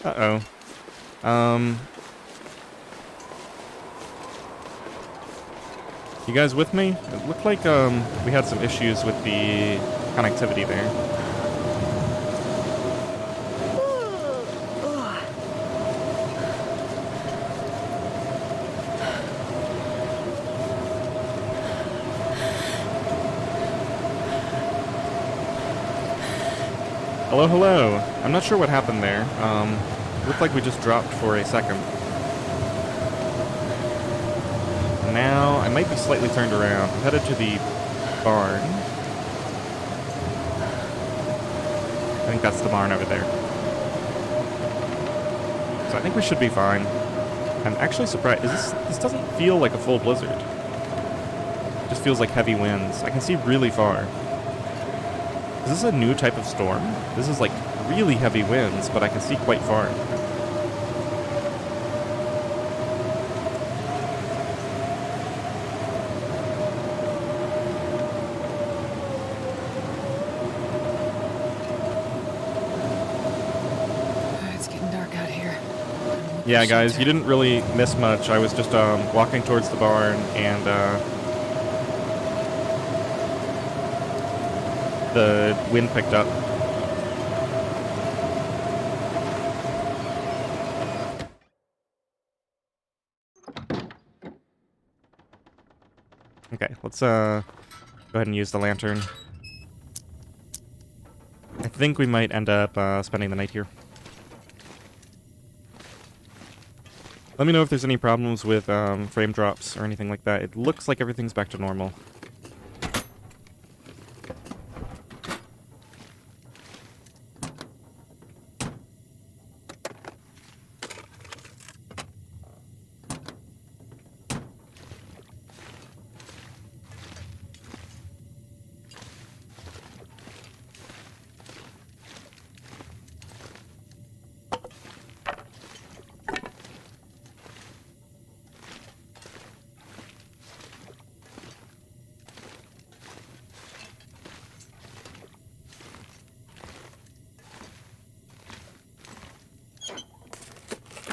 Uh-oh. Um, you guys with me? It looked like, we had some issues with the connectivity there. Hello, hello. I'm not sure what happened there. Looked like we just dropped for a second. Now, I might be slightly turned around. I'm headed to the barn. I think that's the barn over there. So I think we should be fine. I'm actually surprised. This doesn't feel like a full blizzard. It just feels like heavy winds. I can see really far. Is this a new type of storm? This is like really heavy winds, but I can see quite far. It's getting dark out here. Yeah, guys, you didn't really miss much. I was just walking towards the barn, and the wind picked up. Okay, let's go ahead and use the lantern. I think we might end up spending the night here. Let me know if there's any problems with frame drops or anything like that. It looks like everything's back to normal.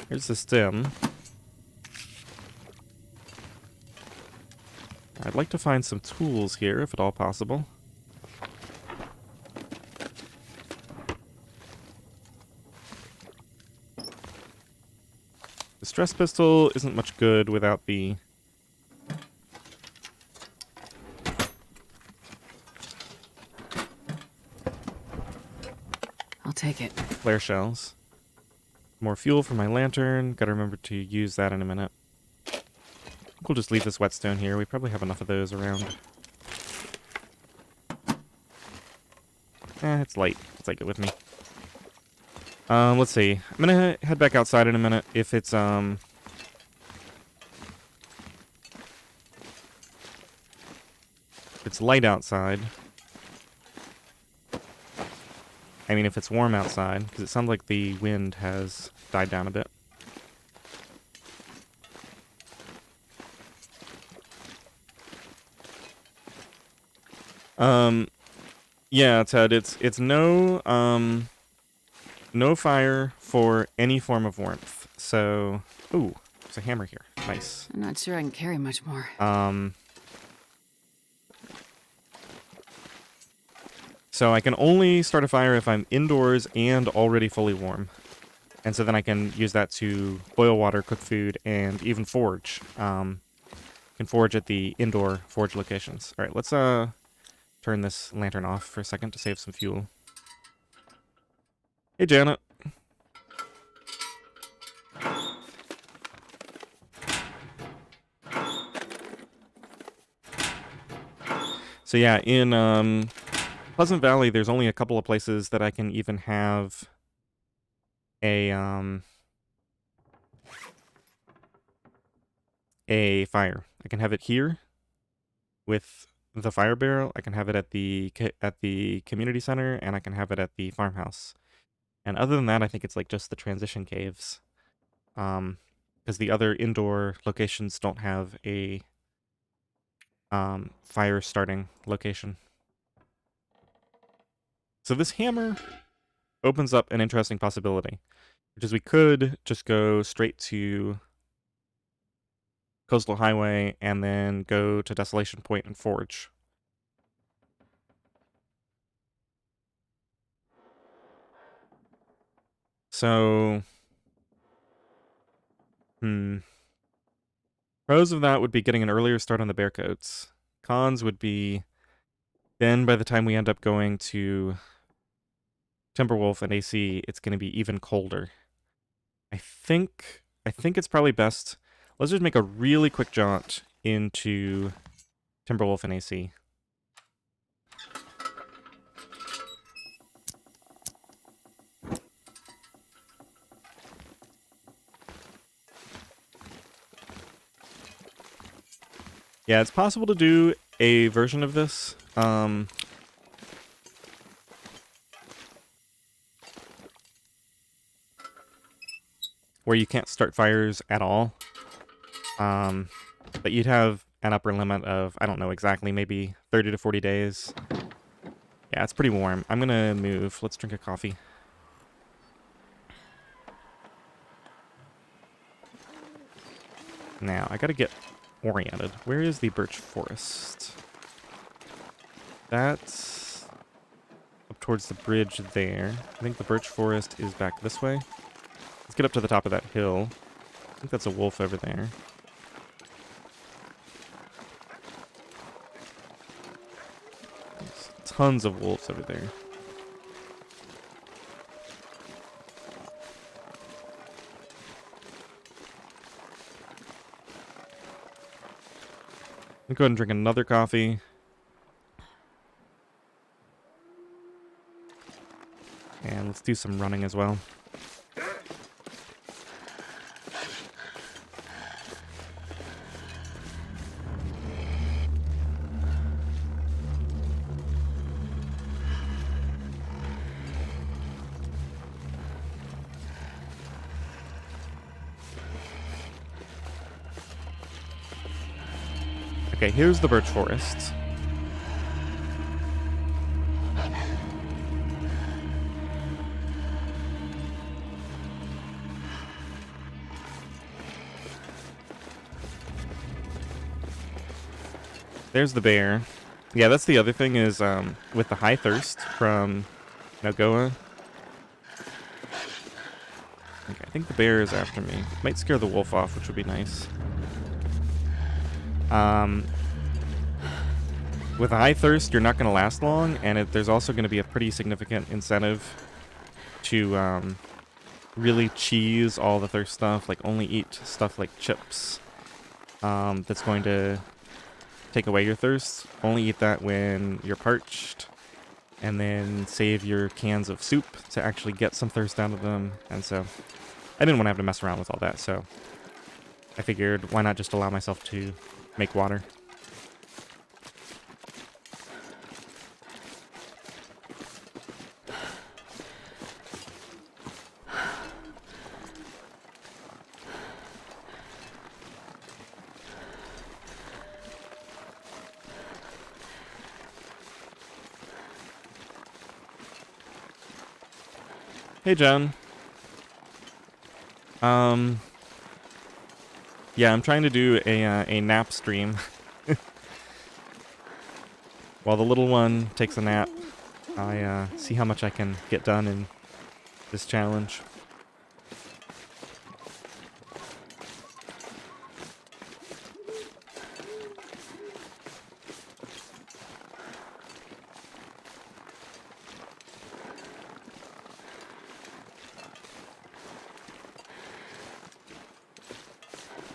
Here's the stem. I'd like to find some tools here, if at all possible. The stress pistol isn't much good without the... I'll take it. flare shells. More fuel for my lantern. Gotta remember to use that in a minute. We'll just leave this whetstone here. We probably have enough of those around. It's light. I'll take it with me. Let's see. I'm gonna head back outside in a minute. If it's light outside. I mean, if it's warm outside, because it sounds like the wind has died down a bit. Yeah, Ted, it's no fire for any form of warmth. So, ooh, there's a hammer here. Nice. I'm not sure I can carry much more. So I can only start a fire if I'm indoors and already fully warm. And so then I can use that to boil water, cook food, and even forge. Can forge at the indoor forge locations. All right, let's turn this lantern off for a second to save some fuel. Hey, Janet. So yeah, in Pleasant Valley, there's only a couple of places that I can even have a fire. I can have it here with the fire barrel. I can have it at the community center, and I can have it at the farmhouse. And other than that, I think it's like just the transition caves, because the other indoor locations don't have a fire starting location. So this hammer opens up an interesting possibility. which is we could just go straight to Coastal Highway and then go to Desolation Point and forge. So, pros of that would be getting an earlier start on the bear coats. Cons would be then by the time we end up going to Timberwolf and AC, it's going to be even colder. I think it's probably best. Let's just make a really quick jaunt into Timberwolf and AC. Yeah, it's possible to do a version of this. Where you can't start fires at all. But you'd have an upper limit of, I don't know exactly, maybe 30 to 40 days. Yeah, it's pretty warm. I'm gonna move. Let's drink a coffee. Now, I gotta get oriented. Where is the birch forest? That's up towards the bridge there. I think the birch forest is back this way. Let's get up to the top of that hill. I think that's a wolf over there. There's tons of wolves over there. I'll go ahead and drink another coffee. And let's do some running as well. Okay, here's the birch forest. There's the bear. Yeah, that's the other thing is with the high thirst from NOGOA. Okay, I think the bear is after me. Might scare the wolf off, which would be nice. With a high thirst, you're not going to last long, and there's also going to be a pretty significant incentive to really cheese all the thirst stuff, like only eat stuff like chips. That's going to take away your thirst. Only eat that when you're parched, and then save your cans of soup to actually get some thirst out of them. And so I didn't want to have to mess around with all that, so I figured why not just allow myself to make water. Hey, Jen. Yeah, I'm trying to do a nap stream. While the little one takes a nap, I see how much I can get done in this challenge.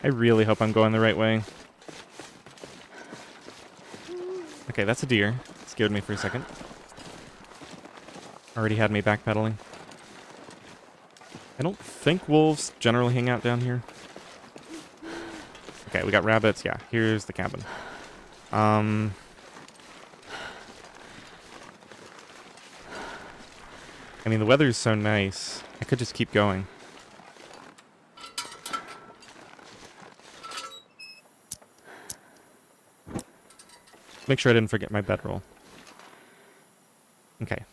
I really hope I'm going the right way. Okay, that's a deer. Scared me for a second. Already had me backpedaling. I don't think wolves generally hang out down here. Okay, we got rabbits. Yeah, here's the cabin. I mean, the weather's so nice. I could just keep going. Make sure I didn't forget my bedroll. Okay.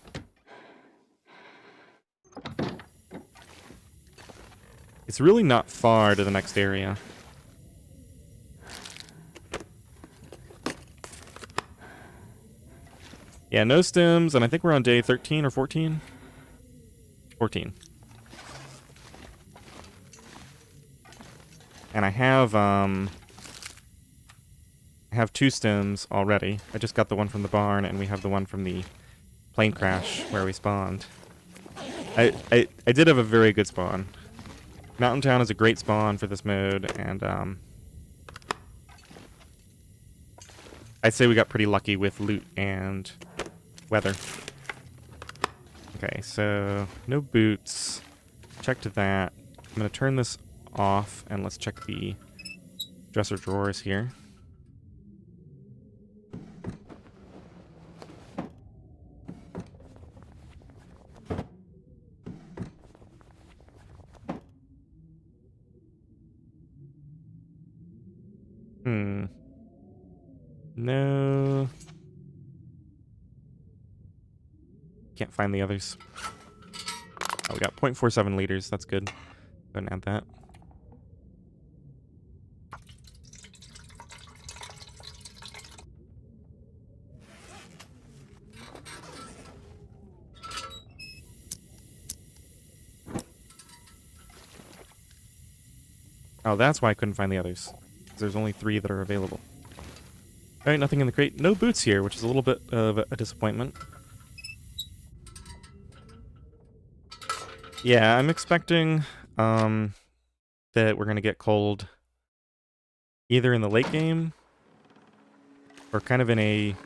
It's really not far to the next area. Yeah, no stims, and I think we're on day 13 or 14? 14. And I have 2 stims already. I just got the one from the barn, and we have the one from the plane crash where we spawned. I did have a very good spawn. Mountain Town is a great spawn for this mode, and I'd say we got pretty lucky with loot and weather. Okay, so no boots. Checked that. I'm gonna turn this off, and let's check the dresser drawers here. No. Can't find the others. Oh, we got 0.47 liters. That's good. Go ahead and add that. Oh, that's why I couldn't find the others. 'Cause there's only 3 that are available. Alright, nothing in the crate. No boots here, which is a little bit of a disappointment. Yeah, I'm expecting that we're going to get cold either in the late game or kind of in a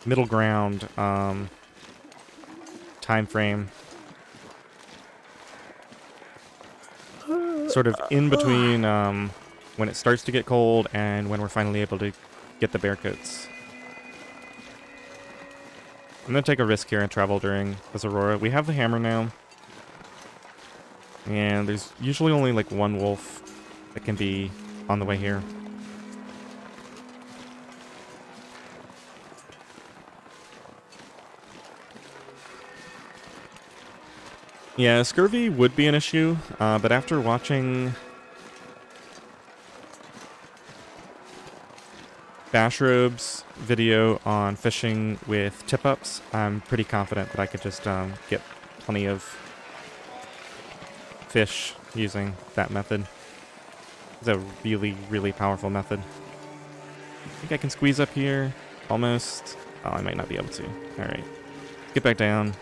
middle ground time frame. Sort of in between when it starts to get cold and when we're finally able to get the bear coats. I'm going to take a risk here and travel during this Aurora. We have the hammer now. And there's usually only like 1 wolf that can be on the way here. Yeah, scurvy would be an issue, but after watching Bashrobe's video on fishing with tip-ups, I'm pretty confident that I could just get plenty of fish using that method. It's a really, really powerful method. I think I can squeeze up here. Almost. Oh, I might not be able to. Alright. Get back down.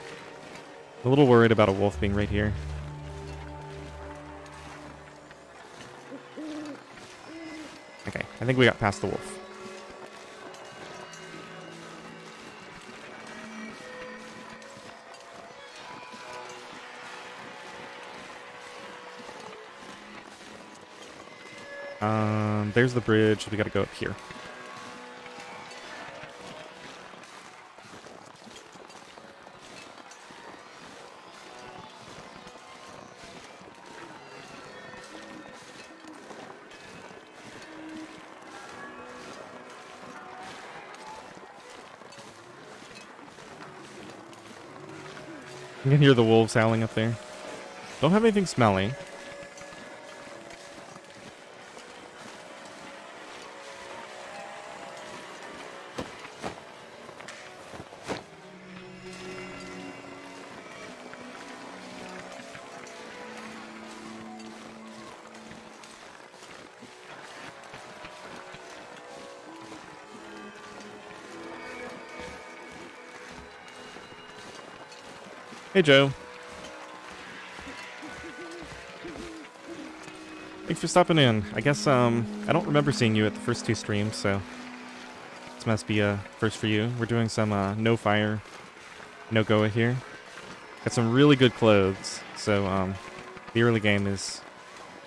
A little worried about a wolf being right here. Okay, I think we got past the wolf. There's the bridge. We gotta go up here. You can hear the wolves howling up there. Don't have anything smelly. Hey, Joe. Thanks for stopping in. I guess, I don't remember seeing you at the first 2 streams, so this must be a first for you. We're doing some, no fire, NOGOA here. Got some really good clothes, so, the early game is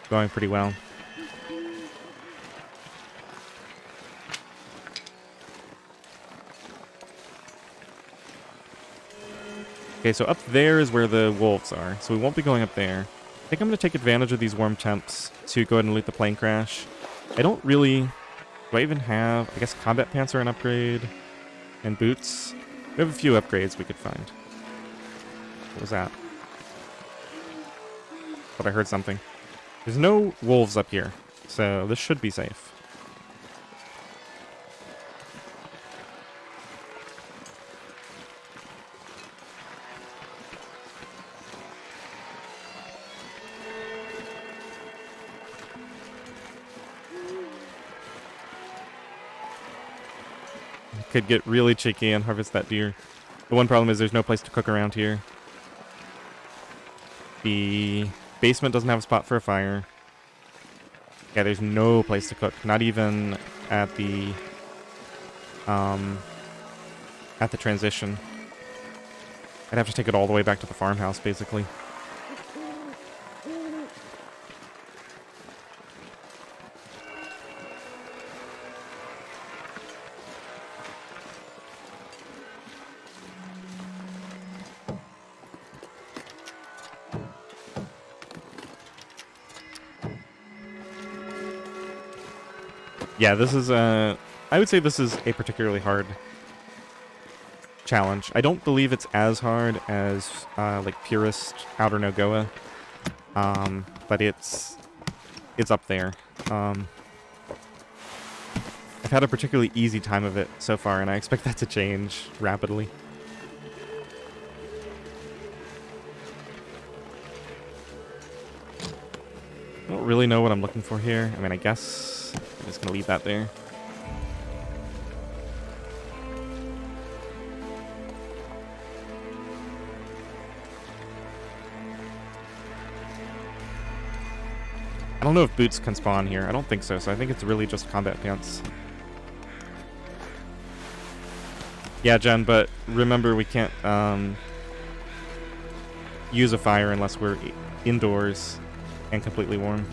going pretty well. Okay, so up there is where the wolves are, so we won't be going up there. I think I'm going to take advantage of these warm temps to go ahead and loot the plane crash. I don't really... Do I even have... I guess combat pants are an upgrade. And boots. We have a few upgrades we could find. What was that? but I heard something. There's no wolves up here, so this should be safe. Could get really cheeky and harvest that deer. The one problem is there's no place to cook around here. The basement doesn't have a spot for a fire. Yeah, there's no place to cook. Not even at the transition. I'd have to take it all the way back to the farmhouse, basically. Yeah, this is I would say this is a particularly hard challenge. I don't believe it's as hard as like purest outer NOGOA, but it's up there. I've had a particularly easy time of it so far, and I expect that to change rapidly. I don't really know what I'm looking for here. I mean, I guess I'm just gonna leave that there. I don't know if boots can spawn here. I don't think so, so I think it's really just combat pants. Yeah, Jen, but remember we can't use a fire unless we're indoors and completely warm.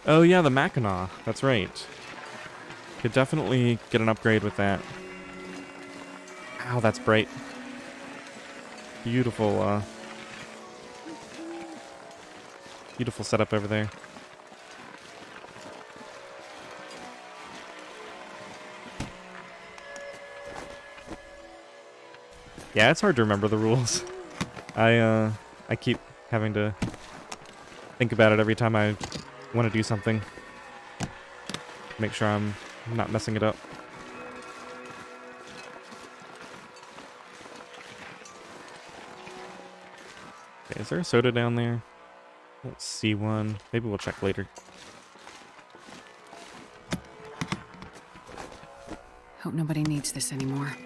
Oh yeah, the Mackinac. That's right. Could definitely get an upgrade with that. Ow, that's bright. Beautiful, beautiful setup over there. Yeah, it's hard to remember the rules. I keep having to think about it every time I want to do something. Make sure I'm not messing it up. Okay, is there a soda down there? Let's see one. Maybe we'll check later. Hope nobody needs this anymore.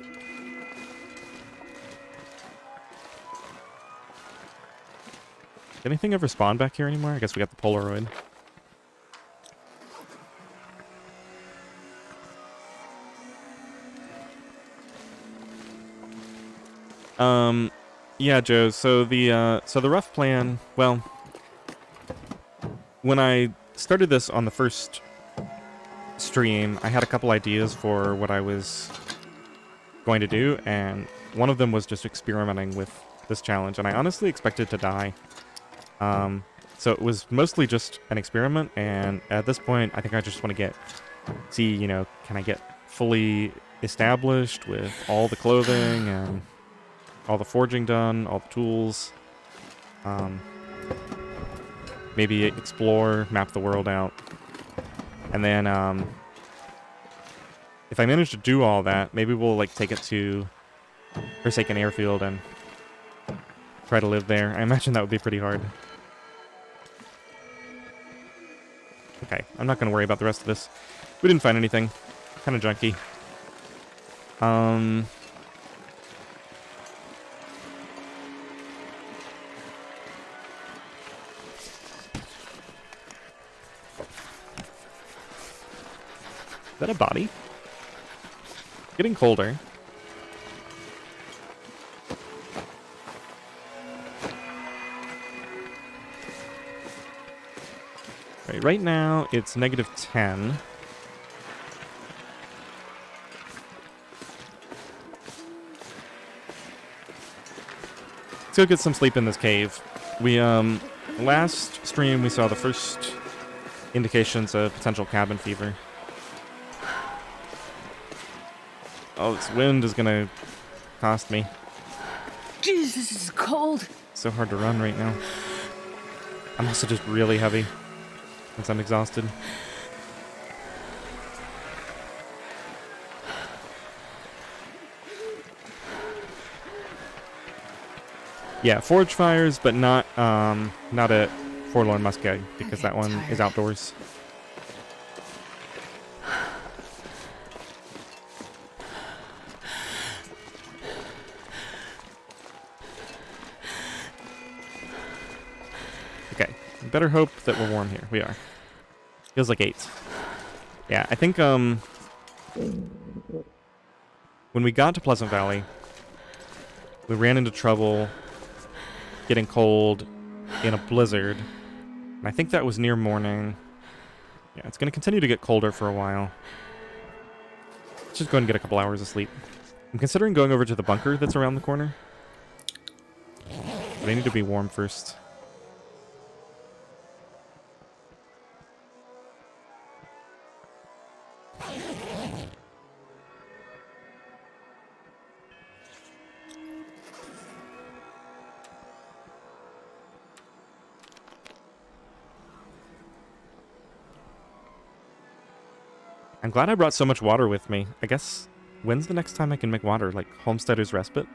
Did anything ever spawn back here anymore? I guess we got the Polaroid. Yeah, Joe, so the rough plan, well, when I started this on the first stream, I had a couple ideas for what I was going to do, and one of them was just experimenting with this challenge, and I honestly expected to die. So it was mostly just an experiment, and at this point, I think I just want to see, you know, can I get fully established with all the clothing and all the forging done, all the tools. Maybe explore, map the world out. And then, if I manage to do all that, maybe we'll, like, take it to Forsaken Airfield and try to live there. I imagine that would be pretty hard. Okay, I'm not going to worry about the rest of this. We didn't find anything. Kind of junky. Is that a body? Getting colder. Right now, it's -10. go get some sleep in this cave. We, last stream we saw the first indications of potential cabin fever. Oh, this wind is gonna cost me. Jesus, this is cold. So hard to run right now. I'm also just really heavy since I'm exhausted. Yeah, forge fires, but not at Forlorn Muskeg, because that one is outdoors. Okay, better hope that we're warm here. We are. Feels like 8. Yeah, I think when we got to Pleasant Valley, we ran into trouble getting cold in a blizzard. And I think that was near morning. Yeah, it's going to continue to get colder for a while. Let's just go ahead and get a couple hours of sleep. I'm considering going over to the bunker that's around the corner. But I need to be warm first. I'm glad I brought so much water with me. I guess, when's the next time I can make water? Like, Homesteader's Respite?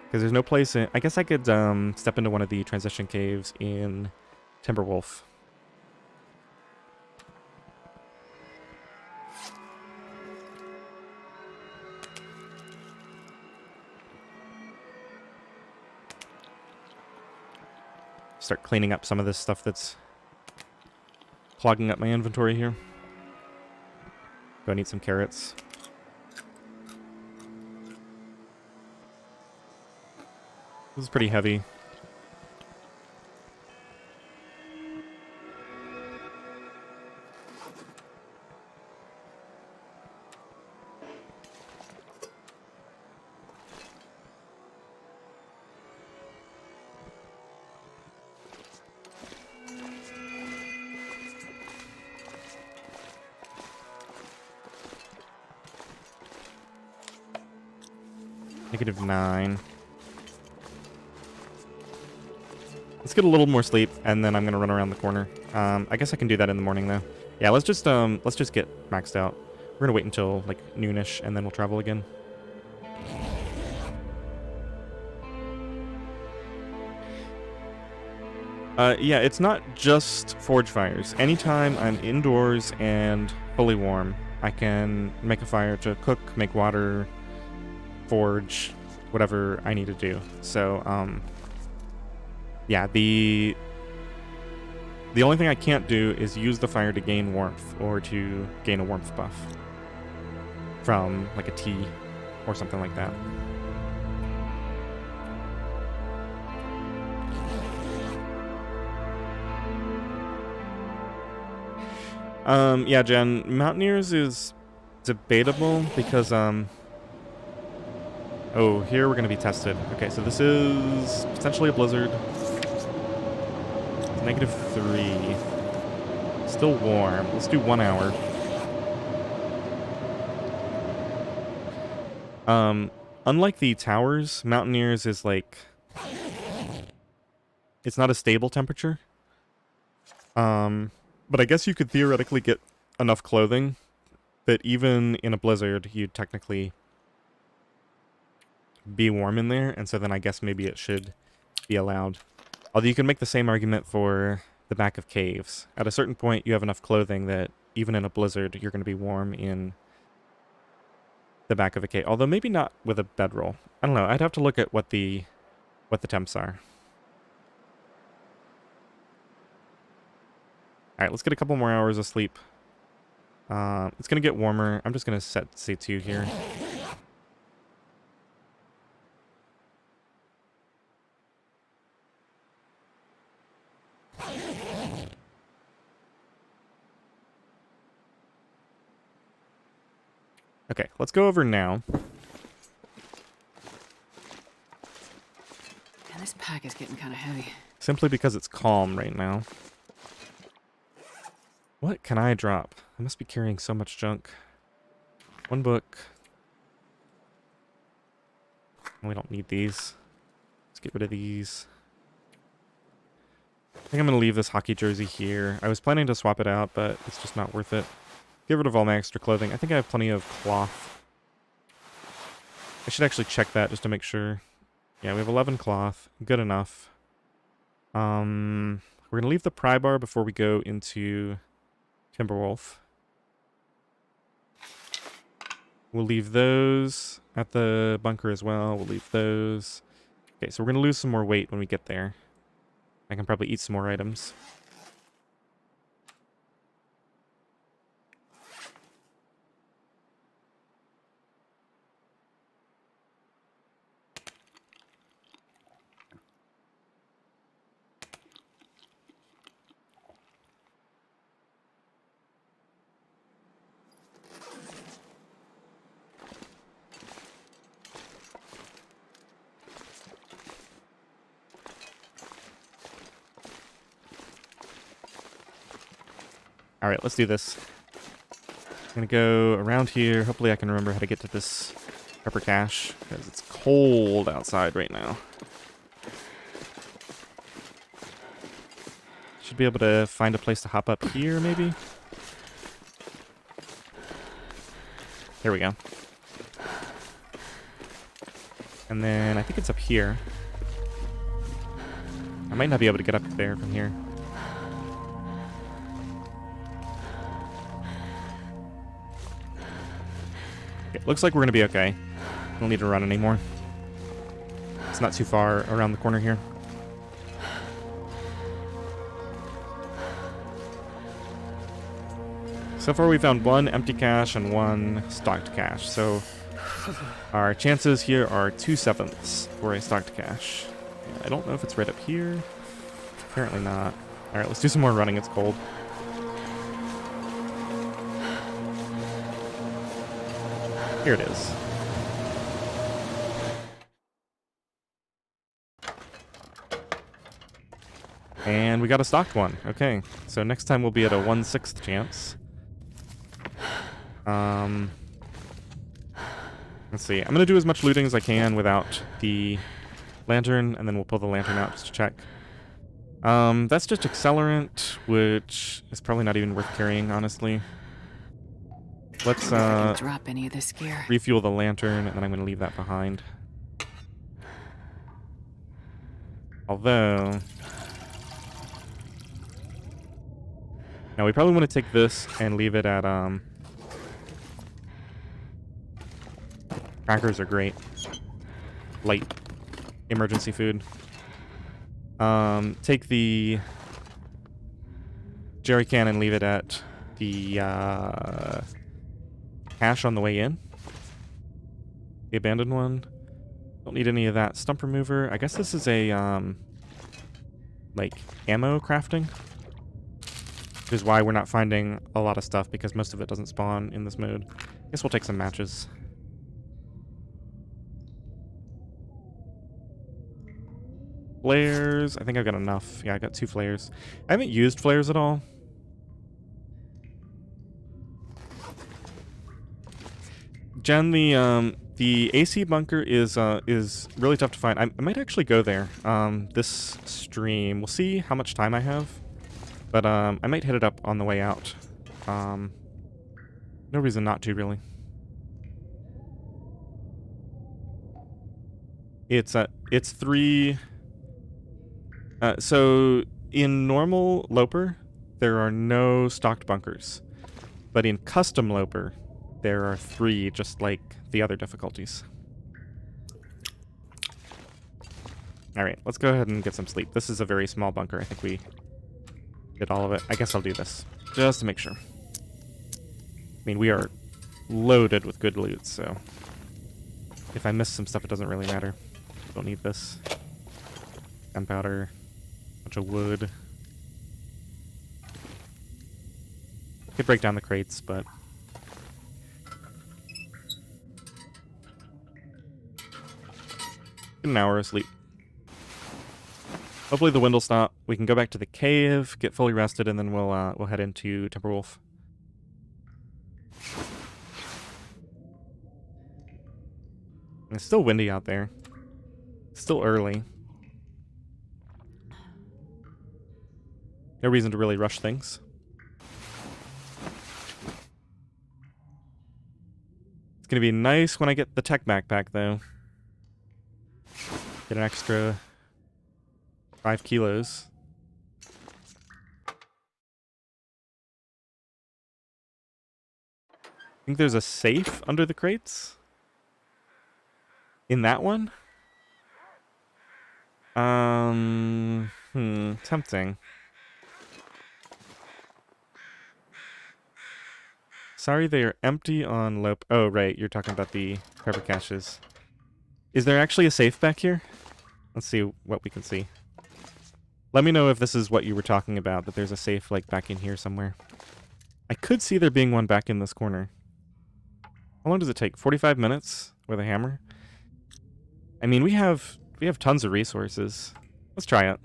Because there's no place in... I guess I could step into one of the transition caves in Timberwolf. Start cleaning up some of this stuff that's clogging up my inventory here. Go need some carrots. This is pretty heavy. -9. Let's get a little more sleep, and then I'm gonna run around the corner. I guess I can do that in the morning, though. Yeah, let's just get maxed out. We're gonna wait until like noonish, and then we'll travel again. Yeah, it's not just forge fires. Anytime I'm indoors and fully warm, I can make a fire to cook, make water, forge, whatever I need to do. So, yeah, the only thing I can't do is use the fire to gain warmth or to gain a warmth buff from like a tea or something like that. Yeah, Jen, Mountaineers is debatable because, oh, here we're going to be tested. Okay, so this is potentially a blizzard. It's -3. Still warm. Let's do 1 hour. Unlike the towers, Mountaineers is like... It's not a stable temperature. But I guess you could theoretically get enough clothing that even in a blizzard, you'd technically be warm in there, and so then I guess maybe it should be allowed. Although you can make the same argument for the back of caves. At a certain point, you have enough clothing that even in a blizzard, you're going to be warm in the back of a cave. Although maybe not with a bedroll. I don't know. I'd have to look at what the temps are. Alright, let's get a couple more hours of sleep. It's going to get warmer. I'm just going to set C2 here. Okay, let's go over now. This pack is getting kind of heavy. Simply because it's calm right now. What can I drop? I must be carrying so much junk. One book. We don't need these. Let's get rid of these. I think I'm going to leave this hockey jersey here. I was planning to swap it out, but it's just not worth it. Get rid of all my extra clothing. I think I have plenty of cloth. I should actually check that just to make sure. Yeah, we have 11 cloth. Good enough. We're going to leave the pry bar before we go into Timberwolf. We'll leave those at the bunker as well. We'll leave those. Okay, so we're going to lose some more weight when we get there. I can probably eat some more items. Alright, let's do this. I'm gonna go around here. Hopefully I can remember how to get to this pepper cache, because it's cold outside right now. Should be able to find a place to hop up here, maybe? There we go. And then I think it's up here. I might not be able to get up there from here. Okay, looks like we're gonna be okay. Don't need to run anymore. It's not too far around the corner here. So far we found one empty cache and one stocked cache. So our chances here are 2/7 for a stocked cache. I don't know if it's right up here. Apparently not. Alright, let's do some more running. It's cold. Here it is. And we got a stocked one. Okay, so next time we'll be at a 1/6 chance. Let's see. I'm going to do as much looting as I can without the lantern, and then we'll pull the lantern out just to check. That's just accelerant, which is probably not even worth carrying, honestly. Let's drop any of this gear. refuel the lantern, and then I'm going to leave that behind. Although... now, we probably want to take this and leave it at, crackers are great. Light emergency food. Take the jerry can and leave it at the cache on the way in. The abandoned one. Don't need any of that stump remover. I guess this is a like ammo crafting, which is why we're not finding a lot of stuff, because most of it doesn't spawn in this mode. I guess we'll take some matches. Flares. I think I've got enough. Yeah, I got 2 flares. I haven't used flares at all. Jen, the AC bunker is really tough to find. I might actually go there this stream. We'll see how much time I have, but I might hit it up on the way out. No reason not to, really. It's 3. So in normal Loper, there are no stocked bunkers, but in custom Loper, there are 3, just like the other difficulties. Alright, let's go ahead and get some sleep. This is a very small bunker. I think we did all of it. I guess I'll do this, just to make sure. I mean, we are loaded with good loot, so if I miss some stuff, it doesn't really matter. Don't need this. Gunpowder, bunch of wood. Could break down the crates, but get an hour of sleep. Hopefully the wind will stop. We can go back to the cave, get fully rested, and then we'll head into Timberwolf. It's still windy out there. It's still early. No reason to really rush things. It's gonna be nice when I get the tech backpack, though. Get an extra 5 kilos. I think there's a safe under the crates. In that one? Tempting. Sorry, they are empty on low... Oh, right, you're talking about the pepper caches. Is there actually a safe back here? Let's see what we can see. Let me know if this is what you were talking about, that there's a safe, like, back in here somewhere. I could see there being one back in this corner. How long does it take? 45 minutes with a hammer? I mean, we have tons of resources. Let's try it.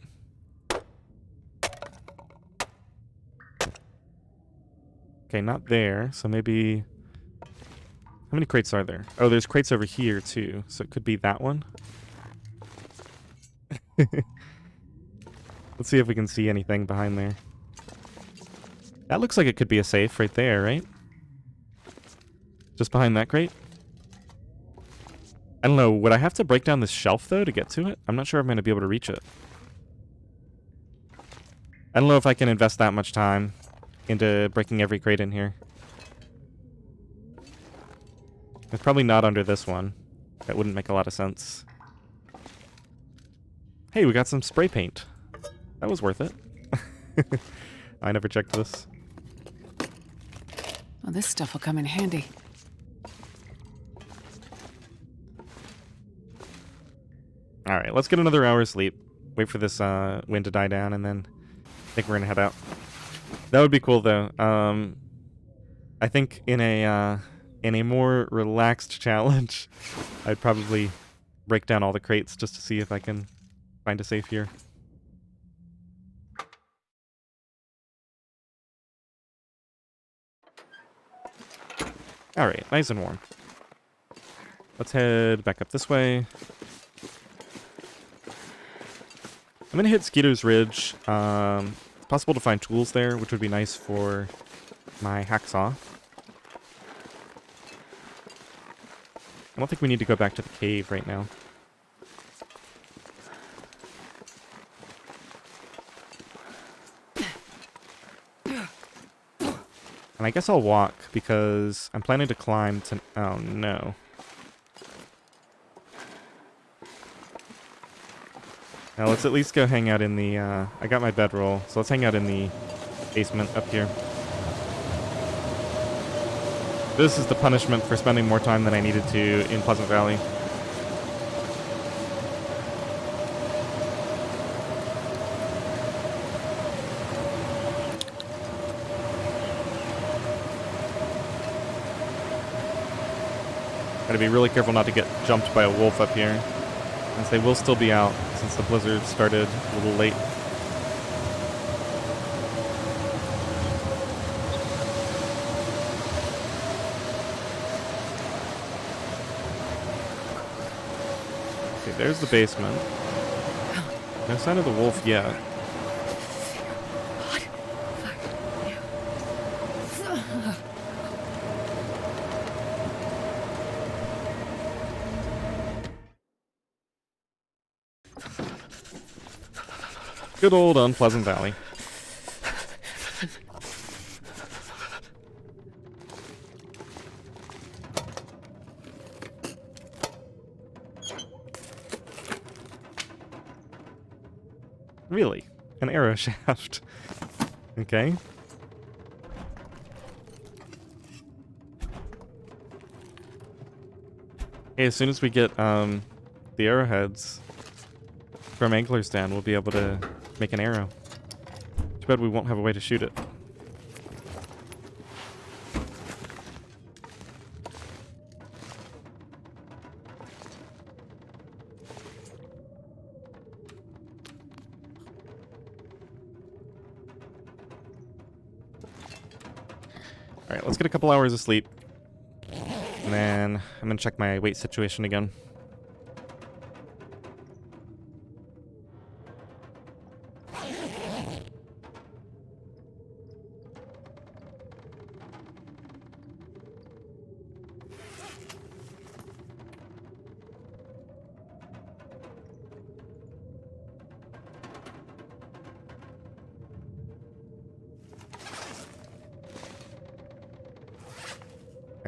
Okay, not there, so maybe... How many crates are there? Oh, there's crates over here, too, so it could be that one. Let's see if we can see anything behind there. That looks like it could be a safe right there, right? Just behind that crate? I don't know, would I have to break down this shelf, though, to get to it? I'm not sure I'm going to be able to reach it. I don't know if I can invest that much time into breaking every crate in here. It's probably not under this one. That wouldn't make a lot of sense. Hey, we got some spray paint. That was worth it. I never checked this. Well, this stuff will come in handy. Alright, let's get another hour's sleep. Wait for this wind to die down, and then I think we're gonna head out. That would be cool, though. I think in a more relaxed challenge, I'd probably break down all the crates just to see if I can find a safe here. Alright, nice and warm. Let's head back up this way. I'm gonna hit Skeeter's Ridge. It's possible to find tools there, which would be nice for my hacksaw. I don't think we need to go back to the cave right now. And I guess I'll walk, because I'm planning to climb to... Oh, no. Now, let's at least go hang out in the... I got my bedroll, so let's hang out in the basement up here. This is the punishment for spending more time than I needed to in Pleasant Valley. Gotta be really careful not to get jumped by a wolf up here, as they will still be out since the blizzard started a little late. Okay, there's the basement. No sign of the wolf yet. Good old Unpleasant Valley. Really? An arrow shaft. Okay. Hey, as soon as we get the arrowheads from Angler's Den, we'll be able to make an arrow. Too bad we won't have a way to shoot it. Alright, let's get a couple hours of sleep. And then I'm gonna check my weight situation again.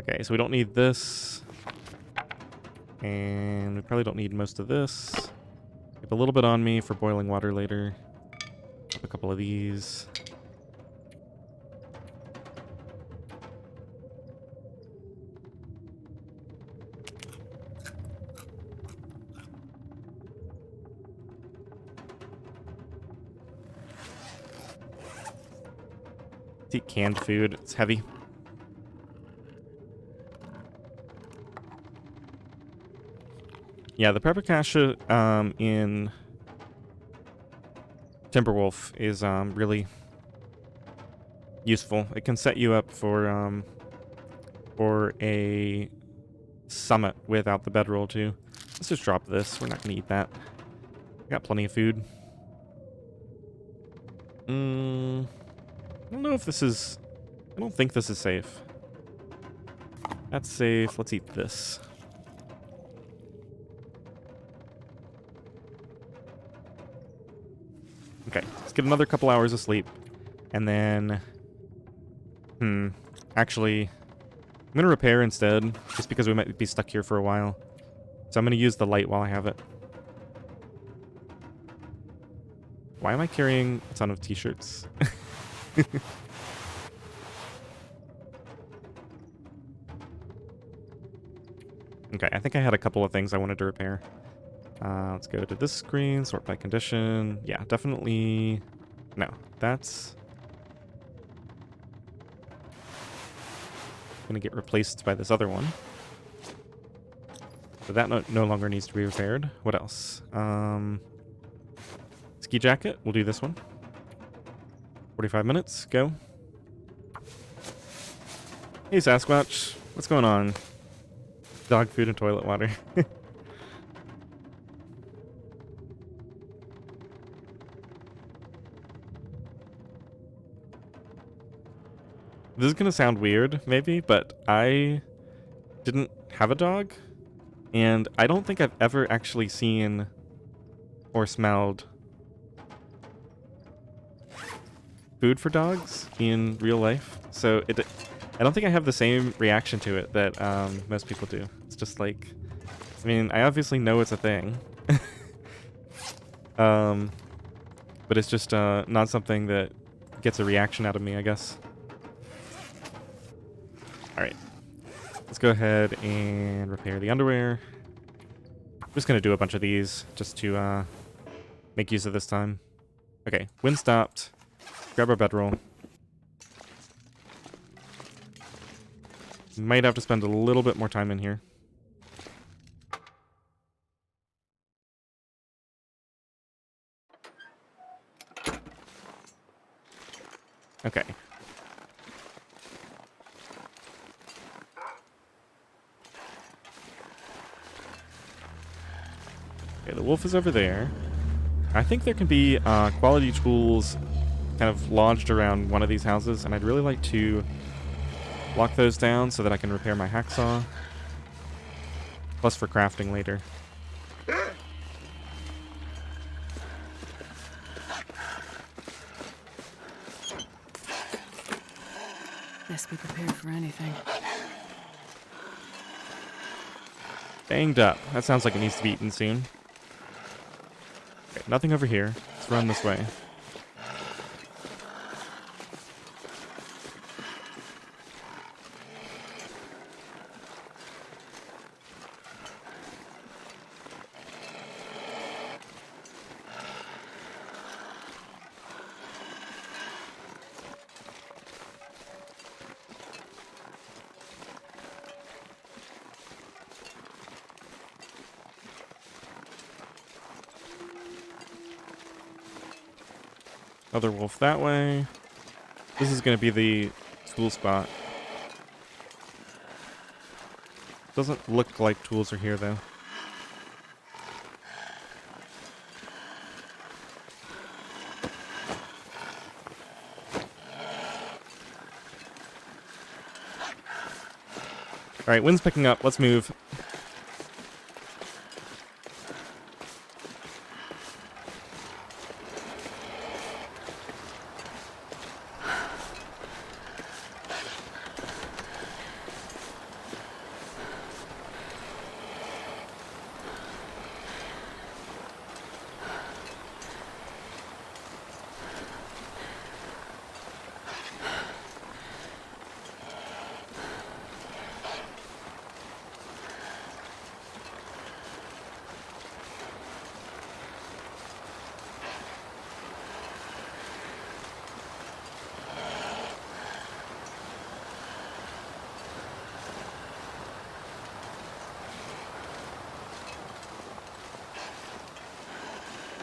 Okay, so we don't need this. And we probably don't need most of this. Keep a little bit on me for boiling water later. Up a couple of these. Let's eat canned food. It's heavy. Yeah, the pepper cache in Timberwolf is really useful. It can set you up for a summit without the bedroll too. Let's just drop this. We're not gonna eat that. Got plenty of food. I don't know if this is... I don't think this is safe. That's safe. Let's eat this. Okay, let's get another couple hours of sleep. And then... Actually, I'm going to repair instead, just because we might be stuck here for a while. So I'm going to use the light while I have it. Why am I carrying a ton of t-shirts? Okay, I think I had a couple of things I wanted to repair. Let's go to this screen, sort by condition. Yeah, definitely... No, that's... gonna get replaced by this other one. So that no longer needs to be repaired. What else? Ski jacket, we'll do this one. 45 minutes, go. Hey Sasquatch, what's going on? Dog food and toilet water. This is gonna sound weird, maybe, but I didn't have a dog, and I don't think I've ever actually seen or smelled food for dogs in real life. So I don't think I have the same reaction to it that most people do. It's just like, I mean, I obviously know it's a thing, but it's just not something that gets a reaction out of me, I guess. Alright, let's go ahead and repair the underwear. I'm just going to do a bunch of these just to make use of this time. Okay, wind stopped. Grab our bedroll. Might have to spend a little bit more time in here. Okay. Okay, the wolf is over there. I think there can be quality tools kind of lodged around one of these houses, and I'd really like to lock those down so that I can repair my hacksaw. Plus for crafting later. Best be prepared for anything. Banged up. That sounds like it needs to be eaten soon. Okay, nothing over here. Let's run this way. Other wolf that way. This is going to be the tool spot. Doesn't look like tools are here, though. Alright, wind's picking up. Let's move.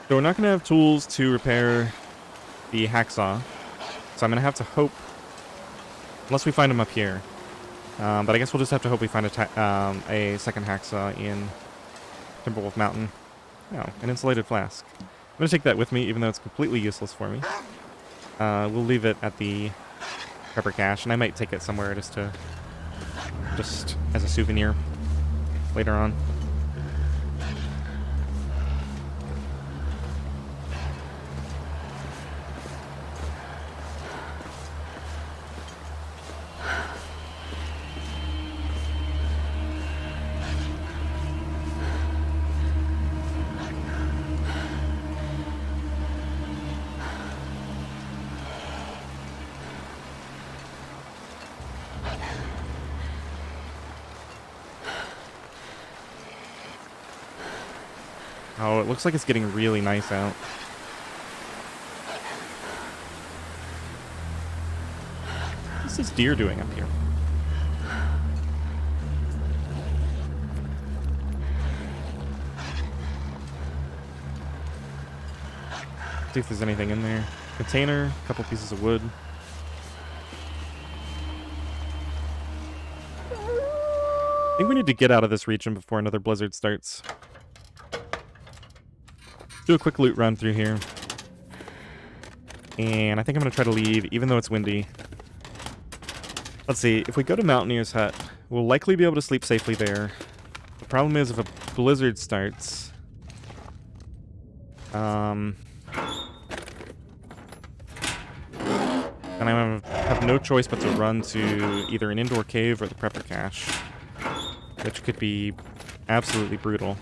So we're not going to have tools to repair the hacksaw. So I'm going to have to hope, unless we find them up here. But I guess we'll just have to hope we find a second hacksaw in Timberwolf Mountain. Oh, an insulated flask. I'm going to take that with me, even though it's completely useless for me. We'll leave it at the prepper cache, and I might take it somewhere just as a souvenir later on. Oh, it looks like it's getting really nice out. What's this deer doing up here? See if there's anything in there. Container, a couple pieces of wood. I think we need to get out of this region before another blizzard starts. Do a quick loot run through here. And I think I'm going to try to leave, even though it's windy. Let's see, if we go to Mountaineer's Hut, we'll likely be able to sleep safely there. The problem is if a blizzard starts... then I have no choice but to run to either an indoor cave or the prepper cache, which could be absolutely brutal.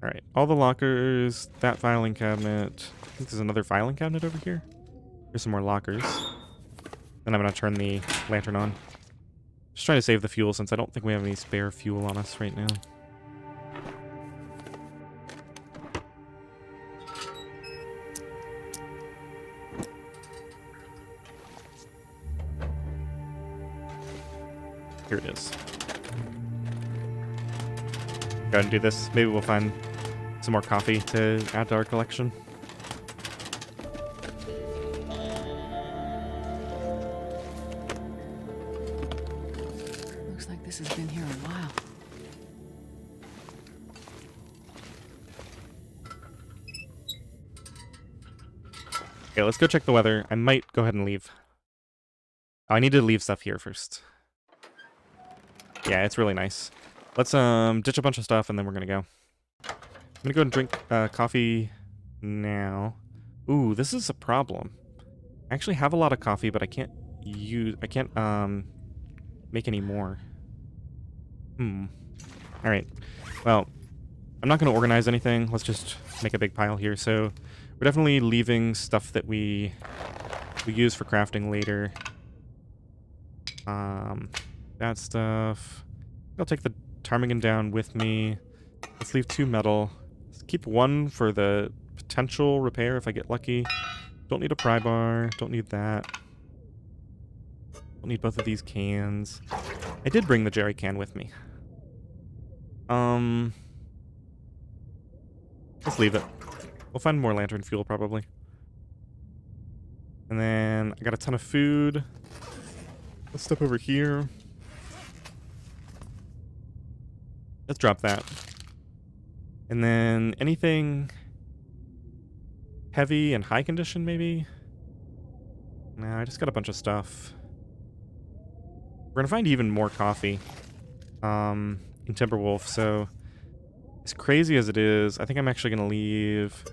Alright, all the lockers, that filing cabinet. I think there's another filing cabinet over here. Here's some more lockers. Then I'm going to turn the lantern on. Just trying to save the fuel since I don't think we have any spare fuel on us right now. Here it is. Go ahead and do this. Maybe we'll find some more coffee to add to our collection. Looks like this has been here a while. Okay, let's go check the weather. I might go ahead and leave. Oh, I need to leave stuff here first. Yeah, it's really nice. Let's ditch a bunch of stuff and then we're gonna go. I'm gonna go and drink coffee now. Ooh, this is a problem. I actually have a lot of coffee, but I can't make any more. Alright. Well, I'm not gonna organize anything. Let's just make a big pile here. So we're definitely leaving stuff that we use for crafting later. That stuff. I'll take the ptarmigan down with me. Let's leave 2 metal. Let's keep 1 for the potential repair if I get lucky. Don't need a pry bar. Don't need that. Don't need both of these cans. I did bring the jerry can with me. Let's leave it. We'll find more lantern fuel, probably. And then I got a ton of food. Let's step over here. Let's drop that. And then anything heavy and high condition, maybe? No, I just got a bunch of stuff. We're gonna find even more coffee in Timberwolf, so as crazy as it is, I think I'm actually gonna leave...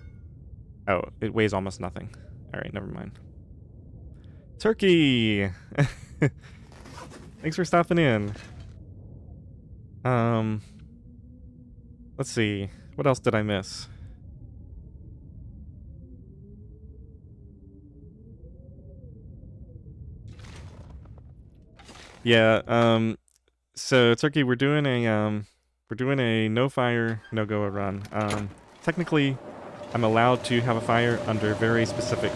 Oh, it weighs almost nothing. Alright, never mind. Turkey! Thanks for stopping in. Let's see. What else did I miss? Yeah, so Turkey, we're doing a no fire, no GOA run. Technically, I'm allowed to have a fire under very specific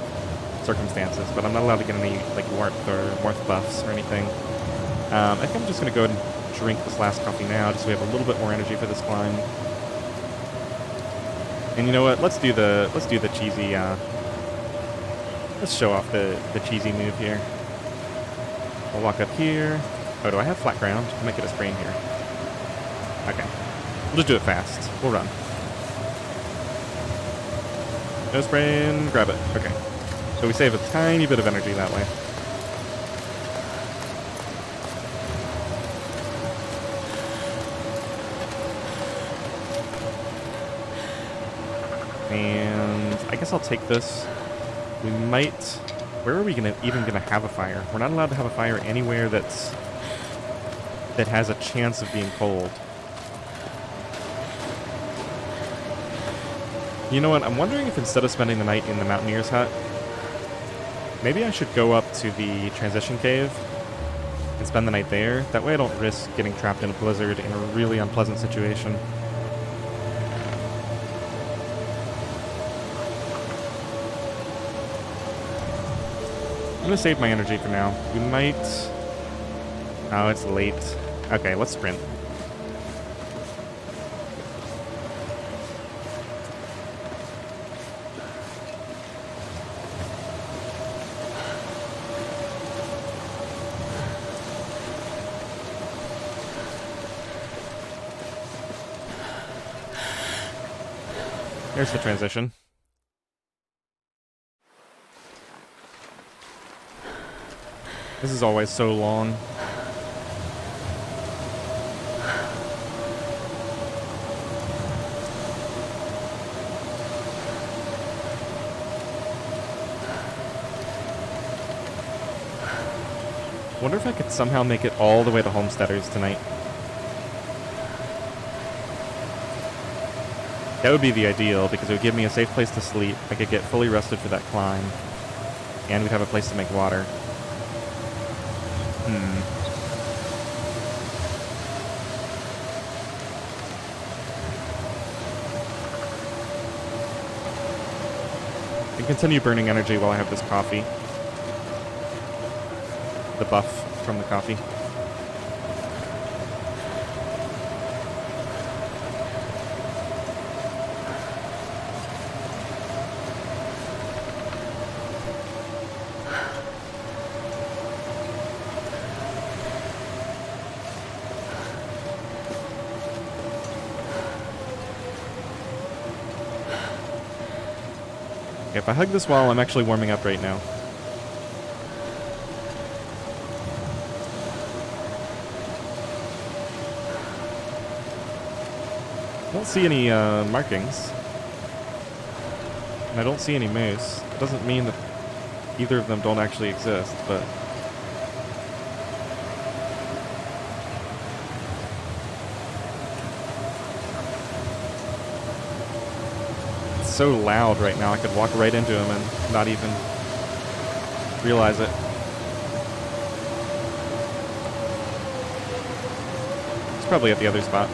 circumstances, but I'm not allowed to get any like warmth buffs or anything. I think I'm just gonna go ahead and drink this last coffee now, just so we have a little bit more energy for this climb. And you know what? Let's do the cheesy. Let's show off the cheesy move here. I'll walk up here. Oh, do I have flat ground? I might get a sprain here. Okay. We'll just do it fast. We'll run. No sprain. Grab it. Okay. So we save a tiny bit of energy that way. And I guess I'll take this. We might... Where are we even gonna have a fire? We're not allowed to have a fire anywhere that has a chance of being cold. You know what? I'm wondering if instead of spending the night in the Mountaineer's hut, maybe I should go up to the transition cave and spend the night there. That way I don't risk getting trapped in a blizzard in a really unpleasant situation. I'm gonna save my energy for now. We might... Oh, it's late. Okay, let's sprint. There's the transition. This is always so long. Wonder if I could somehow make it all the way to Homesteaders tonight. That would be the ideal, because it would give me a safe place to sleep. I could get fully rested for that climb. And we'd have a place to make water. I can continue burning energy while I have this coffee. The buff from the coffee. If I hug this wall, I'm actually warming up right now. I don't see any markings. And I don't see any moose. It doesn't mean that either of them don't actually exist, but... so loud right now. I could walk right into him and not even realize it. It's probably at the other spot.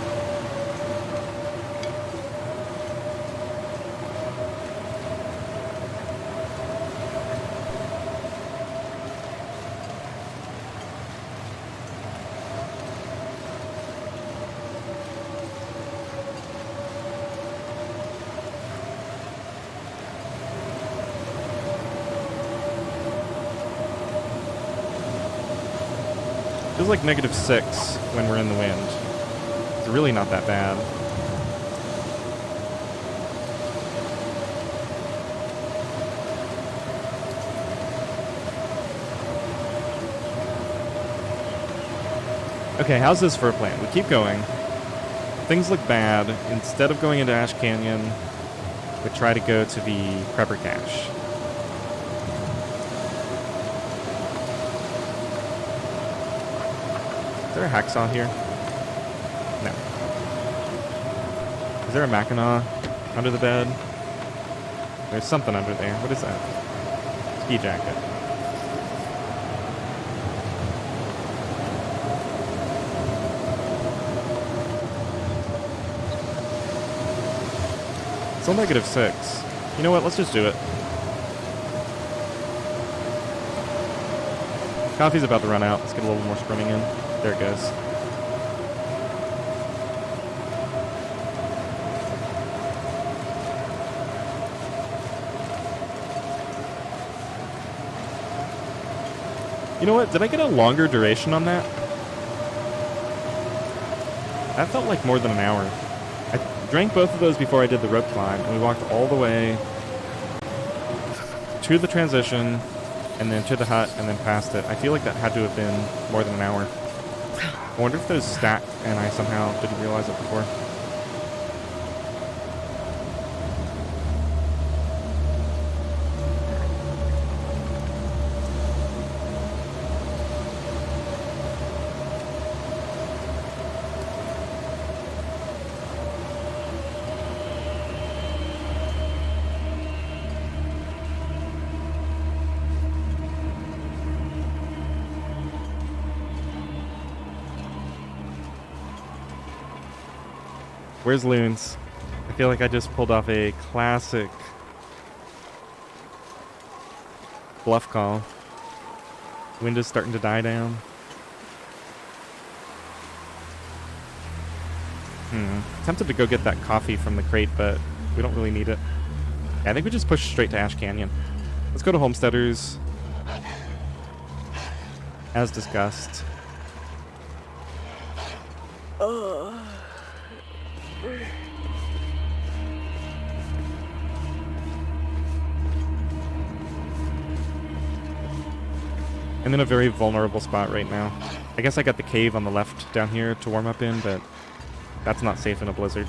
like -6 when we're in the wind. It's really not that bad. Okay, how's this for a plan? We keep going. Things look bad. Instead of going into Ash Canyon, we try to go to the Prepper Cache. Is there a hacksaw here? No. Is there a Mackinac under the bed? There's something under there. What is that? Ski jacket. Still -6. You know what? Let's just do it. Coffee's about to run out. Let's get a little more scrumming in. There it goes. You know what? Did I get a longer duration on that? That felt like more than an hour. I drank both of those before I did the rope climb, and we walked all the way to the transition, and then to the hut, and then past it. I feel like that had to have been more than an hour. I wonder if those stack, and I somehow didn't realize it before. Where's Loons? I feel like I just pulled off a classic bluff call. Wind is starting to die down. Tempted to go get that coffee from the crate, but we don't really need it. Yeah, I think we just push straight to Ash Canyon. Let's go to Homesteaders. As discussed. I'm in a very vulnerable spot right now. I guess I got the cave on the left down here to warm up in, but that's not safe in a blizzard.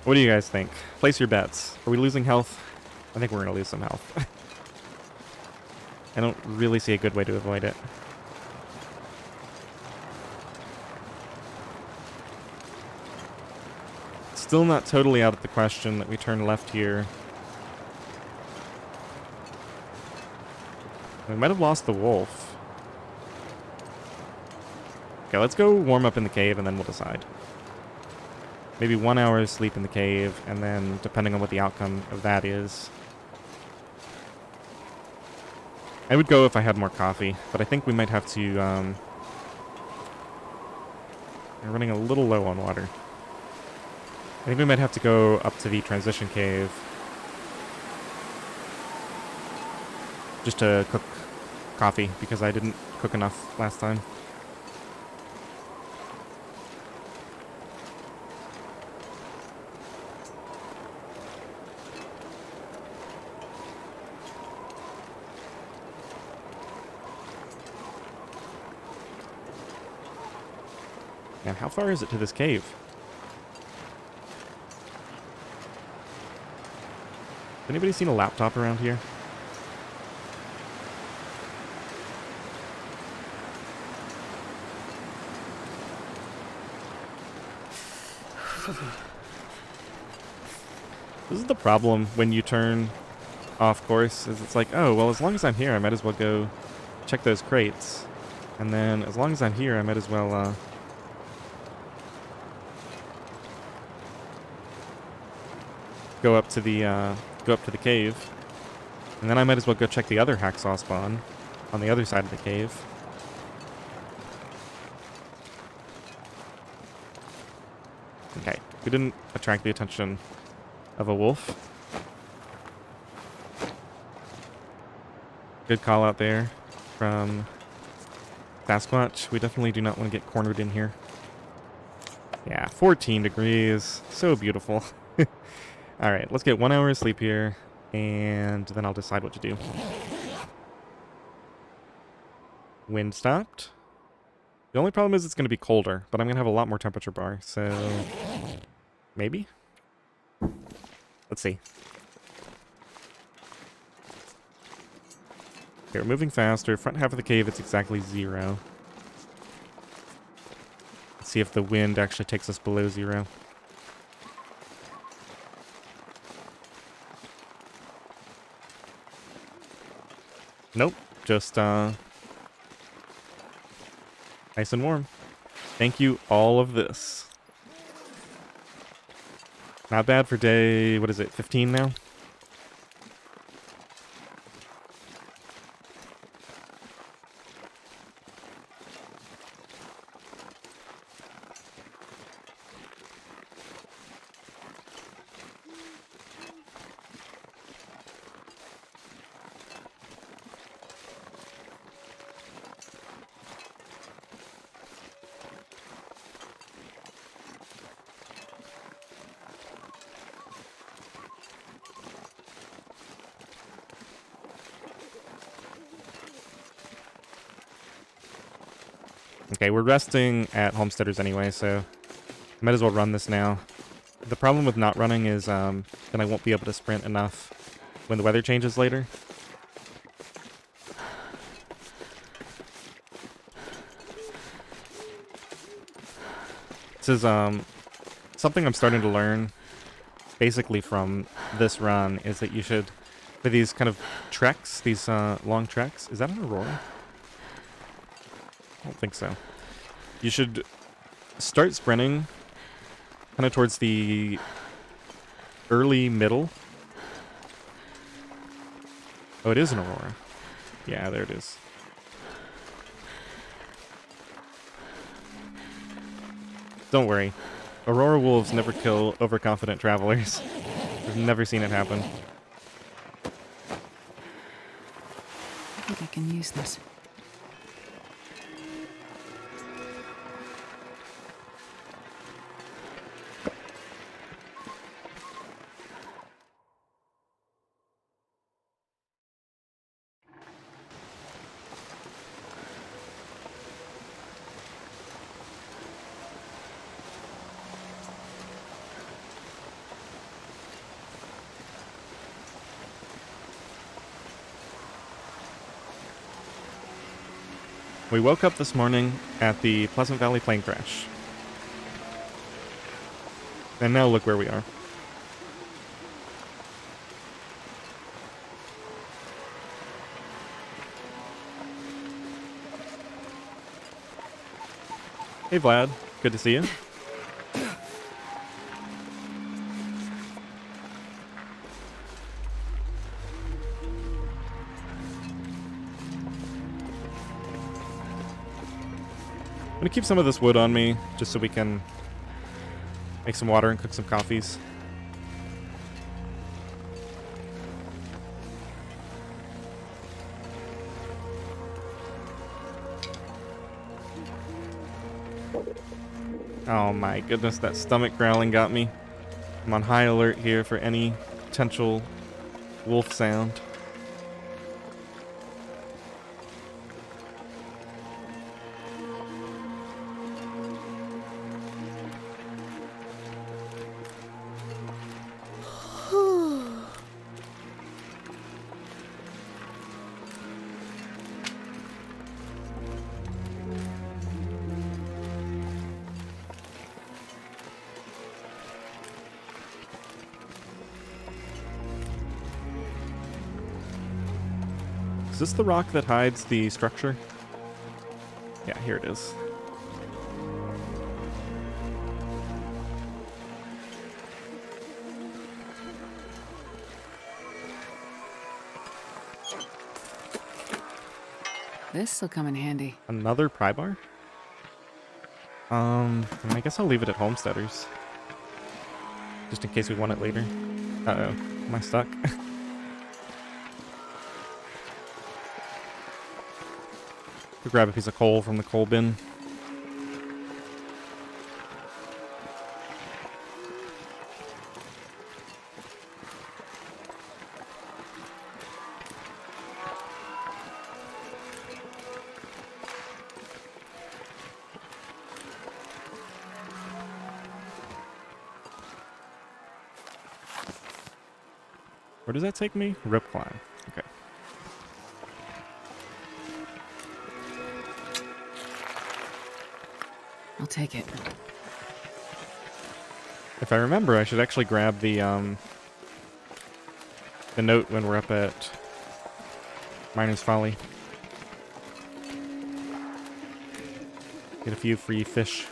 What do you guys think? Place your bets. Are we losing health? I think we're going to lose some health. I don't really see a good way to avoid it. Still not totally out of the question that we turn left here. We might have lost the wolf. Okay, let's go warm up in the cave and then we'll decide. Maybe 1 hour sleep in the cave, and then, depending on what the outcome of that is. I would go if I had more coffee, but I think we might have to, we're running a little low on water. I think we might have to go up to the transition cave. Just to cook coffee, because I didn't cook enough last time. Now, how far is it to this cave? Has anybody seen a laptop around here? This is the problem when you turn off course, is it's like, oh, well, as long as I'm here, I might as well go check those crates. And then, as long as I'm here, I might as well, go up to the cave, and then I might as well go check the other hacksaw spawn on the other side of the cave. Okay, we didn't attract the attention of a wolf. Good call out there from Sasquatch. We definitely do not want to get cornered in here. Yeah, 14 degrees. So beautiful. Alright, let's get 1 hour of sleep here, and then I'll decide what to do. Wind stopped. The only problem is it's going to be colder, but I'm going to have a lot more temperature bar, so maybe? Let's see. Okay, we're moving faster. Front half of the cave, it's exactly 0. Let's see if the wind actually takes us below 0. Nope, just nice and warm. Thank you, all of this. Not bad for day, what is it, 15 now? Okay, we're resting at Homesteaders anyway, so might as well run this now. The problem with not running is then I won't be able to sprint enough when the weather changes later. This is something I'm starting to learn basically from this run, is that you should, for these kind of treks, these long treks, is that an aurora? I don't think so. You should start sprinting kind of towards the early middle. Oh, it is an aurora. Yeah, there it is. Don't worry. Aurora wolves never kill overconfident travelers. I've never seen it happen. I think I can use this. We woke up this morning at the Pleasant Valley plane crash. And now look where we are. Hey Vlad, good to see you. I'm gonna keep some of this wood on me, just so we can make some water and cook some coffees. Oh my goodness, that stomach growling got me. I'm on high alert here for any potential wolf sound. Is this the rock that hides the structure? Yeah, here it is. This'll come in handy. Another pry bar? I guess I'll leave it at Homesteaders. Just in case we want it later. Uh-oh. Am I stuck? Go grab a piece of coal from the coal bin. Where does that take me? Rip climb. Okay. I'll take it. If I remember, I should actually grab the note when we're up at Miner's Folly. Get a few free fish.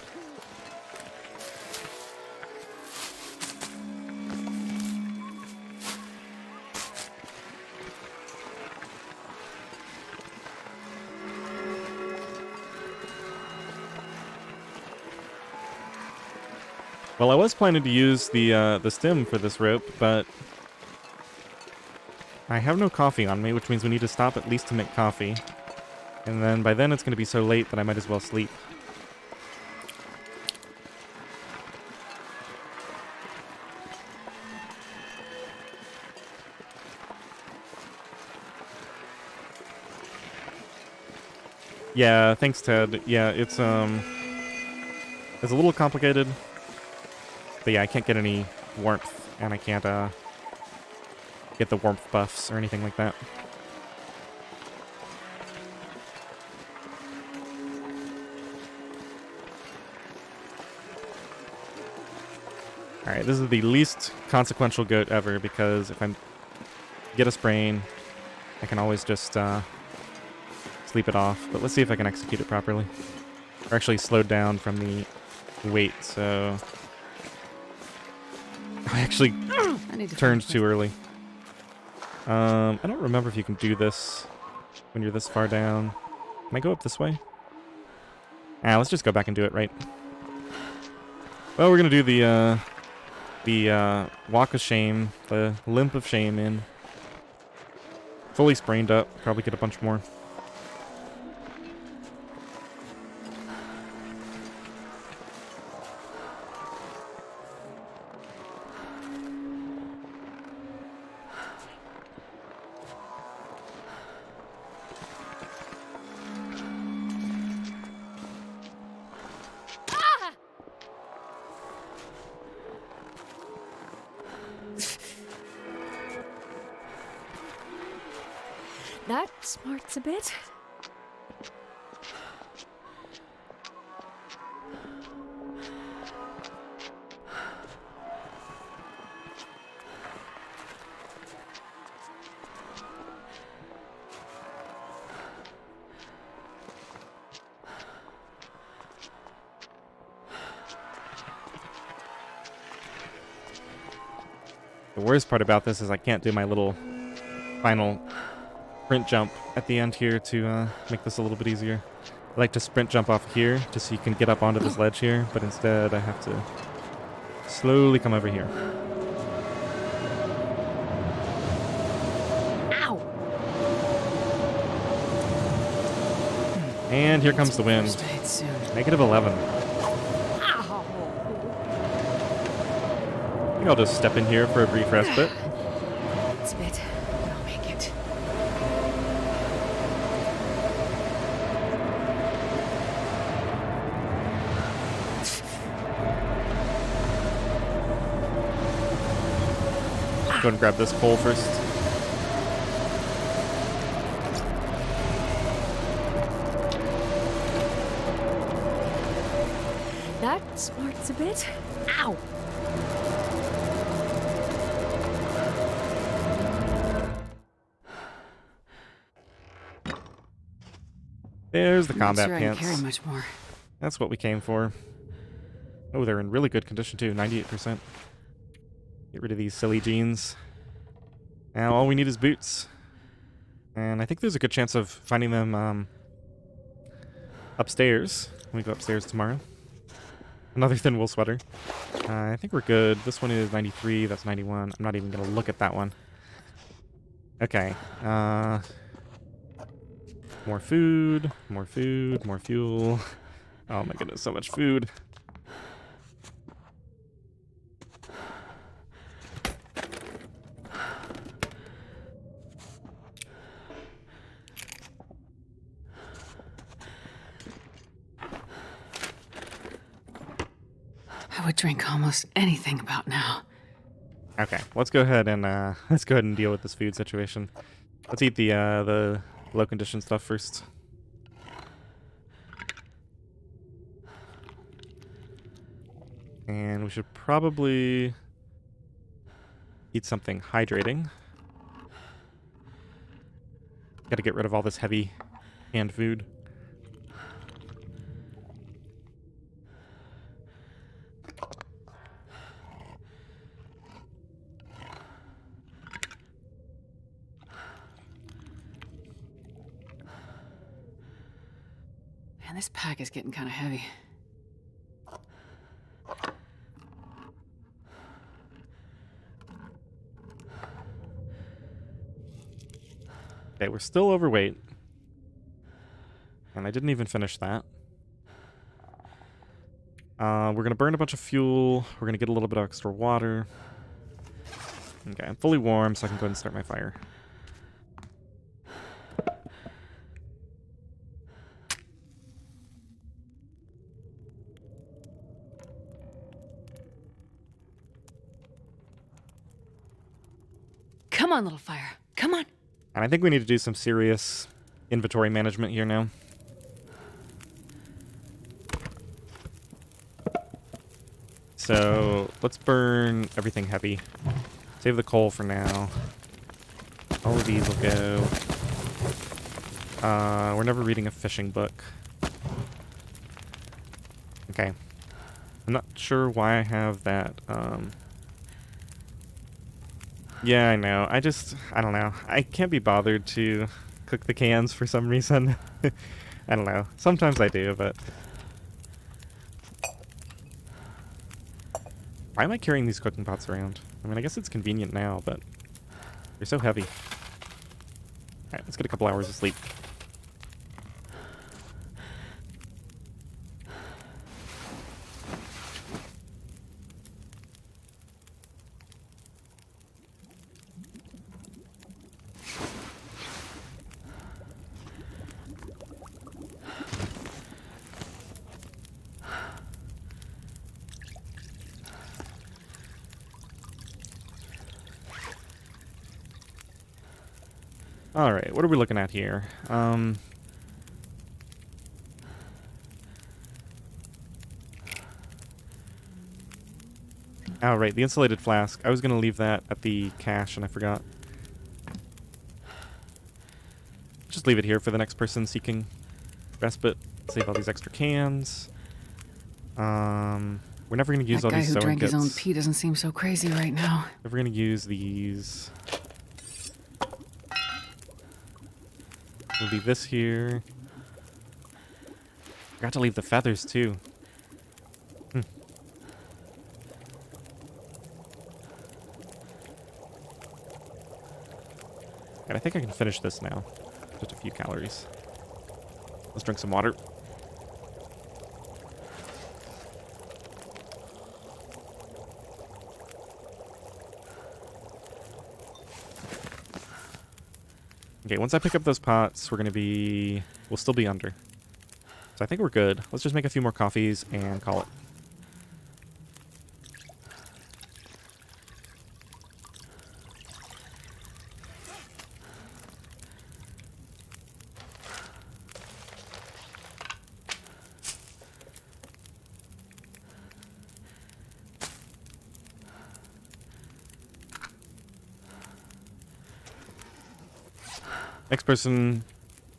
Well, I was planning to use the stem for this rope, but I have no coffee on me, which means we need to stop at least to make coffee. And then by then it's going to be so late that I might as well sleep. Yeah, thanks, Ted. Yeah, it's a little complicated. But yeah, I can't get any warmth, and I can't get the warmth buffs or anything like that. Alright, this is the least consequential goat ever, because if I get a sprain, I can always just sleep it off. But let's see if I can execute it properly. We're actually slowed down from the weight, so... I actually turned too early. I don't remember if you can do this when you're this far down. Can I go up this way? Let's just go back and do it, right? Well, we're gonna do the walk of shame, the limp of shame in. Fully sprained up, probably get a bunch more. That smarts a bit. The worst part about this is I can't do my little final sprint jump at the end here to make this a little bit easier. I like to sprint jump off here just so you can get up onto this ledge here, but instead I have to slowly come over here. Ow! And here comes the wind. Soon. -11. Ow! I think I'll just step in here for a brief respite. It's a bit, but I'll make it. Go and grab this coal first. That smarts a bit. Ow! There's the I'm not combat sure I can pants. carry much more. That's what we came for. Oh, they're in really good condition too, 98%. Get rid of these silly jeans. Now all we need is boots. And I think there's a good chance of finding them upstairs. We go upstairs tomorrow. Another thin wool sweater. I think we're good. This one is 93. That's 91. I'm not even going to look at that one. Okay. More food. More food. More fuel. Oh my goodness, so much food. I would drink almost anything about now. Okay, let's go ahead and deal with this food situation. Let's eat the low condition stuff first. And we should probably eat something hydrating. Gotta get rid of all this heavy canned food. Man, this pack is getting kind of heavy. Okay, we're still overweight. And I didn't even finish that. We're gonna burn a bunch of fuel. We're gonna get a little bit of extra water. Okay, I'm fully warm, so I can go ahead and start my fire. Come on, little fire. Come on. And I think we need to do some serious inventory management here now. So let's burn everything heavy. Save the coal for now. All of these will go. We're never reading a fishing book. Okay. I'm not sure why I have that. Yeah, I know. I don't know. I can't be bothered to cook the cans for some reason. I don't know. Sometimes I do, but... Why am I carrying these cooking pots around? I mean, I guess it's convenient now, but they're so heavy. Alright, let's get a couple hours of sleep. Alright, what are we looking at here? Oh, right, the insulated flask. I was going to leave that at the cache, and I forgot. Just leave it here for the next person seeking respite. Save all these extra cans. We're never going to use That all guy these who sewing drank kits. his own pee doesn't seem so crazy right now. Never going to use these. We'll leave this here. Forgot to leave the feathers, too. And I think I can finish this now. Just a few calories. Let's drink some water. Okay, once I pick up those pots, we'll still be under. So I think we're good. Let's just make a few more coffees and call it. Next person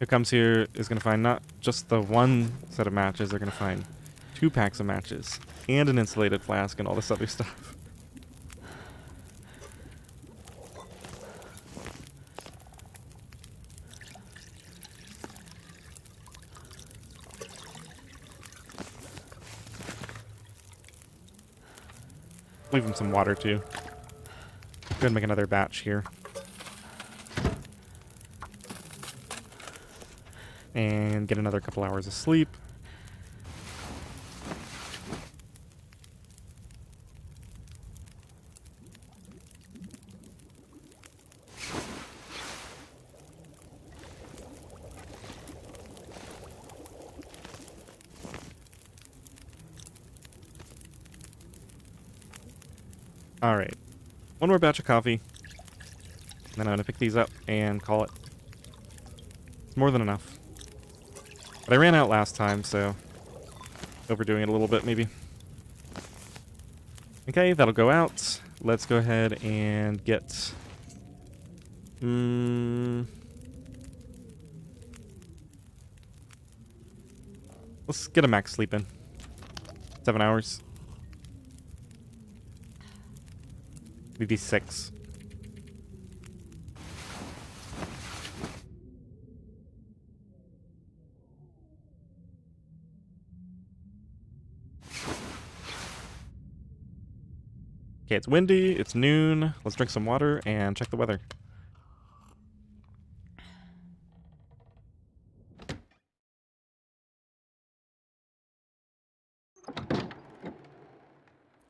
who comes here is going to find not just the one set of matches, they're going to find 2 packs of matches and an insulated flask and all this other stuff. Leave him some water too. Go ahead and make another batch here. And get another couple hours of sleep. Alright. One more batch of coffee. And then I'm going to pick these up and call it. It's more than enough. But I ran out last time, so overdoing it a little bit, maybe. Okay, that'll go out. Let's go ahead and get... let's get a max sleep in. 7 hours. Maybe 6. Okay, it's windy, it's noon. Let's drink some water and check the weather.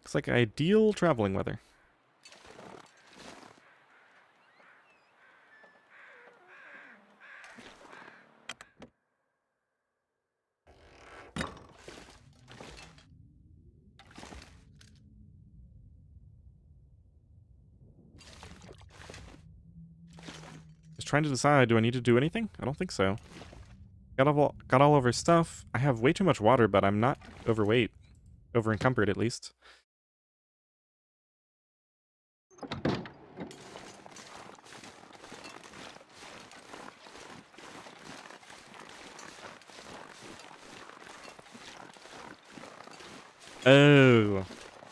Looks like ideal traveling weather. Just trying to decide, do I need to do anything? I don't think so. Got all of our stuff. I have way too much water, but I'm not overweight. Over encumbered, at least. Oh,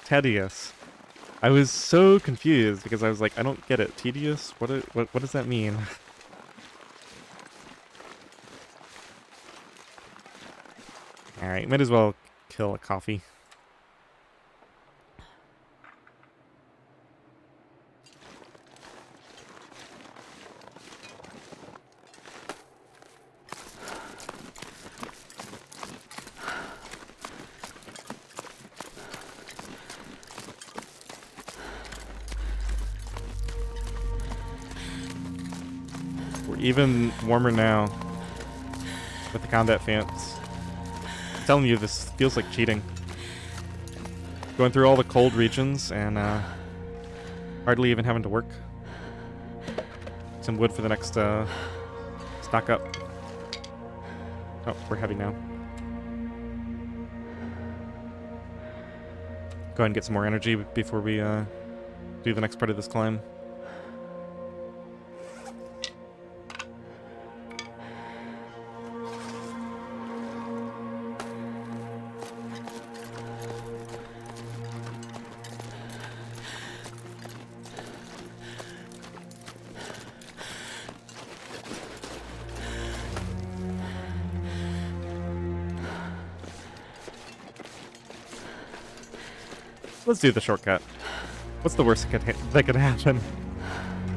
tedious. I was so confused because I was like, I don't get it. Tedious? What does that mean? Alright, might as well kill a coffee. We're even warmer now with the combat fans. I'm telling you, this feels like cheating. Going through all the cold regions and hardly even having to work. Some wood for the next stock up. Oh, we're heavy now. Go ahead and get some more energy before we do the next part of this climb. Let's do the shortcut. What's the worst that could happen?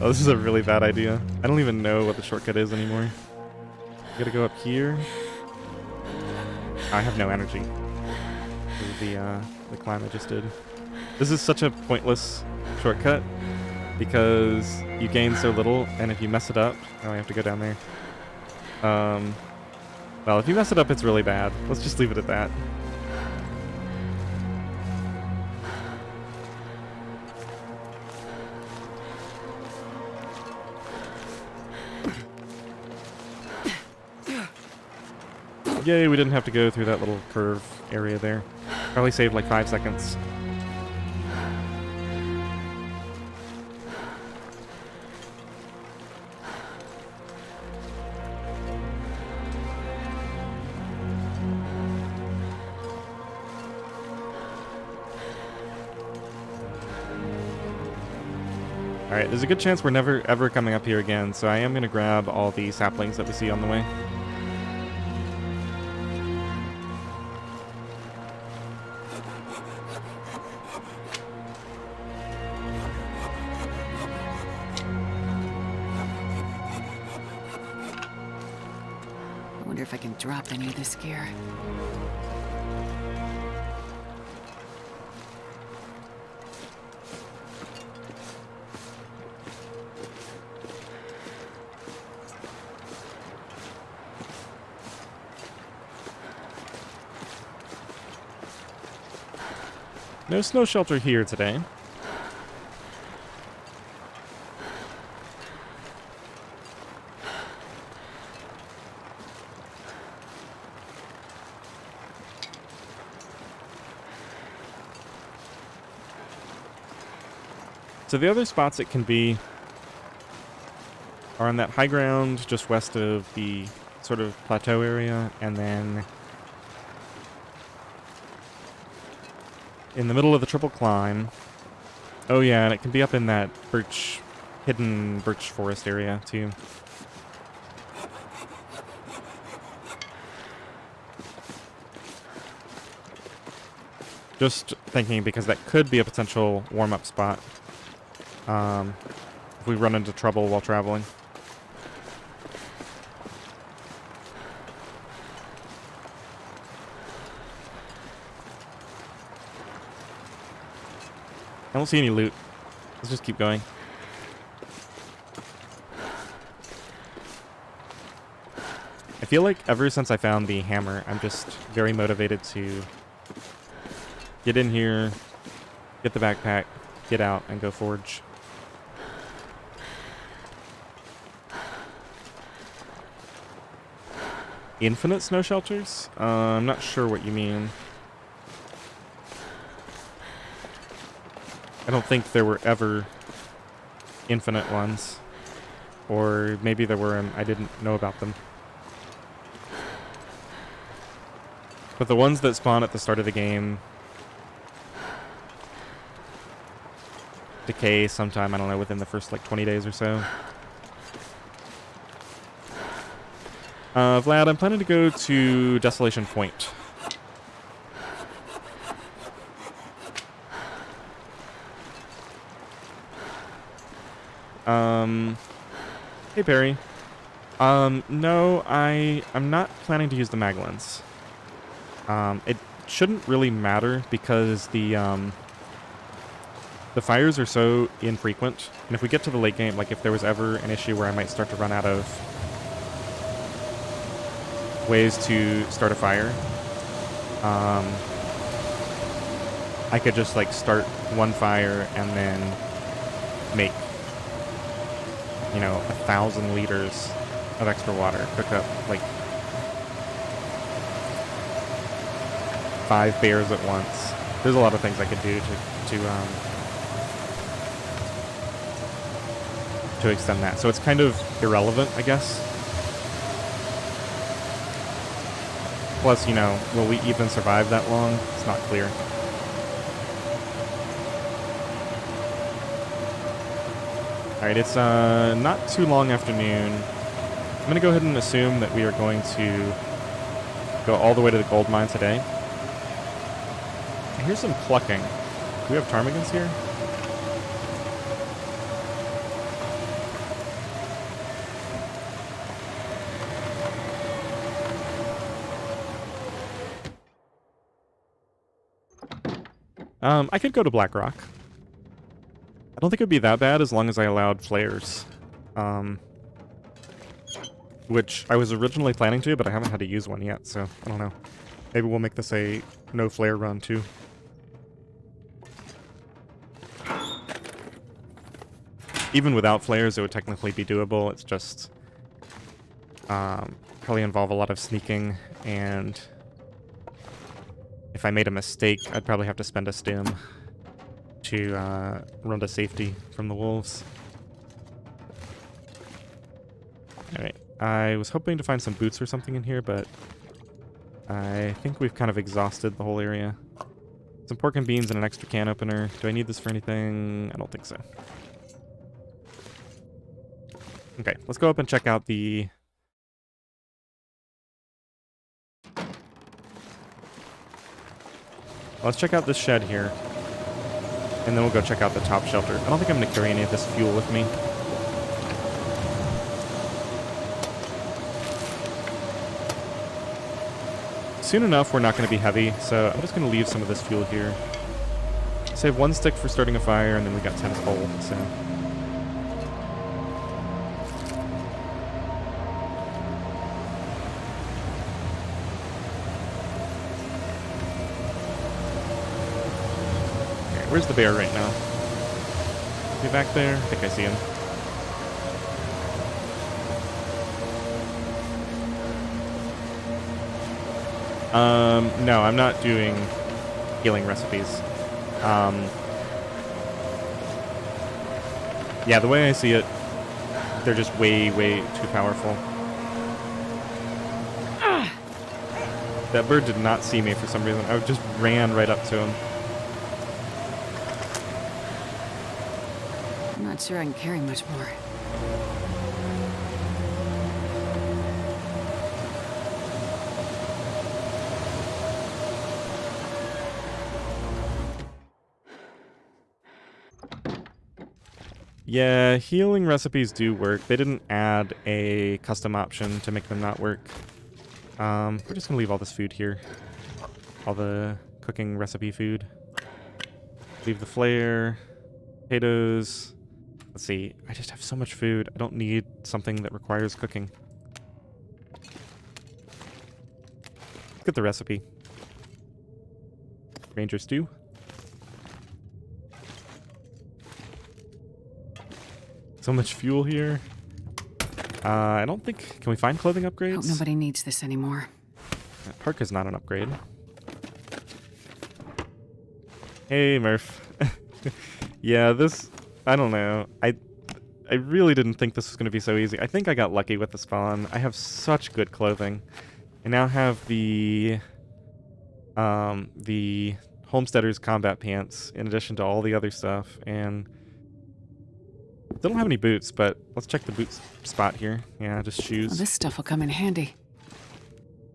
Oh, this is a really bad idea. I don't even know what the shortcut is anymore. Gotta go up here. I have no energy. This is the climb I just did. This is such a pointless shortcut because you gain so little, and if you mess it up, oh, I have to go down there. Well, if you mess it up, it's really bad. Let's just leave it at that. Yay, we didn't have to go through that little curve area there. Probably saved like 5 seconds. Alright, there's a good chance we're never ever coming up here again, so I am going to grab all the saplings that we see on the way. Wonder if I can drop any of this gear. No snow shelter here today. So the other spots it can be are on that high ground just west of the sort of plateau area, and then in the middle of the triple climb. Oh yeah, and it can be up in that hidden birch forest area too. Just thinking because that could be a potential warm-up spot. If we run into trouble while traveling. I don't see any loot. Let's just keep going. I feel like ever since I found the hammer, I'm just very motivated to get in here, get the backpack, get out, and go forge. Infinite snow shelters? I'm not sure what you mean. I don't think there were ever infinite ones. Or maybe there were and I didn't know about them. But the ones that spawn at the start of the game decay sometime, I don't know, within the first like 20 days or so. Vlad, I'm planning to go to Desolation Point. Hey Barry. No, I'm not planning to use the Maglins. It shouldn't really matter because the fires are so infrequent, and if we get to the late game, like if there was ever an issue where I might start to run out of ways to start a fire, I could just like start one fire and then make, 1,000 liters of extra water, cook up like 5 bears at once. There's a lot of things I could do to extend that. So it's kind of irrelevant, I guess. Plus, will we even survive that long? It's not clear. Alright, it's not too long afternoon. I'm going to go ahead and assume that we are going to go all the way to the gold mine today. Here's some clucking. Do we have ptarmigans here? I could go to Blackrock. I don't think it would be that bad as long as I allowed flares. Which I was originally planning to, but I haven't had to use one yet, so I don't know. Maybe we'll make this a no flare run too. Even without flares, it would technically be doable. It's just probably involve a lot of sneaking, and if I made a mistake, I'd probably have to spend a stim to run to safety from the wolves. Alright, I was hoping to find some boots or something in here, but I think we've kind of exhausted the whole area. Some pork and beans and an extra can opener. Do I need this for anything? I don't think so. Okay, let's go up and check out the... Let's check out this shed here. And then we'll go check out the top shelter. I don't think I'm going to carry any of this fuel with me. soon enough we're not going to be heavy, so I'm just going to leave some of this fuel here. Save 1 stick for starting a fire, and then we got 10 coal, so... Okay, where's the bear right now? Is he back there? I think I see him. No, I'm not doing healing recipes. Yeah, the way I see it, they're just way, way too powerful. That bird did not see me for some reason. I just ran right up to him. I'm not sure I can carry much more. Yeah, healing recipes do work. They didn't add a custom option to make them not work. We're just gonna leave all this food here. All the cooking recipe food. Leave the flare. Potatoes. Let's see. I just have so much food. I don't need something that requires cooking. Look at the recipe. Ranger stew. So much fuel here. I don't think... Can we find clothing upgrades? Hope nobody needs this anymore. That parka's not an upgrade. Hey, Murph. Yeah, this... I don't know. I really didn't think this was going to be so easy. I think I got lucky with the spawn. I have such good clothing. I now have the Homesteader's combat pants in addition to all the other stuff, and... They don't have any boots, but let's check the boots spot here. Yeah, just shoes. Well, this stuff will come in handy.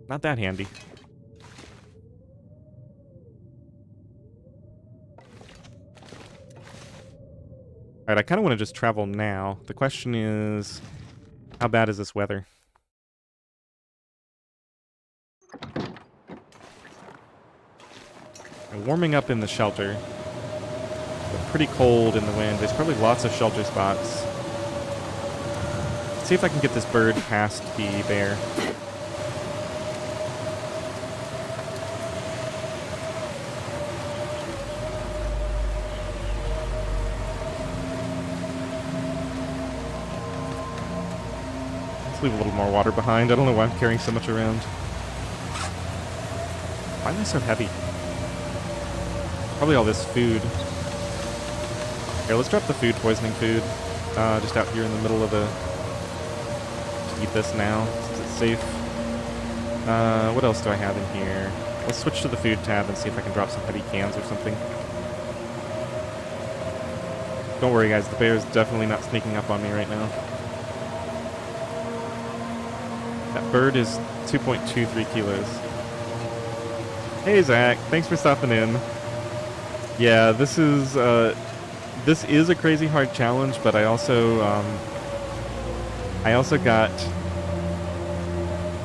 Not that handy. Alright, I kind of want to just travel now. The question is, how bad is this weather? I'm warming up in the shelter. But pretty cold in the wind. There's probably lots of shelter spots. Let's see if I can get this bird past the bear. Let's leave a little more water behind. I don't know why I'm carrying so much around. Why am I so heavy? Probably all this food. Here, let's drop the food poisoning food just out here in the middle of the... Just eat this now, since it's safe. What else do I have in here? Let's switch to the food tab and see if I can drop some heavy cans or something. Don't worry, guys. The bear is definitely not sneaking up on me right now. That bird is 2.23 kilos. Hey, Zach. Thanks for stopping in. Yeah, this is a crazy hard challenge, but I also got...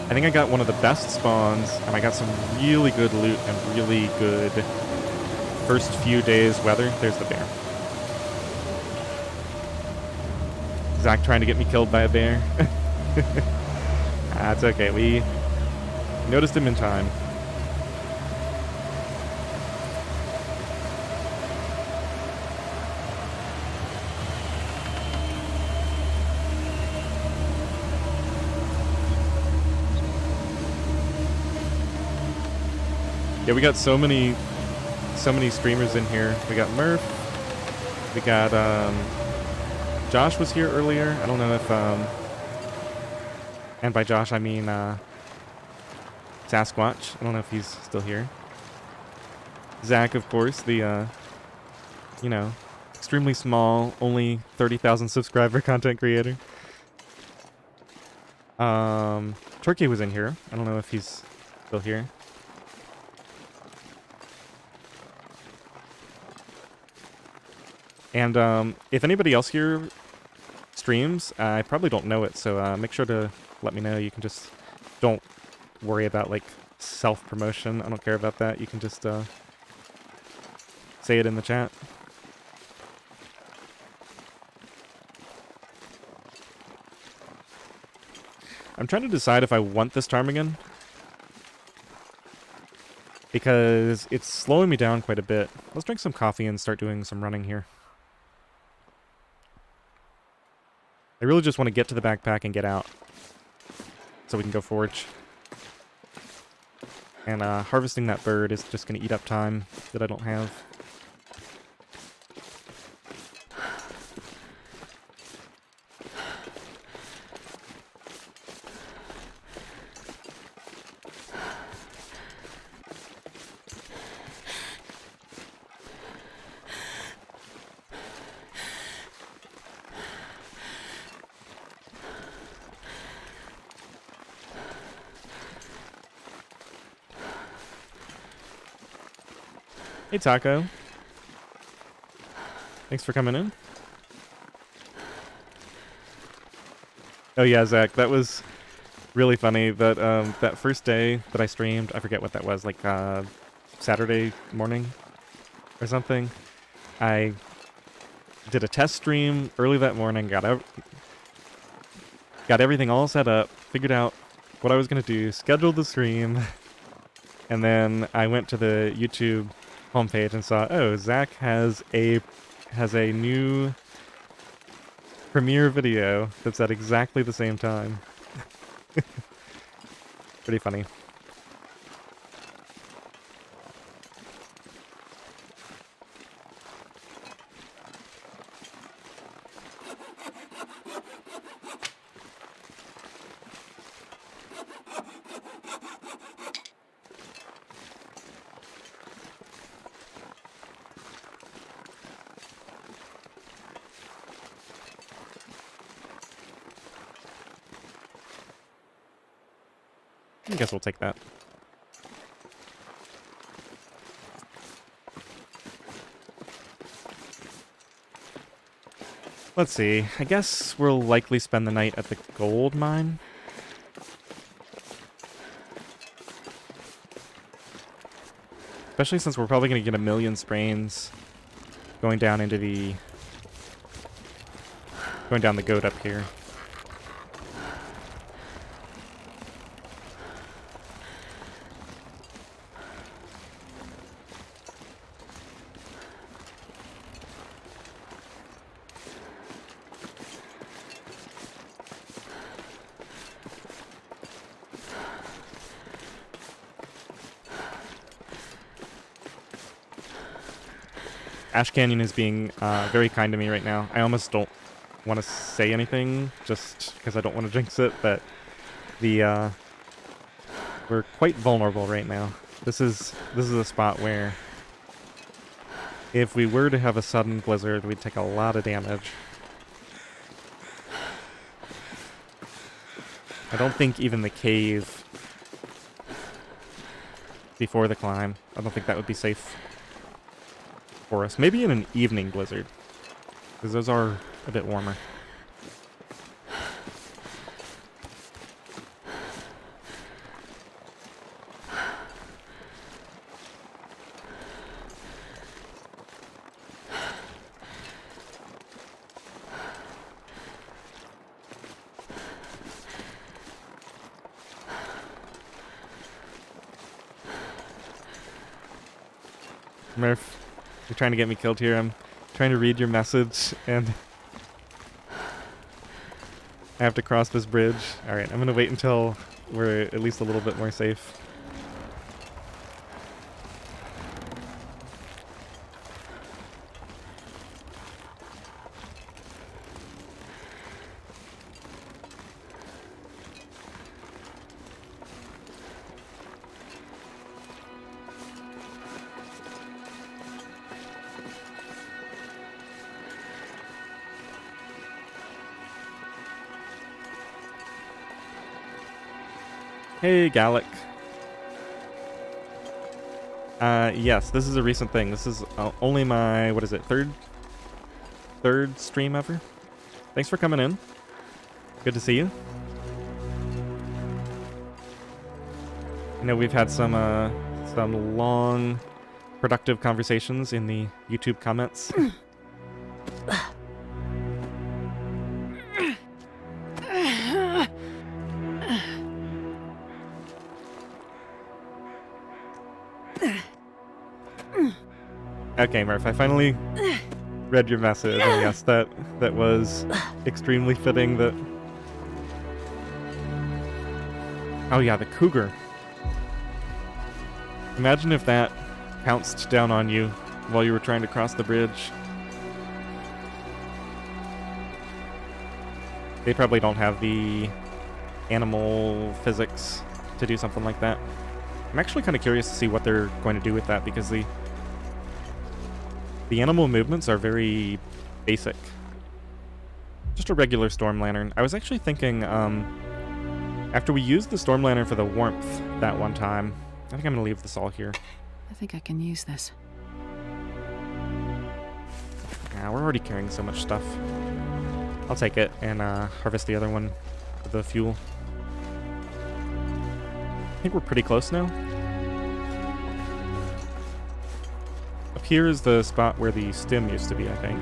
I think I got one of the best spawns, and I got some really good loot and really good first few days weather. There's the bear. Zach trying to get me killed by a bear. That's okay. We noticed him in time. Yeah, we got so many streamers in here. We got Murph. We got Josh was here earlier. I don't know if and by Josh I mean Sasquatch. I don't know if he's still here. Zach, of course, the you know, extremely small, only 30,000 subscriber content creator. Turkey was in here. I don't know if he's still here. And if anybody else here streams, I probably don't know it, so make sure to let me know. You can just don't worry about like self-promotion. I don't care about that. You can just say it in the chat. I'm trying to decide if I want this ptarmigan, because it's slowing me down quite a bit. Let's drink some coffee and start doing some running here. I really just want to get to the backpack and get out, so we can go forage. And harvesting that bird is just going to eat up time that I don't have. Hey, Taco. Thanks for coming in. Oh yeah, Zach, that was really funny. That that first day that I streamed, I forget what that was, like Saturday morning or something. I did a test stream early that morning, got everything all set up, figured out what I was gonna do, scheduled the stream, and then I went to the YouTube homepage and saw, oh, Zach has a new premiere video that's at exactly the same time. Pretty funny. I guess we'll take that. Let's see. I guess we'll likely spend the night at the gold mine. Especially since we're probably going to get 1,000,000 sprains going down into the... going down the goat up here. Ash Canyon is being very kind to me right now. I almost don't want to say anything just because I don't want to jinx it, but the we're quite vulnerable right now. This is a spot where if we were to have a sudden blizzard, we'd take a lot of damage. I don't think even the cave before the climb, I don't think that would be safe for us. Maybe in an evening blizzard, because those are a bit warmer. Murph, you're trying to get me killed here. I'm trying to read your message, and I have to cross this bridge. Alright, I'm gonna wait until we're at least a little bit more safe. Hey, Gallic. Yes, this is a recent thing. This is only my, what is it, third stream ever? Thanks for coming in. Good to see you. You know, we've had some long, productive conversations in the YouTube comments. Okay, Murph, I finally read your message, and yes, that was extremely fitting that... Oh yeah, the cougar. Imagine if that pounced down on you while you were trying to cross the bridge. They probably don't have the animal physics to do something like that. I'm actually kind of curious to see what they're going to do with that, because the animal movements are very basic. Just a regular storm lantern. I was actually thinking, after we used the storm lantern for the warmth that one time, I think I'm gonna leave this all here. I think I can use this. Yeah, we're already carrying so much stuff. I'll take it and harvest the other one for the fuel. I think we're pretty close now. Up here is the spot where the stem used to be, I think.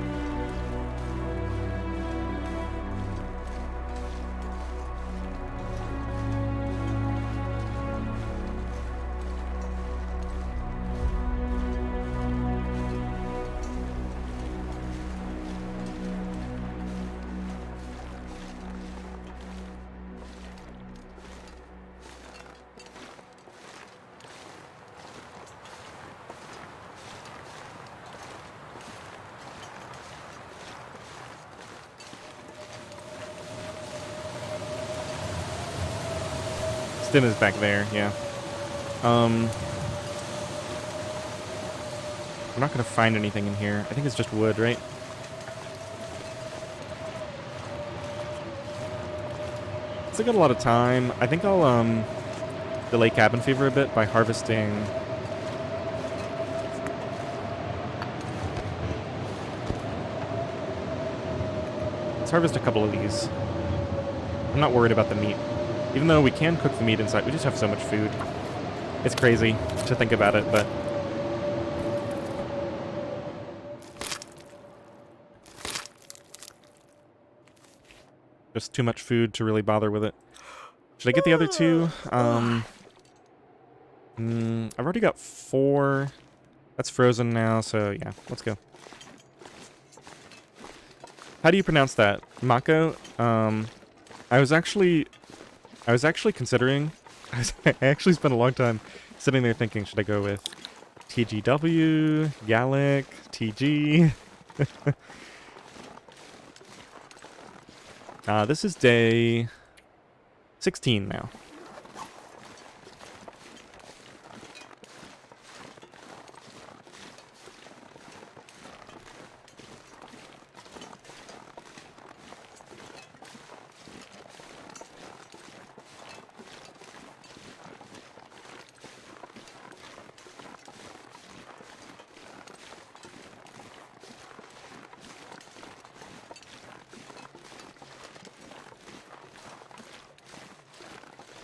Stem is back there, yeah. We're not gonna find anything in here. I think it's just wood, right? Still got a lot of time. I think I'll delay cabin fever a bit by harvesting. Let's harvest a couple of these. I'm not worried about the meat. Even though we can cook the meat inside, we just have so much food. It's crazy to think about it, but... just too much food to really bother with it. Should I get the other two? I've already got 4. That's frozen now, so yeah, let's go. How do you pronounce that? Mako? I was actually considering... I actually spent a long time sitting there thinking, should I go with TGW, Gallic, TG? This is day 16 now.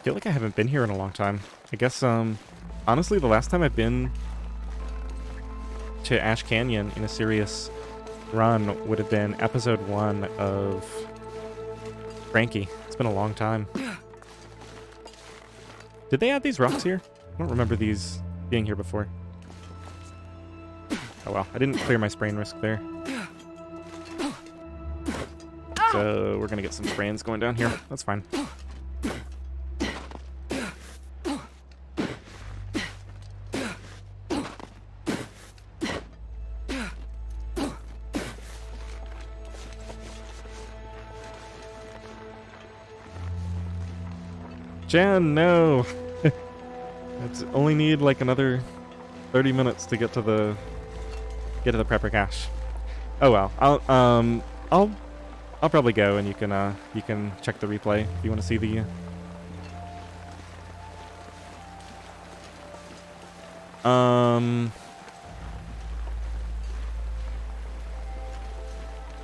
I feel like I haven't been here in a long time. I guess, honestly, the last time I've been to Ash Canyon in a serious run would have been episode 1 of Frankie. It's been a long time. Did they add these rocks here? I don't remember these being here before. Oh well, I didn't clear my sprain risk there. So we're gonna get some sprains going down here. That's fine. Jan, no! I only need like another 30 minutes to get to the prepper cache. Oh well, I'll probably go, and you can check the replay if you want to see the.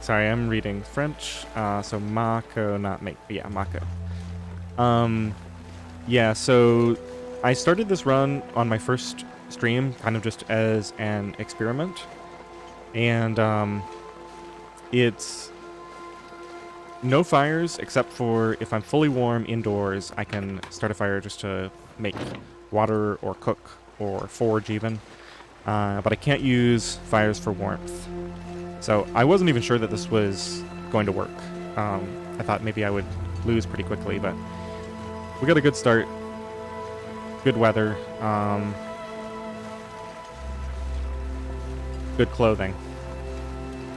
Sorry, I'm reading French. So Mako, not make. Yeah, Mako. Yeah, so I started this run on my first stream, kind of just as an experiment, and it's no fires except for if I'm fully warm indoors, I can start a fire just to make water or cook or forge even, but I can't use fires for warmth. So I wasn't even sure that this was going to work. I thought maybe I would lose pretty quickly, but we got a good start. Good weather. Good clothing.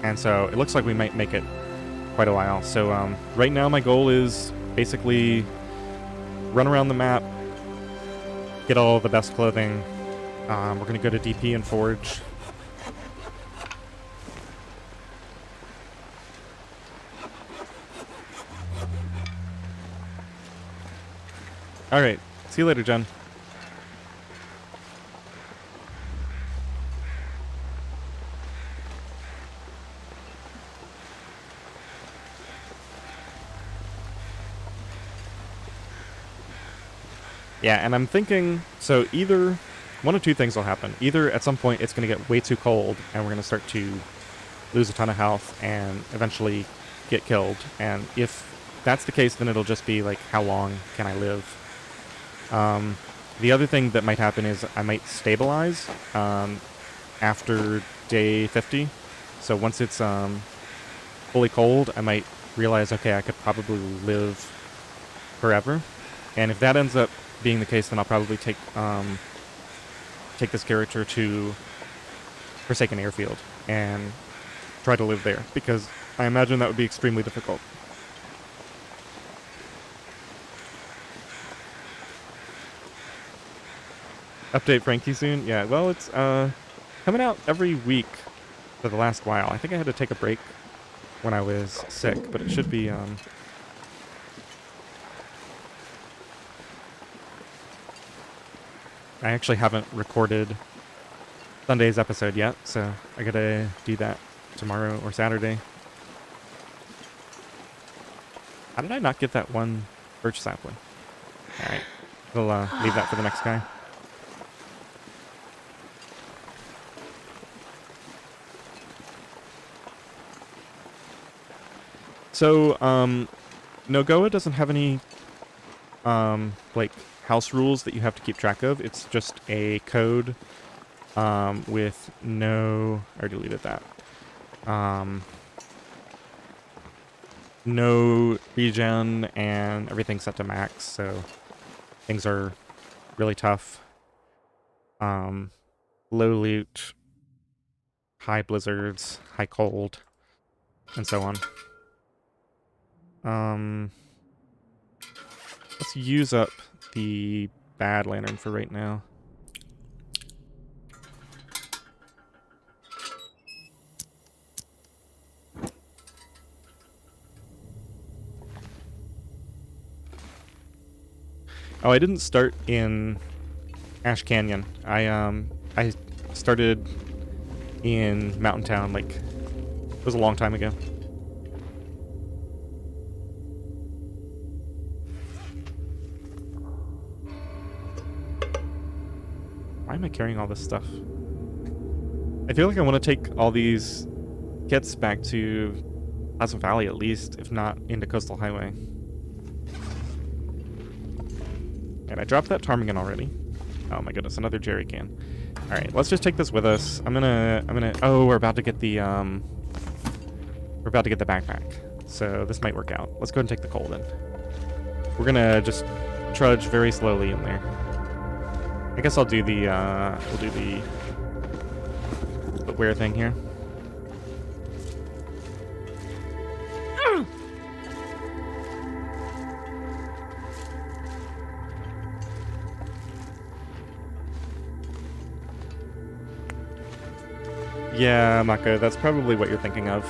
And so it looks like we might make it quite a while. So right now my goal is basically run around the map, get all the best clothing. We're going to go to DP and forge. Alright, see you later, Jen. Yeah, and I'm thinking, so either one of two things will happen. Either at some point it's going to get way too cold and we're going to start to lose a ton of health and eventually get killed. And if that's the case, then it'll just be like, how long can I live? The other thing that might happen is I might stabilize after day 50. So once it's fully cold, I might realize, okay, I could probably live forever. And if that ends up being the case, then I'll probably take this character to Forsaken Airfield and try to live there, because I imagine that would be extremely difficult. Update Frankie soon? Yeah, well, it's coming out every week for the last while. I think I had to take a break when I was sick, but it should be I actually haven't recorded Sunday's episode yet, so I gotta do that tomorrow or Saturday. How did I not get that one birch sapling? Alright, we'll leave that for the next guy. So, NOGOA doesn't have any, like, house rules that you have to keep track of. It's just a code, with no... I already deleted that. No regen, and everything's set to max, so things are really tough. Low loot, high blizzards, high cold, and so on. Let's use up the bad lantern for right now. Oh, I didn't start in Ash Canyon. I started in Mountain Town, like, it was a long time ago. Why am I carrying all this stuff? I feel like I want to take all these kits back to Pleasant Valley at least, if not into Coastal Highway. And I dropped that ptarmigan already. Oh my goodness, another jerry can. Alright, let's just take this with us. I'm gonna oh, we're about to get the backpack. So this might work out. Let's go ahead and take the coal then. We're gonna just trudge very slowly in there. I guess I'll do the, we'll do the footwear thing here. Yeah, Mako, that's probably what you're thinking of.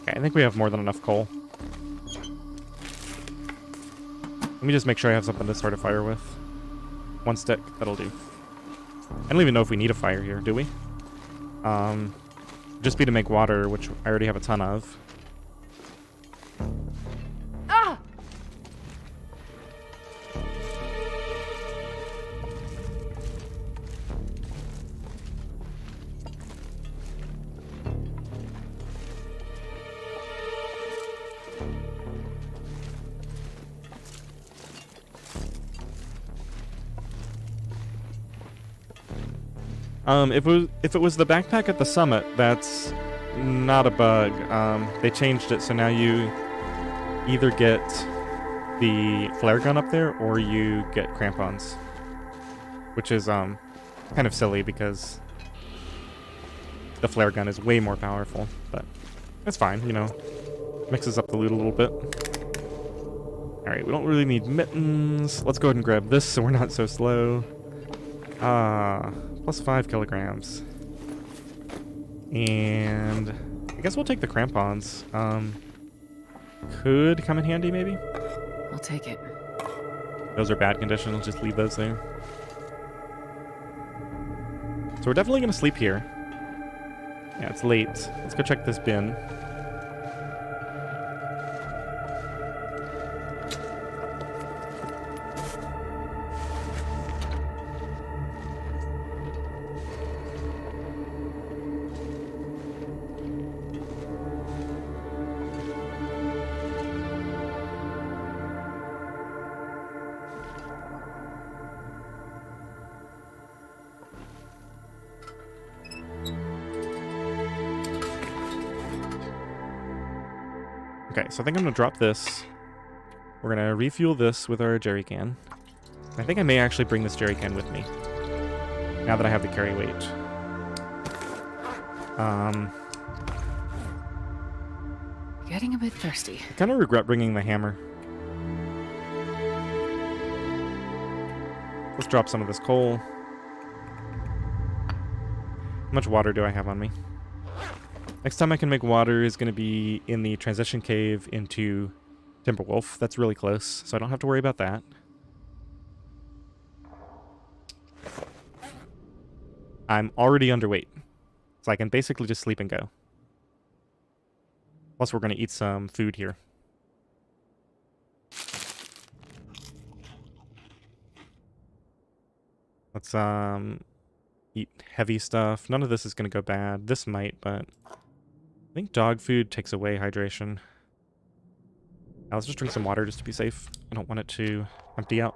Okay, I think we have more than enough coal. Let me just make sure I have something to start a fire with. 1 stick, that'll do. I don't even know if we need a fire here, do we? Just be to make water, which I already have a ton of. Ah! If it was the backpack at the summit, that's not a bug. They changed it, so now you either get the flare gun up there or you get crampons, which is kind of silly because the flare gun is way more powerful, but that's fine, you know, mixes up the loot a little bit. All right, we don't really need mittens. Let's go ahead and grab this so we're not so slow. Plus 5 kilograms. And I guess we'll take the crampons. Could come in handy, maybe? I'll take it. Those are bad condition. I'll just leave those there. So we're definitely going to sleep here. Yeah, it's late. Let's go check this bin. Okay, so I think I'm going to drop this. We're going to refuel this with our jerry can. I think I may actually bring this jerry can with me, now that I have the carry weight. Getting a bit thirsty. I kind of regret bringing the hammer. Let's drop some of this coal. How much water do I have on me? Next time I can make water is going to be in the transition cave into Timberwolf. That's really close, so I don't have to worry about that. I'm already underweight, so I can basically just sleep and go. Plus, we're going to eat some food here. Let's eat heavy stuff. None of this is going to go bad. This might, but I think dog food takes away hydration. Now let's just drink some water just to be safe. I don't want it to empty out.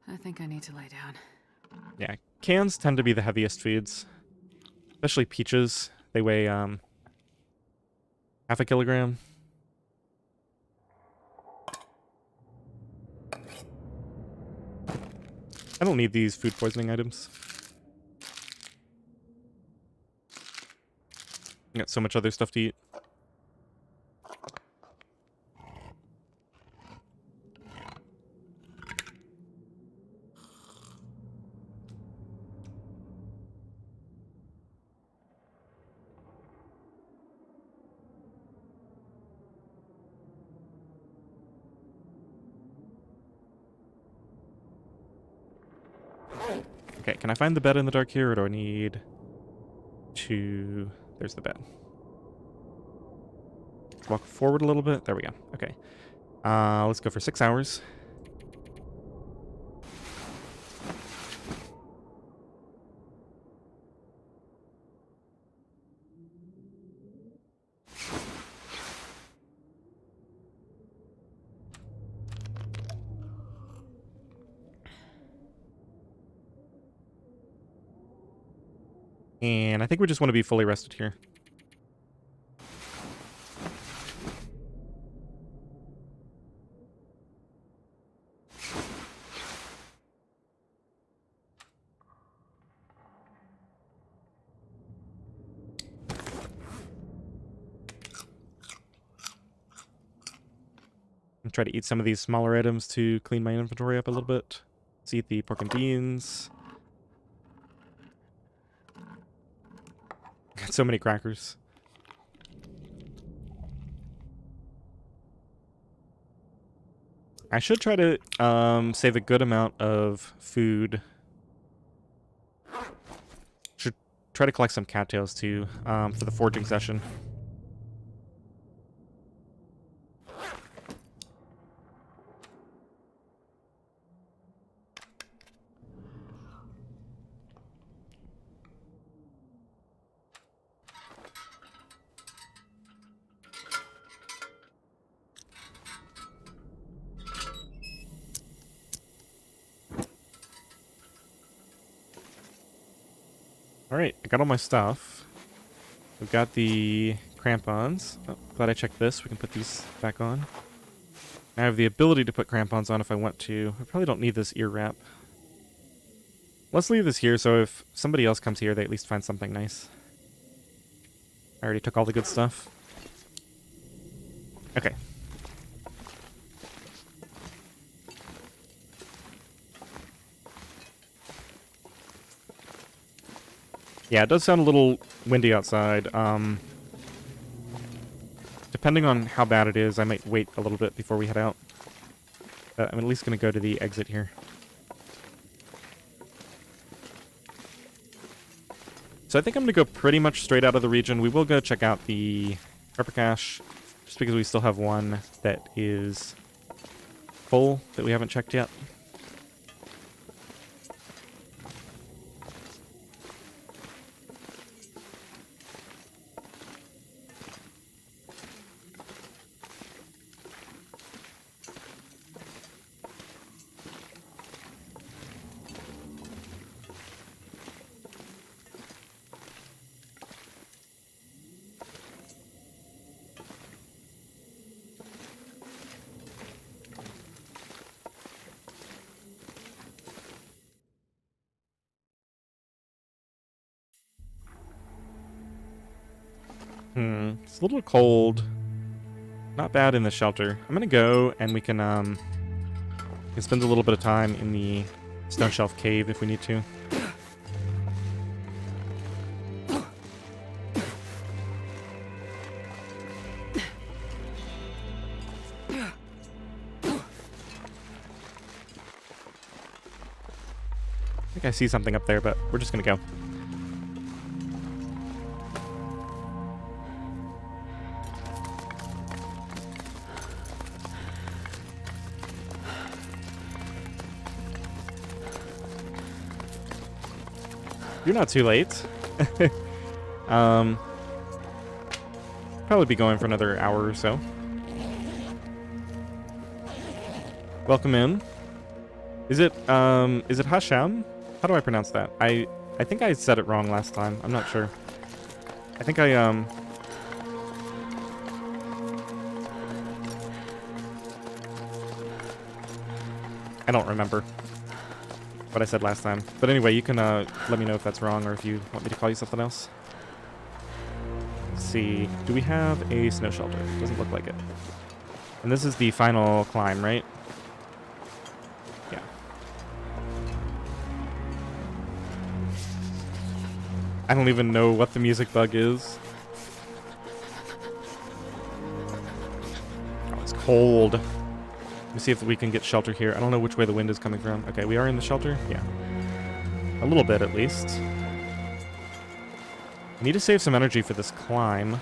I think I need to lay down. Yeah, cans tend to be the heaviest foods. Especially peaches. They weigh half a kilogram. I don't need these food poisoning items. Got so much other stuff to eat. Okay, can I find the bed in the dark here, or do I need to... There's the bed. Let's walk forward a little bit. There we go. Okay. Let's go for 6 hours. And I think we just want to be fully rested here. I'll try to eat some of these smaller items to clean my inventory up a little bit. Let's eat the pork and beans. Got so many crackers. I should try to save a good amount of food. Should try to collect some cattails too for the foraging session. Alright, I got all my stuff. We've got the crampons. Oh, glad I checked this. We can put these back on. I have the ability to put crampons on if I want to. I probably don't need this ear wrap. Let's leave this here so if somebody else comes here, they at least find something nice. I already took all the good stuff. Okay. Yeah, it does sound a little windy outside. Depending on how bad it is, I might wait a little bit before we head out. I'm at least going to go to the exit here. So I think I'm going to go pretty much straight out of the region. We will go check out the prepper cache, just because we still have one that is full that we haven't checked yet. It's a little cold. Not bad in the shelter. I'm gonna go and we can spend a little bit of time in the stone shelf cave if we need to. I think I see something up there, but we're just gonna go. You're not too late. Probably be going for another hour or so. Welcome in. Is it Hashem? How do I pronounce that? I think I said it wrong last time. I'm not sure. I think I don't remember what I said last time. But anyway, you can let me know if that's wrong or if you want me to call you something else. Let's see. Do we have a snow shelter? Doesn't look like it. And this is the final climb, right? Yeah. I don't even know what the music bug is. Oh, it's cold. Let me see if we can get shelter here. I don't know which way the wind is coming from. Okay, we are in the shelter? Yeah. A little bit, at least. I need to save some energy for this climb.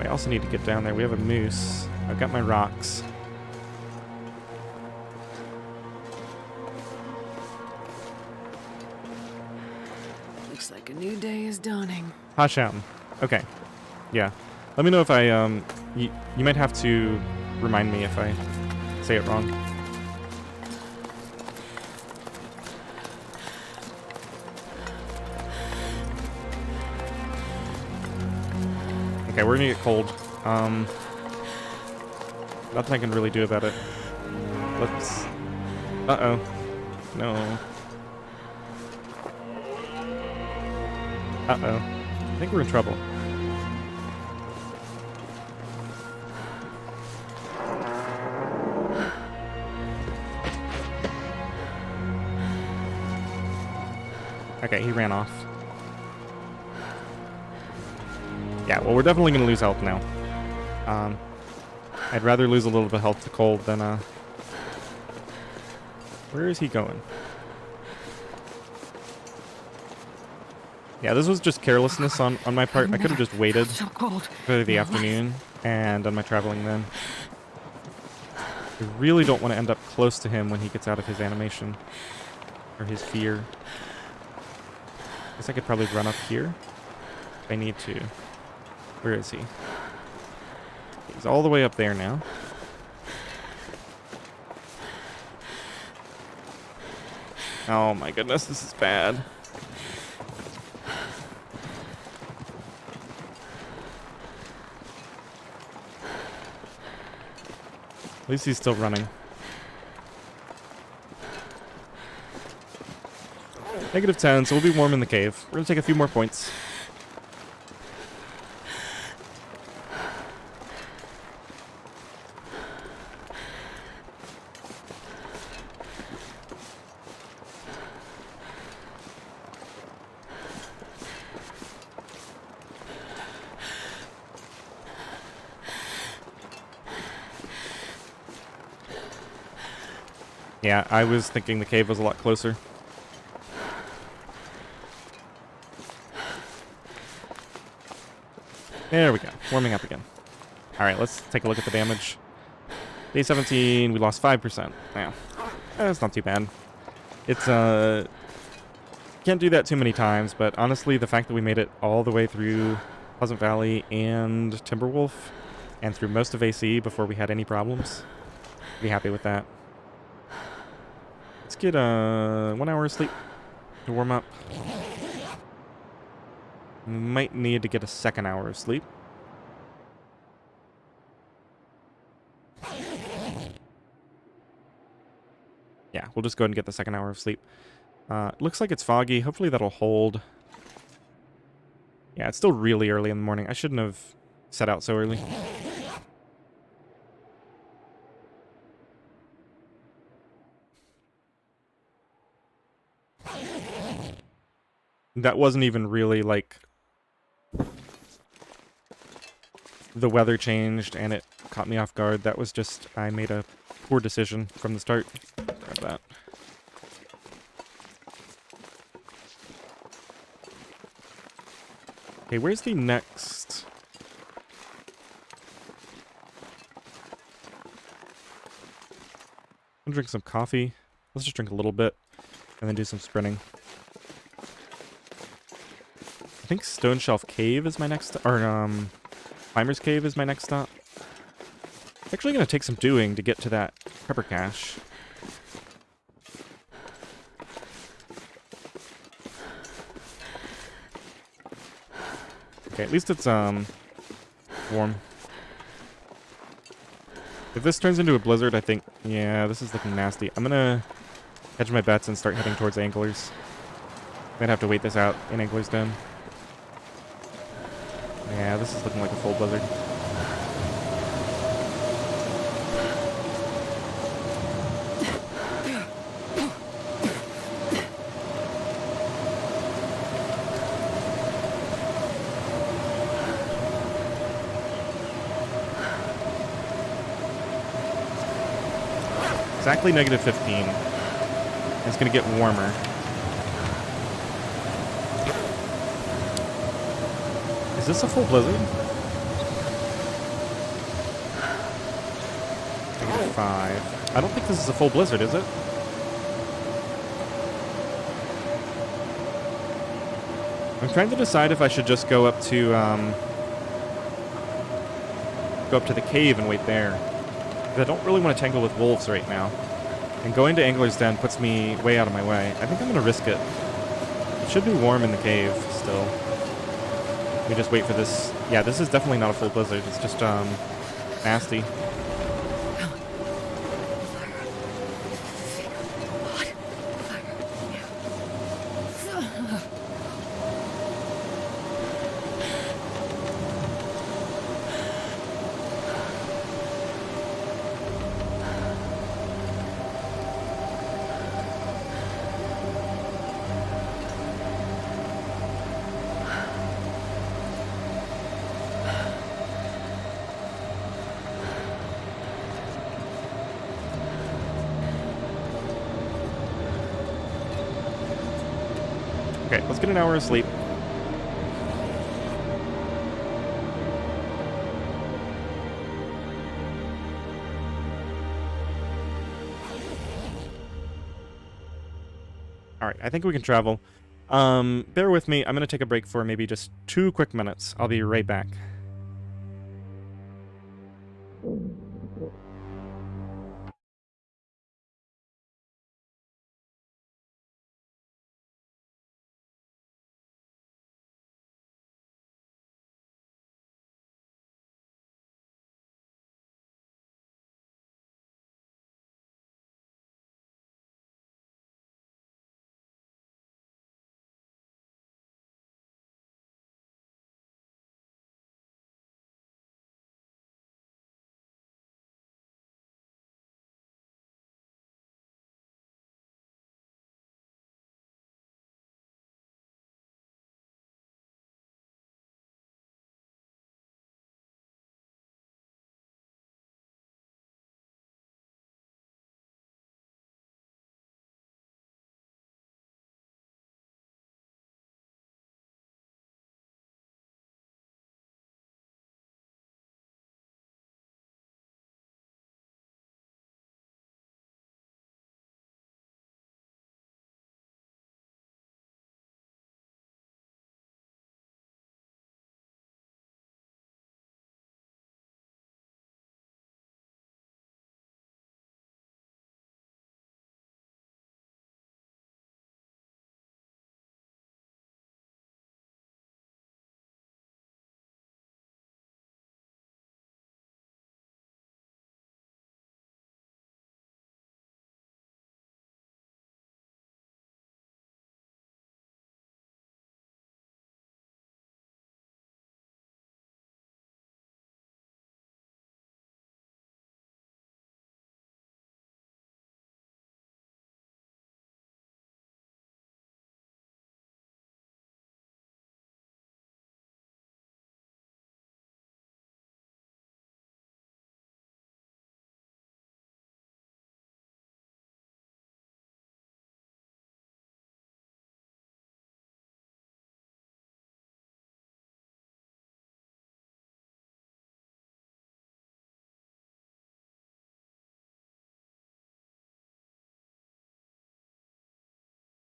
I also need to get down there. We have a moose. I've got my rocks. Looks like a new day is dawning. Hashem. Okay. Yeah. Let me know if I, you might have to remind me if I say it wrong. Okay, we're gonna get cold. Nothing I can really do about it. Let's... Uh-oh. No. Uh-oh. I think we're in trouble. Okay, he ran off. Yeah, well, we're definitely going to lose health now. I'd rather lose a little bit of health to cold than, Where is he going? Yeah, this was just carelessness on my part. I could have just waited So cold. for the afternoon and done my traveling then. I really don't want to end up close to him when he gets out of his animation. Or his fear. Guess I could probably run up here if I need to. Where is he? He's all the way up there now. Oh my goodness, this is bad. At least he's still running. -10, so we'll be warm in the cave. We're gonna take a few more points. Yeah, I was thinking the cave was a lot closer. There we go. Warming up again. Alright, let's take a look at the damage. Day 17, we lost 5%. Yeah, that's not too bad. It's, can't do that too many times, but honestly, the fact that we made it all the way through Pleasant Valley and Timberwolf, and through most of AC before we had any problems, be happy with that. Let's get 1 hour of sleep to warm up. Might need to get a second hour of sleep. Yeah, we'll just go ahead and get the second hour of sleep. Looks like it's foggy. Hopefully that'll hold. Yeah, it's still really early in the morning. I shouldn't have set out so early. That wasn't even really like the weather changed and it caught me off guard. That was just I made a poor decision from the start. Grab that. Okay, where's the next? I'm gonna drink some coffee. Let's just drink a little bit and then do some sprinting. I think Stone Shelf Cave is my next, or Climber's Cave is my next stop. Actually gonna take some doing to get to that pepper cache. Okay, at least it's warm. If this turns into a blizzard, I think, yeah, this is looking nasty. I'm gonna hedge my bets and start heading towards Anglers. Might have to wait this out in Anglers Den. Yeah, this is looking like a full blizzard. Exactly -15. It's gonna get warmer. Is this a full blizzard? -5. I don't think this is a full blizzard, is it? I'm trying to decide if I should just go up to the cave and wait there. I don't really want to tangle with wolves right now. And going to Angler's Den puts me way out of my way. I think I'm going to risk it. It should be warm in the cave still. Let me just wait for this. Yeah, this is definitely not a full blizzard. It's just, nasty. Let's get an hour of sleep. Alright, I think we can travel. Bear with me. I'm going to take a break for maybe just 2 quick minutes. I'll be right back.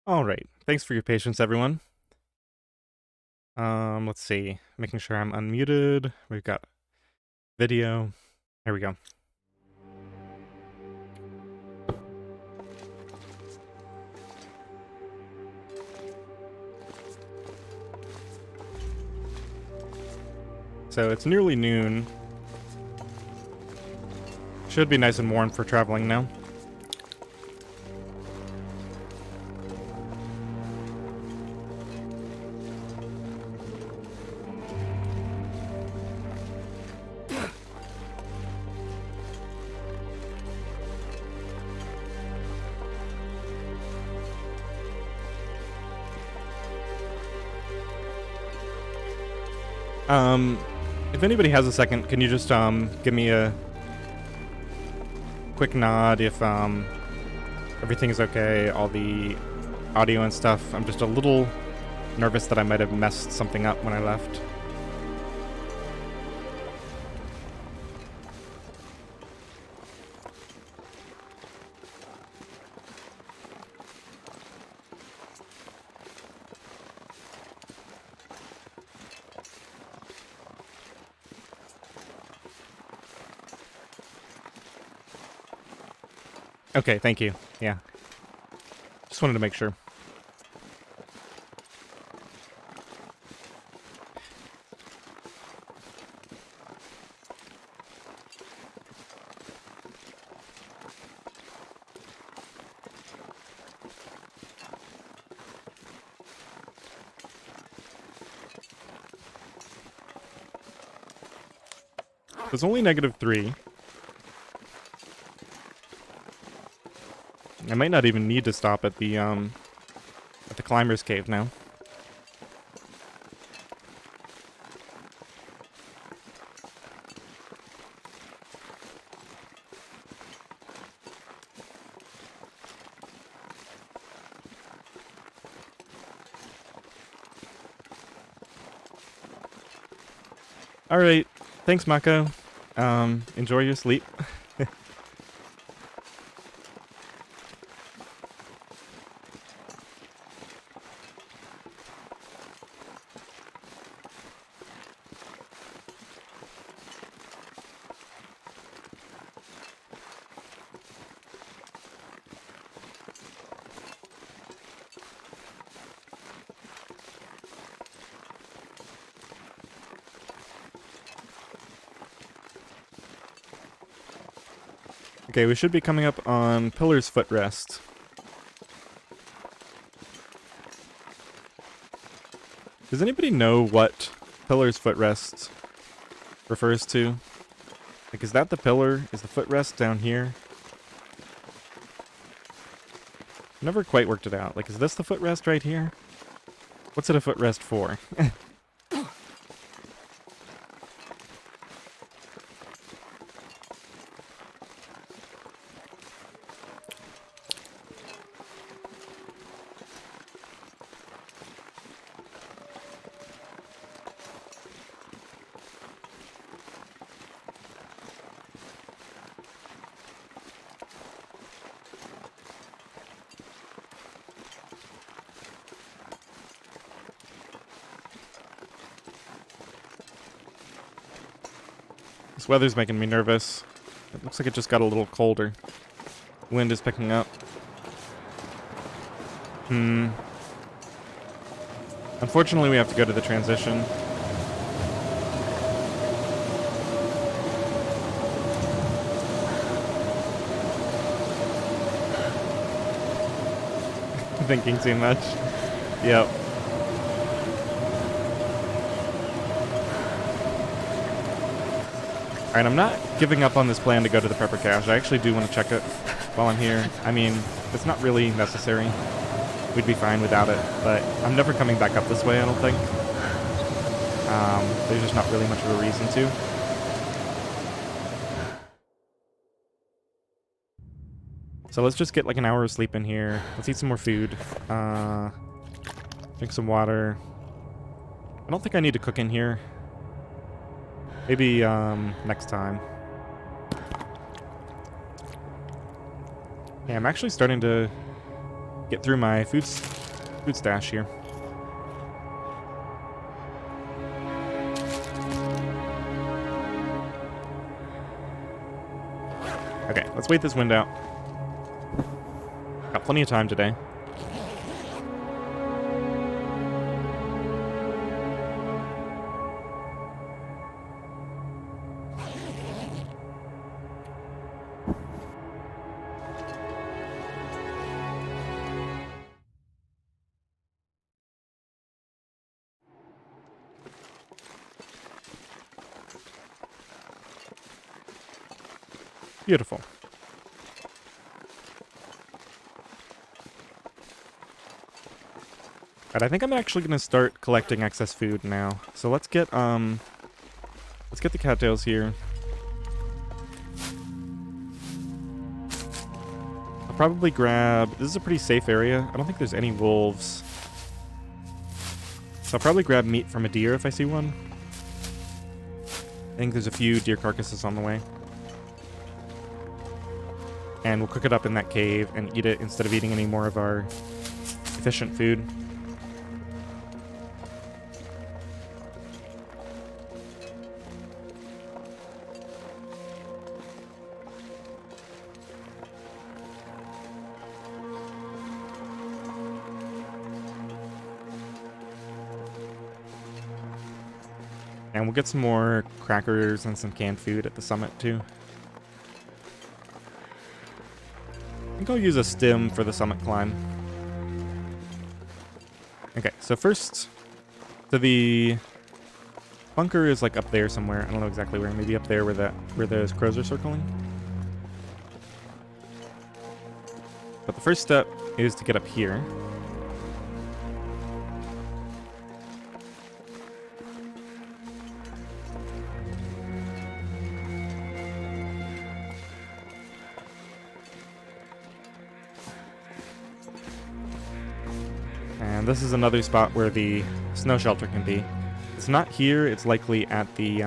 Alright, thanks for your patience, everyone. Let's see. Making sure I'm unmuted. We've got video. There we go. So it's nearly noon. Should be nice and warm for traveling now. If anybody has a second, can you just give me a quick nod if everything is okay, all the audio and stuff. I'm just a little nervous that I might have messed something up when I left. Okay, thank you. Yeah. Just wanted to make sure. It's only -3. I might not even need to stop at the climber's cave now. Alright, thanks Mako. Enjoy your sleep. Okay, we should be coming up on Pillar's Footrest. Does anybody know what Pillar's Footrest refers to? Like, is that the pillar? Is the footrest down here? Never quite worked it out. Like, is this the footrest right here? What's it a footrest for? This weather's making me nervous. It looks like it just got a little colder. Wind is picking up. Unfortunately, we have to go to the transition. Thinking too much. Yep. Alright, I'm not giving up on this plan to go to the prepper cache. I actually do want to check it while I'm here. I mean, it's not really necessary. We'd be fine without it, but I'm never coming back up this way, I don't think. There's just not really much of a reason to. So let's just get like an hour of sleep in here. Let's eat some more food. Drink some water. I don't think I need to cook in here. Maybe next time. Yeah, I'm actually starting to get through my food stash here. Okay, let's wait this wind out. Got plenty of time today. Beautiful. Alright, I think I'm actually gonna start collecting excess food now. So let's get the cattails here. I'll probably grab, this is a pretty safe area. I don't think there's any wolves. So I'll probably grab meat from a deer if I see one. I think there's a few deer carcasses on the way. And we'll cook it up in that cave and eat it instead of eating any more of our efficient food. And we'll get some more crackers and some canned food at the summit too. I think I'll use a stim for the summit climb. Okay, so first, so the bunker is like up there somewhere. I don't know exactly where. Maybe up there where those crows are circling. But the first step is to get up here. And this is another spot where the snow shelter can be. it's not here, it's likely at the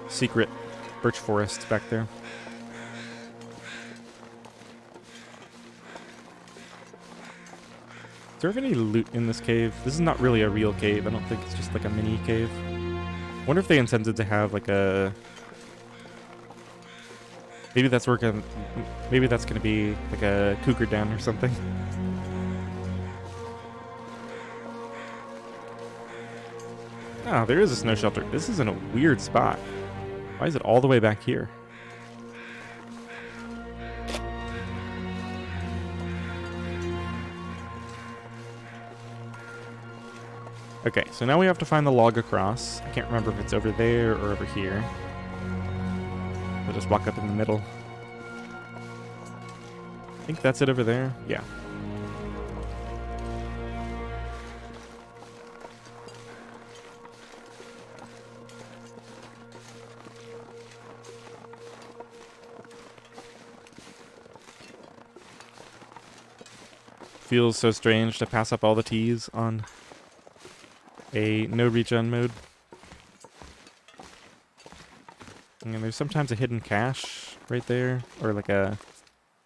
secret birch forest back there. Is there any loot in this cave? This is not really a real cave. I don't think it's just like a mini cave. I wonder if they intended to have like a... Maybe that's maybe that's gonna be like a cougar den or something. Oh, there is a snow shelter. This is in a weird spot. Why is it all the way back here? Okay, so now we have to find the log across. I can't remember if it's over there or over here. We'll just walk up in the middle. I think that's it over there. Yeah. Feels so strange to pass up all the T's on a no regen mode. And there's sometimes a hidden cache right there, or like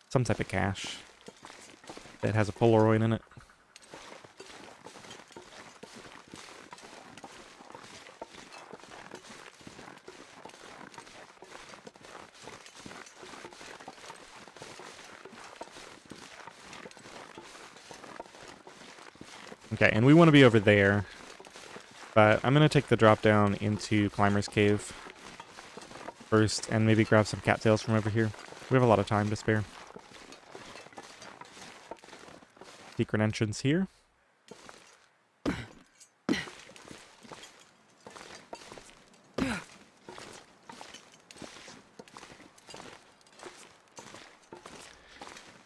some type of cache that has a Polaroid in it. Okay, and we want to be over there, but I'm going to take the drop down into Climber's Cave first and maybe grab some cattails from over here. We have a lot of time to spare. Secret entrance here.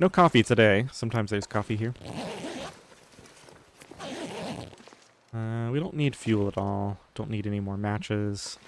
No coffee today. Sometimes there's coffee here. We don't need fuel at all. Don't need any more matches.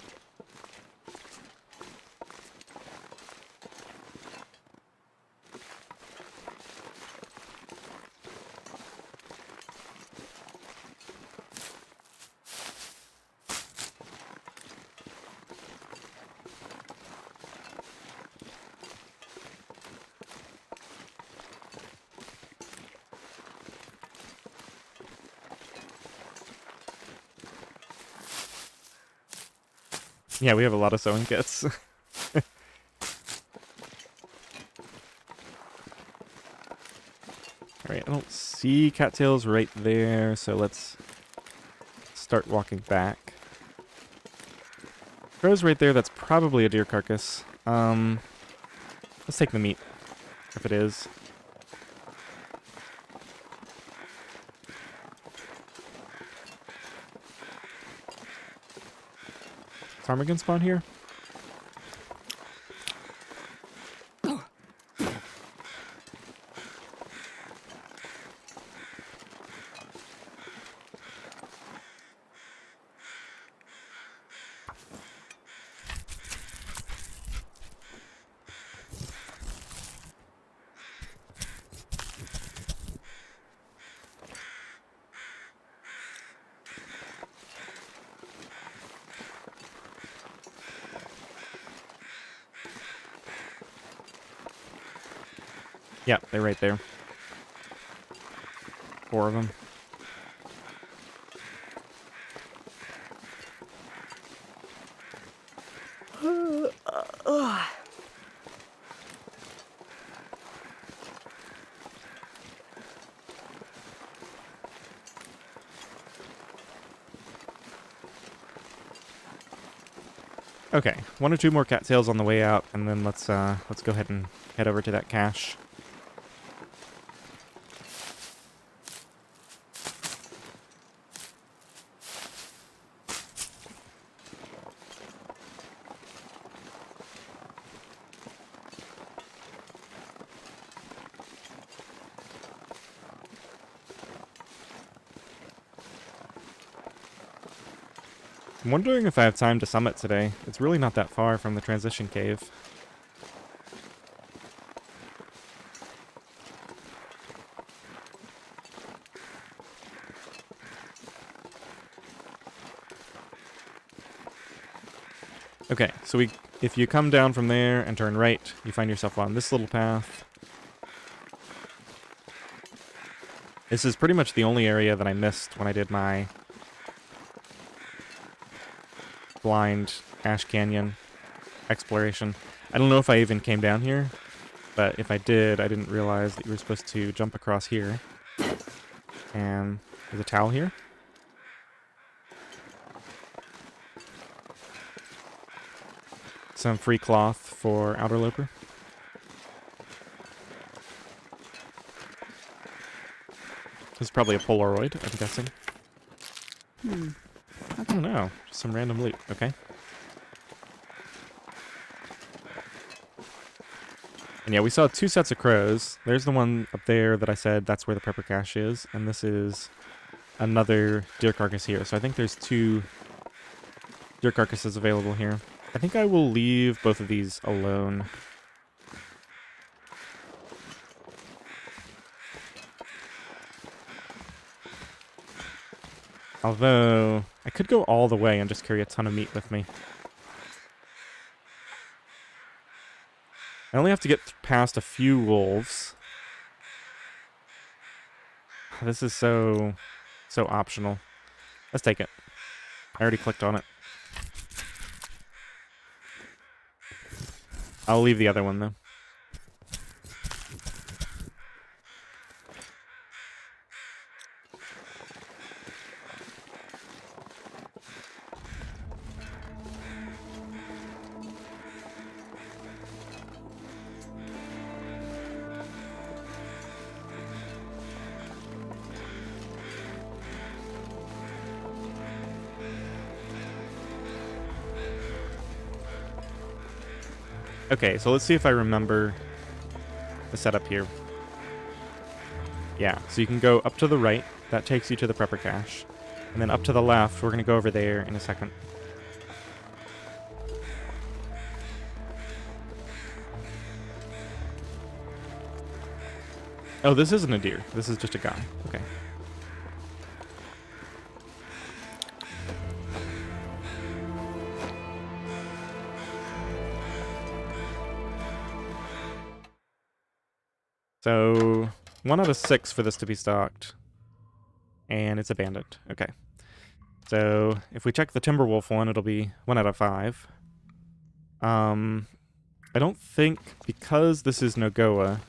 Yeah, we have a lot of sewing kits. Alright, I don't see cattails right there, so let's start walking back. Crow's right there, that's probably a deer carcass. Let's take the meat, if it is. Ptarmigan spawn here? Yeah, they're right there. 4 of them. Okay, 1 or 2 more cattails on the way out, and then let's go ahead and head over to that cache. I'm wondering if I have time to summit today. It's really not that far from the transition cave. Okay, so if you come down from there and turn right, you find yourself on this little path. This is pretty much the only area that I missed when I did my blind Ash Canyon exploration. I don't know if I even came down here, but if I did, I didn't realize that you were supposed to jump across here. And there's a towel here. Some free cloth for Outer Loper. This is probably a Polaroid, I'm guessing. I don't know. Just some random loot. Okay. And yeah, we saw 2 sets of crows. There's the one up there that I said that's where the prepper cache is. And this is another deer carcass here. So I think there's 2 deer carcasses available here. I think I will leave both of these alone. Although, I could go all the way and just carry a ton of meat with me. I only have to get past a few wolves. This is so optional. Let's take it. I already clicked on it. I'll leave the other one, though. Okay, so let's see if I remember the setup here. Yeah, so you can go up to the right. That takes you to the prepper cache. And then up to the left, we're going to go over there in a second. Oh, this isn't a deer. This is just a guy. Okay. So, 1 out of 6 for this to be stocked. And it's abandoned. Okay. So, if we check the Timberwolf one, it'll be 1 out of 5. I don't think, because this is NOGOA,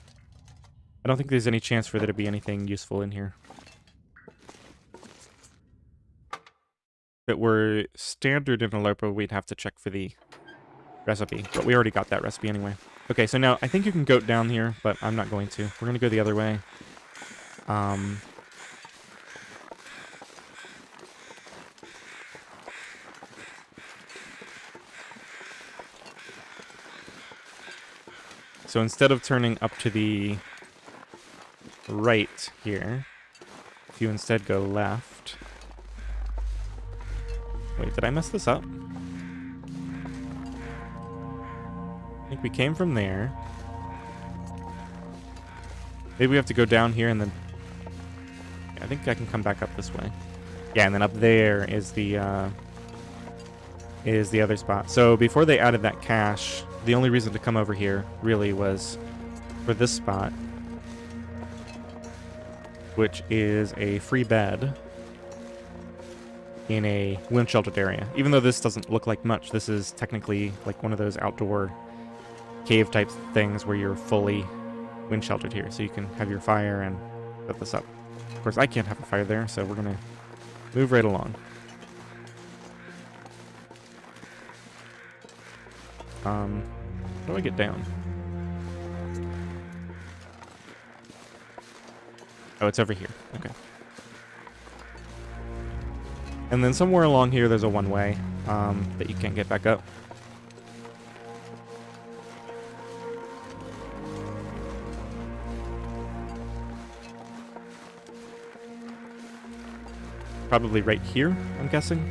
I don't think there's any chance for there to be anything useful in here. If it were standard interloper, we'd have to check for the recipe. But we already got that recipe anyway. Okay, so now I think you can goat down here, but I'm not going to. We're going to go the other way. So instead of turning up to the right here, if you instead go left... Wait, did I mess this up? I think we came from there. Maybe we have to go down here and then... Yeah, I think I can come back up this way. Yeah, and then up there is the other spot. So before they added that cache, the only reason to come over here really was for this spot, which is a free bed in a wind sheltered area. Even though this doesn't look like much, this is technically like one of those outdoor cave type things where you're fully wind sheltered here, so you can have your fire and put this up. Of course, I can't have a fire there, so we're gonna move right along. How do I get down? Oh, it's over here. Okay. And then somewhere along here, there's a one-way that you can't get back up. Probably right here, I'm guessing.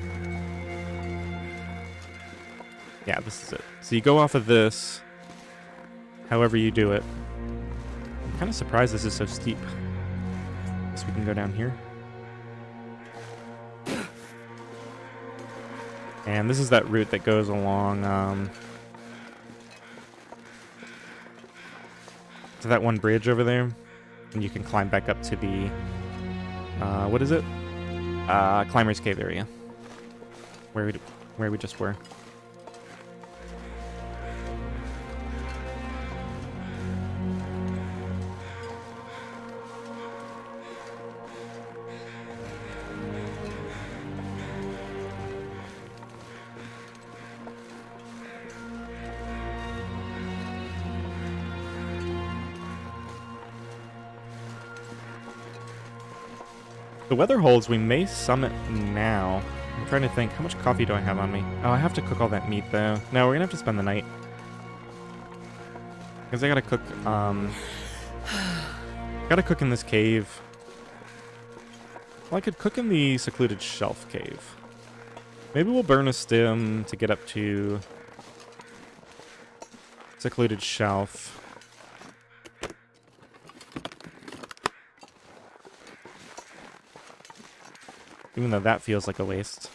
Yeah, this is it. So you go off of this, however you do it. I'm kind of surprised this is so steep. Guess we can go down here. And this is that route that goes along to that one bridge over there. And you can climb back up to the, what is it? Climber's Cave area. Where we just were. The weather holds, we may summit now. I'm trying to think, how much coffee do I have on me? Oh, I have to cook all that meat, though. No, we're gonna have to spend the night. Because I gotta cook, gotta cook in this cave. Well, I could cook in the secluded shelf cave. Maybe we'll burn a stem to get up to secluded shelf. Even though that feels like a waste.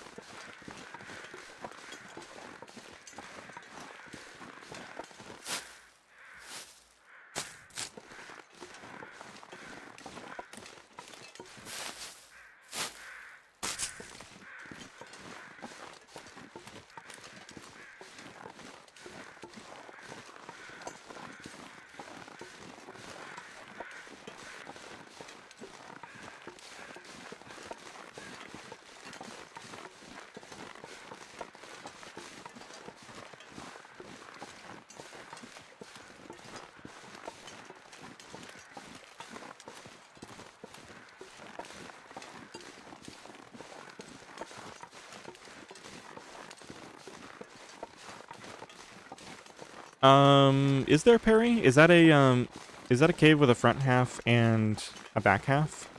Is there, Perry? Is that a cave with a front half and a back half?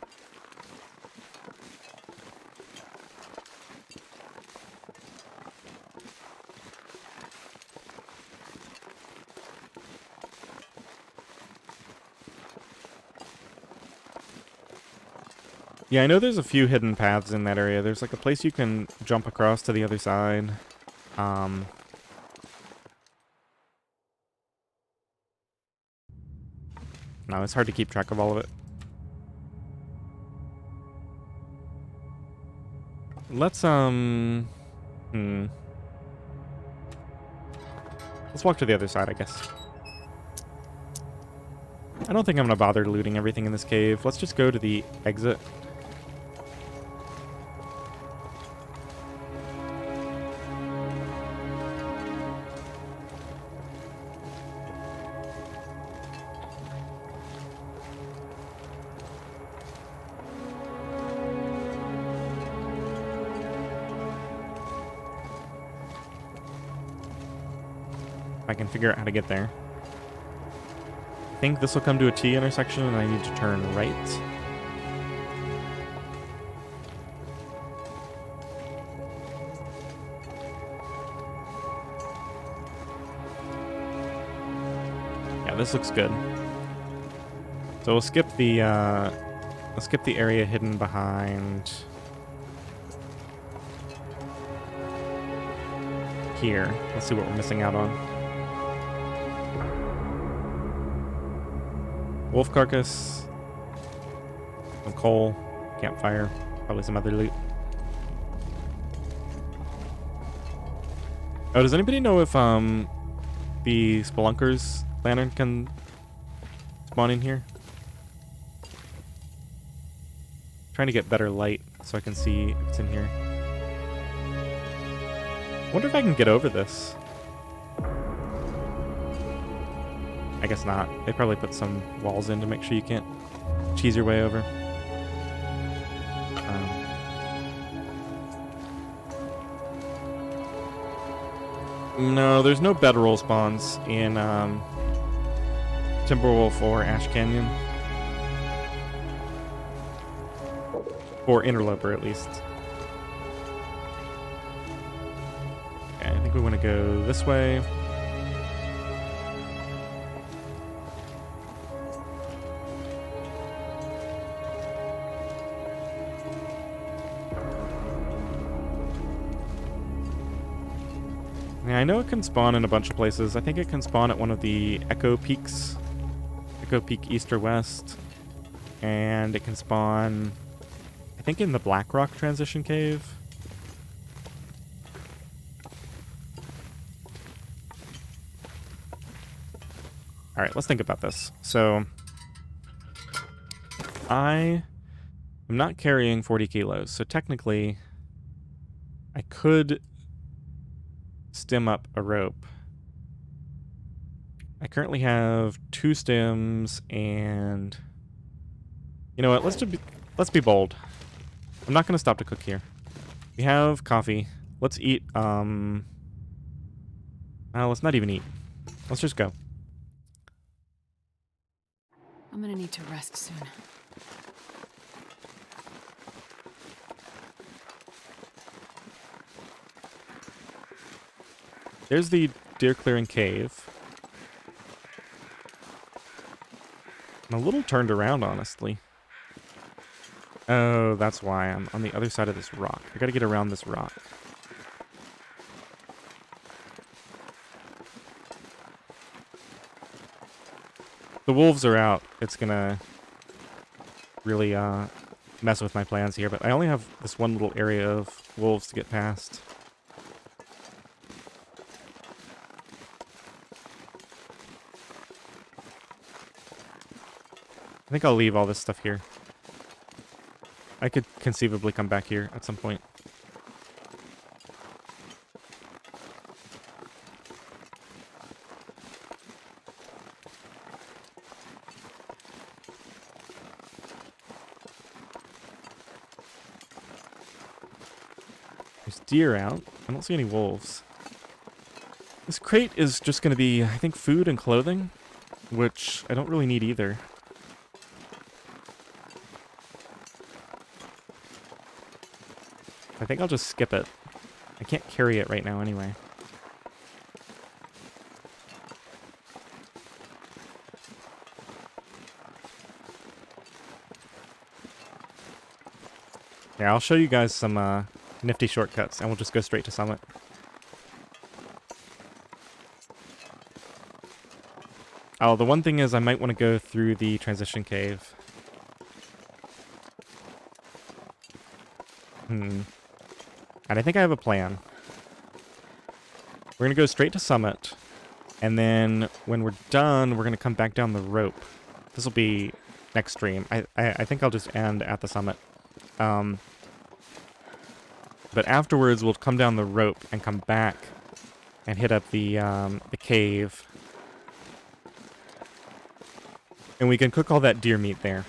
Yeah, I know there's a few hidden paths in that area. There's like a place you can jump across to the other side. No, it's hard to keep track of all of it. Let's, Let's walk to the other side, I guess. I don't think I'm gonna bother looting everything in this cave. Let's just go to the exit. I can figure out how to get there. I think this will come to a T intersection and I need to turn right. Yeah, this looks good. So we'll skip the area hidden behind here. Let's see what we're missing out on. Wolf carcass, some coal, campfire, probably some other loot. Oh, does anybody know if the Spelunker's lantern can spawn in here? Trying to get better light so I can see if it's in here. I wonder if I can get over this. I guess not. They probably put some walls in to make sure you can't cheese your way over. No, there's no bedroll spawns in Timberwolf or Ash Canyon. Or Interloper, at least. Okay, I think we want to go this way. Yeah, I know it can spawn in a bunch of places. I think it can spawn at one of the Echo Peaks. Echo Peak East or West. And it can spawn, I think, in the Blackrock Transition Cave. Alright, let's think about this. So, I am not carrying 40 kilos, so technically, I could stem up a rope. I currently have 2 stems and... You know what, let's be bold. I'm not going to stop to cook here. We have coffee. Let's eat, let's not even eat. Let's just go. I'm gonna need to rest soon. There's the deer clearing cave. I'm a little turned around, honestly. Oh, that's why I'm on the other side of this rock. I gotta get around this rock. The wolves are out. It's gonna really mess with my plans here, but I only have this one little area of wolves to get past. I think I'll leave all this stuff here. I could conceivably come back here at some point. There's deer out. I don't see any wolves. This crate is just going to be, I think, food and clothing, which I don't really need either. I think I'll just skip it. I can't carry it right now anyway. Yeah, I'll show you guys some nifty shortcuts, and we'll just go straight to Summit. Oh, the one thing is I might want to go through the transition cave. And I think I have a plan. We're going to go straight to Summit, and then when we're done, we're going to come back down the rope. This will be next stream. I think I'll just end at the Summit. But afterwards, we'll come down the rope and come back and hit up the cave. And we can cook all that deer meat there.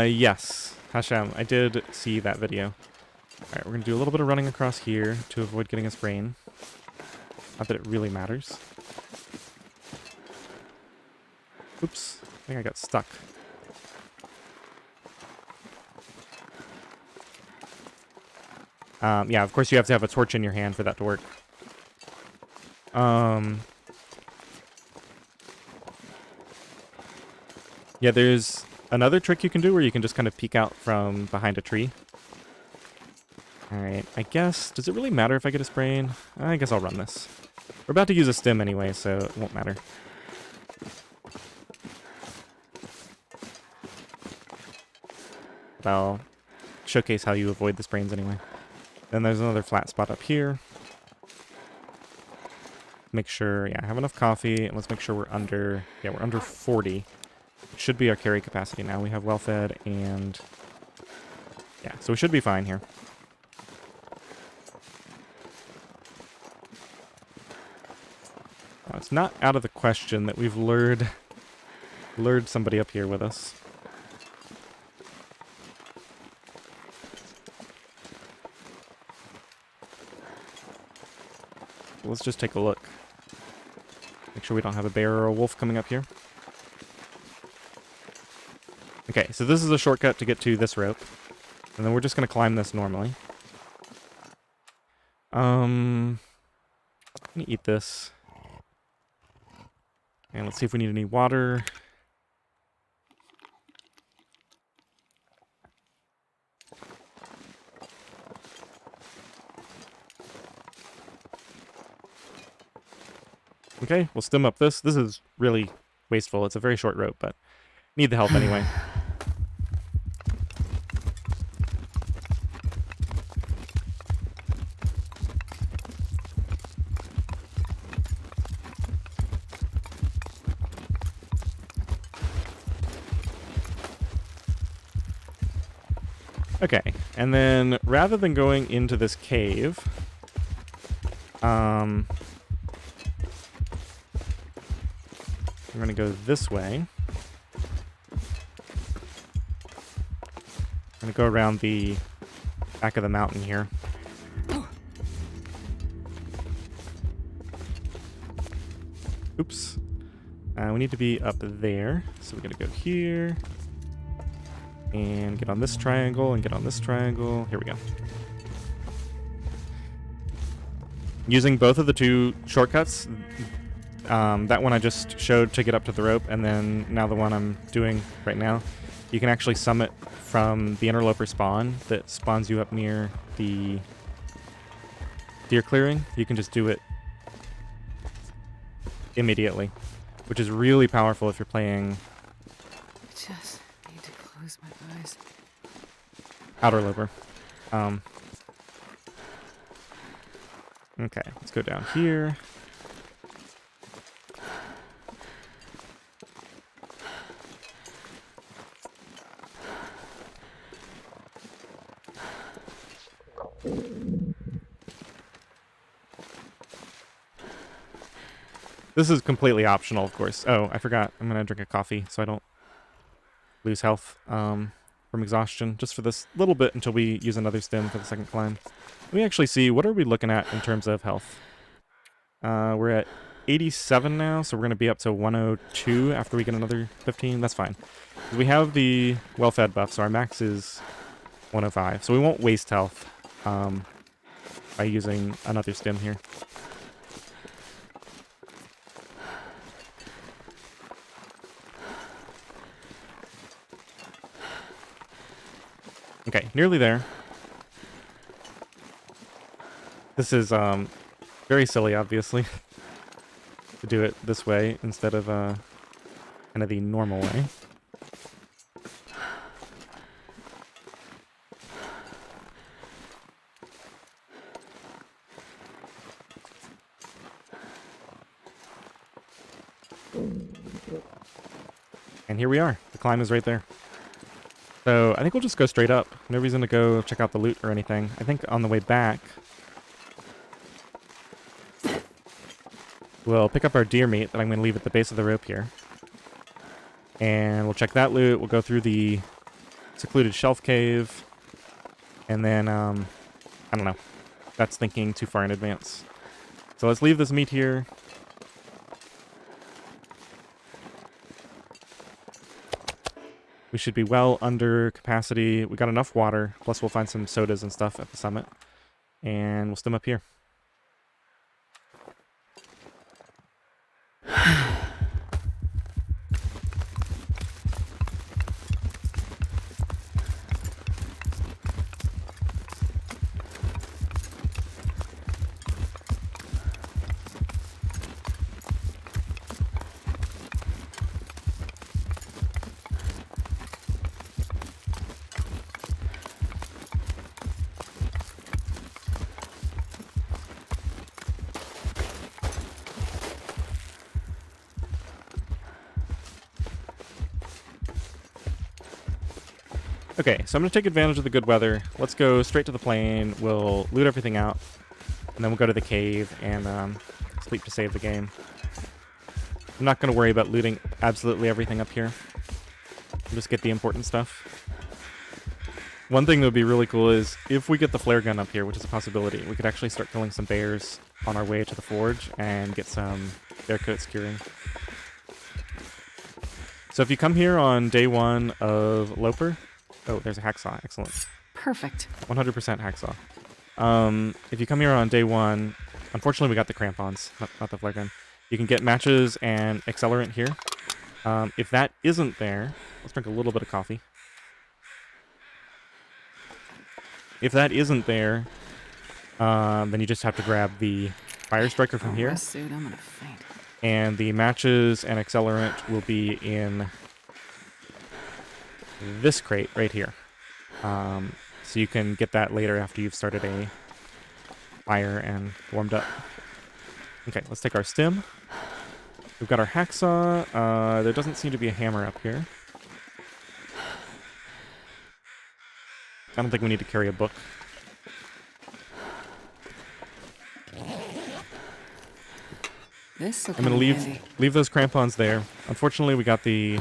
Yes, Hashem, I did see that video. Alright, we're going to do a little bit of running across here to avoid getting a sprain. Not that it really matters. Oops, I think I got stuck. Yeah, of course you have to have a torch in your hand for that to work. Yeah, there's another trick you can do where you can just kind of peek out from behind a tree. Alright, I guess, does it really matter if I get a sprain? I guess I'll run this. We're about to use a stem anyway, so it won't matter. But I'll showcase how you avoid the sprains anyway. Then there's another flat spot up here. Make sure, yeah, I have enough coffee, and let's make sure we're under, yeah, we're under 40. It should be our carry capacity now. We have well fed, and yeah, so we should be fine here. Now, it's not out of the question that we've lured somebody up here with us. Let's just take a look. Make sure we don't have a bear or a wolf coming up here. Okay, so this is a shortcut to get to this rope. And then we're just going to climb this normally. I'm going to eat this. And let's see if we need any water. Okay, we'll stem up this. This is really wasteful. It's a very short rope, but need the help anyway. Okay, and then rather than going into this cave, I'm going to go this way. I'm going to go around the back of the mountain here. Oops. We need to be up there, so we're going to go here. And get on this triangle, and get on this triangle. Here we go. Using both of the two shortcuts, that one I just showed to get up to the rope, and then now the one I'm doing right now, you can actually summit from the interloper spawn that spawns you up near the deer clearing. You can just do it immediately, which is really powerful if you're playing Just need to close my eyes. outer loper. Okay, let's go down here. This is completely optional, of course. Oh, I forgot. I'm going to drink a coffee so I don't lose health from exhaustion, just for this little bit until we use another stem for the second climb. Let me actually see, what are we looking at in terms of health? We're at 87 now, so we're going to be up to 102 after we get another 15. That's fine. We have the well-fed buff, so our max is 105. So we won't waste health by using another stem here. Okay, nearly there. This is very silly, obviously, to do it this way instead of kind of the normal way. And here we are. The climb is right there. So I think we'll just go straight up. No reason to go check out the loot or anything. I think on the way back, we'll pick up our deer meat that I'm going to leave at the base of the rope here. And we'll check that loot. We'll go through the secluded shelf cave. And then, I don't know. That's thinking too far in advance. So let's leave this meat here. We should be well under capacity. We got enough water. Plus we'll find some sodas and stuff at the summit. And we'll stem up here. Okay, so I'm going to take advantage of the good weather. Let's go straight to the plane. We'll loot everything out. And then we'll go to the cave and sleep to save the game. I'm not going to worry about looting absolutely everything up here. Just get the important stuff. One thing that would be really cool is if we get the flare gun up here, which is a possibility, we could actually start killing some bears on our way to the forge and get some bear coats curing. So if you come here on day 1 of Loper... Oh, there's a hacksaw. Excellent. Perfect. 100% hacksaw. If you come here on day 1, unfortunately we got the crampons, not the flare gun. You can get matches and accelerant here. If that isn't there, let's drink a little bit of coffee. If that isn't there, then you just have to grab the fire striker from here. Suit, I'm gonna faint. And the matches and accelerant will be in this crate right here. So you can get that later after you've started a fire and warmed up. Okay, let's take our stem. We've got our hacksaw. There doesn't seem to be a hammer up here. I don't think we need to carry a book. This I'm gonna leave those crampons there. Unfortunately, we got the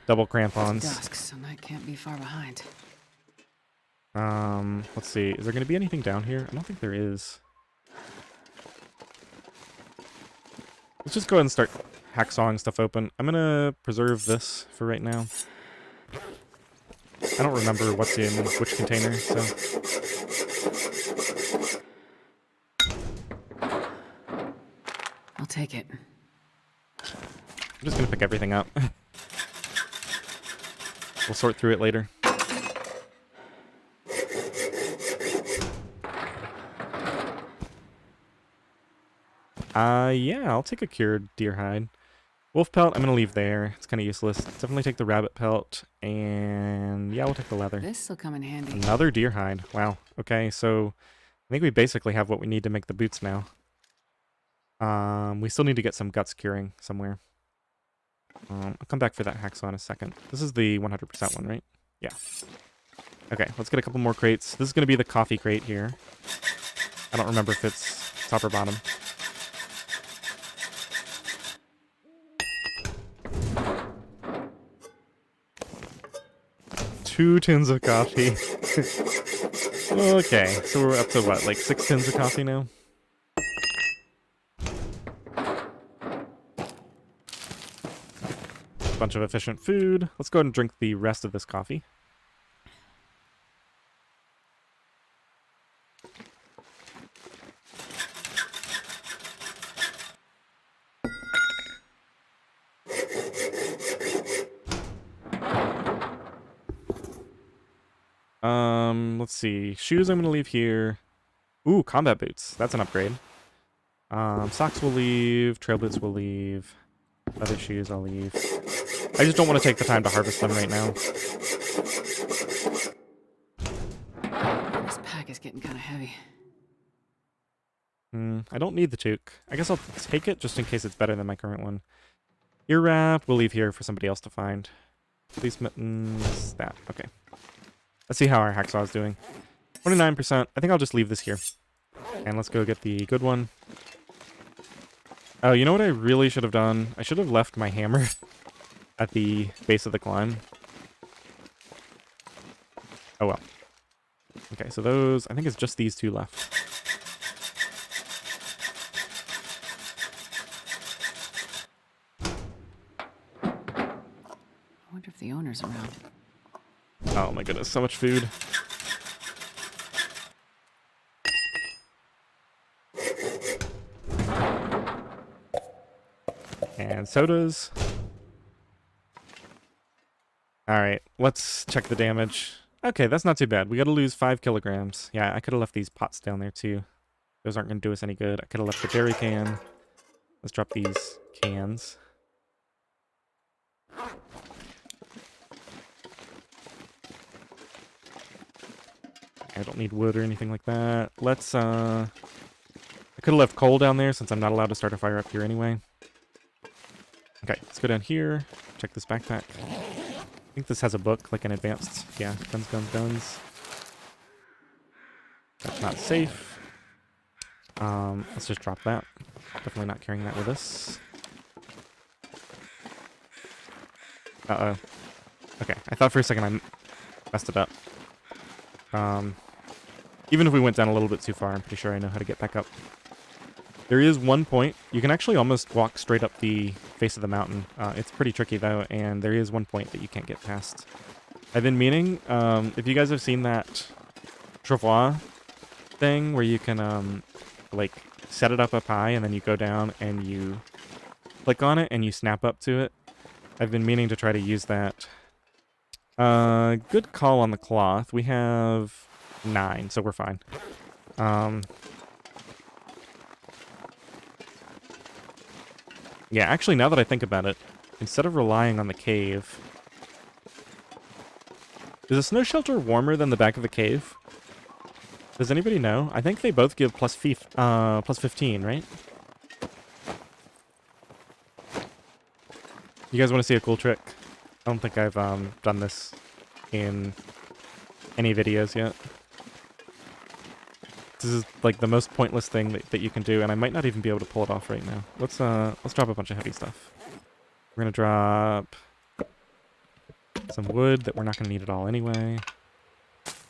double crampons. Dusk, so night can't be far behind. Let's see. Is there gonna be anything down here? I don't think there is. Let's just go ahead and start hacksawing stuff open. I'm gonna preserve this for right now. I don't remember what's in which container, so... I'll take it. I'm just gonna pick everything up. We'll sort through it later. Yeah, I'll take a cured deer hide. Wolf pelt, I'm gonna leave there. It's kind of useless. Definitely take the rabbit pelt, and yeah, we'll take the leather. This'll come in handy. Another deer hide. Wow. Okay, so I think we basically have what we need to make the boots now. We still need to get some guts curing somewhere. I'll come back for that hacksaw in a second. This is the 100% one, right? Yeah. Okay, let's get a couple more crates. This is going to be the coffee crate here. I don't remember if it's top or bottom. Two tins of coffee. Okay, so we're up to what, like 6 tins of coffee now? Bunch of efficient food. Let's go ahead and drink the rest of this coffee. Let's see. Shoes I'm gonna leave here. Ooh, combat boots. That's an upgrade. Socks we'll leave. Trail boots we'll leave. Leather shoes I'll leave. I just don't want to take the time to harvest them right now. This pack is getting kind of heavy. I don't need the toque. I guess I'll take it just in case it's better than my current one. Ear wrap we'll leave here for somebody else to find. Police mittens. That. Okay. Let's see how our hacksaw is doing. 29%. I think I'll just leave this here. And let's go get the good one. Oh, you know what I really should have done? I should have left my hammer at the base of the climb. Oh well. Okay, so those... I think it's just these two left. I wonder if the owner's around. Oh my goodness, so much food. And sodas. Alright, let's check the damage. Okay, that's not too bad. We gotta lose 5 kilograms. Yeah, I could have left these pots down there too. Those aren't gonna do us any good. I could have left the dairy can. Let's drop these cans. I don't need wood or anything like that. Let's, I could have left coal down there since I'm not allowed to start a fire up here anyway. Okay, let's go down here. Check this backpack. I think this has a book, like an advanced. Yeah, guns, guns, guns. That's not safe. Let's just drop that. Definitely not carrying that with us. Uh-oh. Okay, I thought for a second I messed it up. Even if we went down a little bit too far, I'm pretty sure I know how to get back up. There is one point. You can actually almost walk straight up the face of the mountain. It's pretty tricky, though, and there is one point that you can't get past. I've been meaning, if you guys have seen that travois thing where you can, like, set it up high and then you go down and you click on it and you snap up to it. I've been meaning to try to use that. Good call on the cloth. We have 9, so we're fine. Yeah, actually, now that I think about it, instead of relying on the cave... Is a snow shelter warmer than the back of the cave? Does anybody know? I think they both give plus 15, right? You guys want to see a cool trick? I don't think I've done this in any videos yet. This is like the most pointless thing that you can do, and I might not even be able to pull it off right now. Let's drop a bunch of heavy stuff. We're gonna drop some wood that we're not gonna need at all anyway.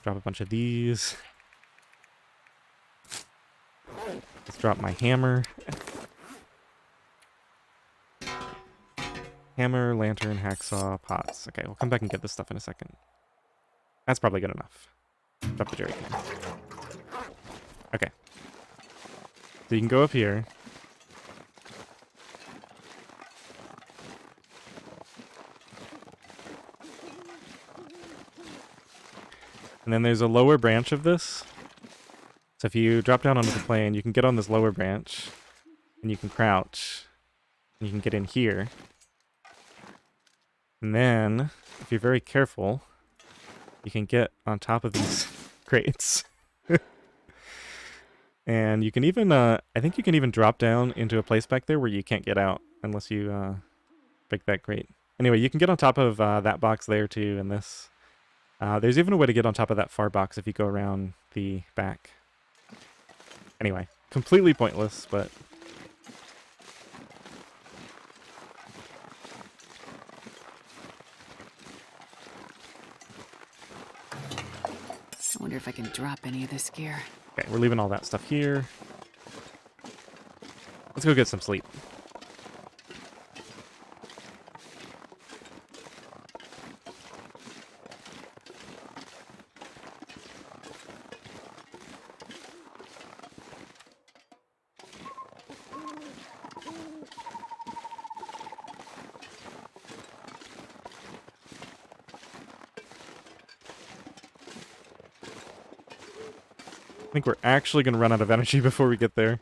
Drop a bunch of these. Let's drop my hammer. Hammer, lantern, hacksaw, pots. Okay, we'll come back and get this stuff in a second. That's probably good enough. Drop the jerry can. Okay. So you can go up here. And then there's a lower branch of this. So if you drop down onto the plane, you can get on this lower branch. And you can crouch. And you can get in here. And then, if you're very careful, you can get on top of these crates. And you can even, I think you can even drop down into a place back there where you can't get out unless you break that crate. Anyway, you can get on top of that box there too, and this. There's even a way to get on top of that far box if you go around the back. Anyway, completely pointless, but... I wonder if I can drop any of this gear. Okay, we're leaving all that stuff here. Let's go get some sleep. I think we're actually going to run out of energy before we get there.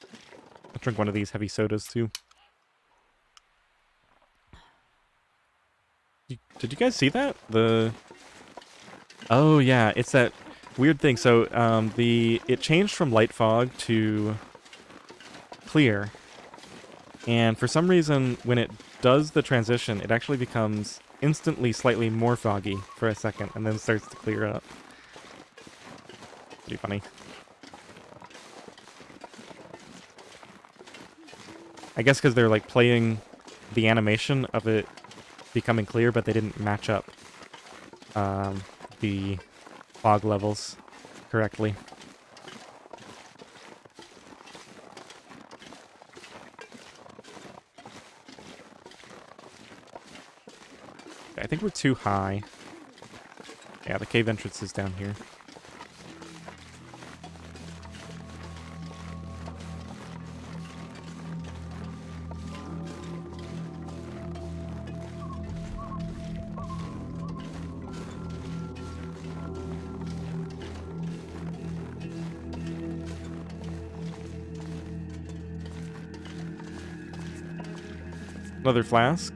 I'll drink one of these heavy sodas too. Did you guys see that? Oh yeah, it's that weird thing. So it changed from light fog to clear. And for some reason, when it does the transition, it actually becomes instantly slightly more foggy for a second, and then starts to clear up. Pretty funny. I guess because they're like playing the animation of it becoming clear, but they didn't match up the fog levels correctly. I think we're too high. Yeah, the cave entrance is down here. Another flask.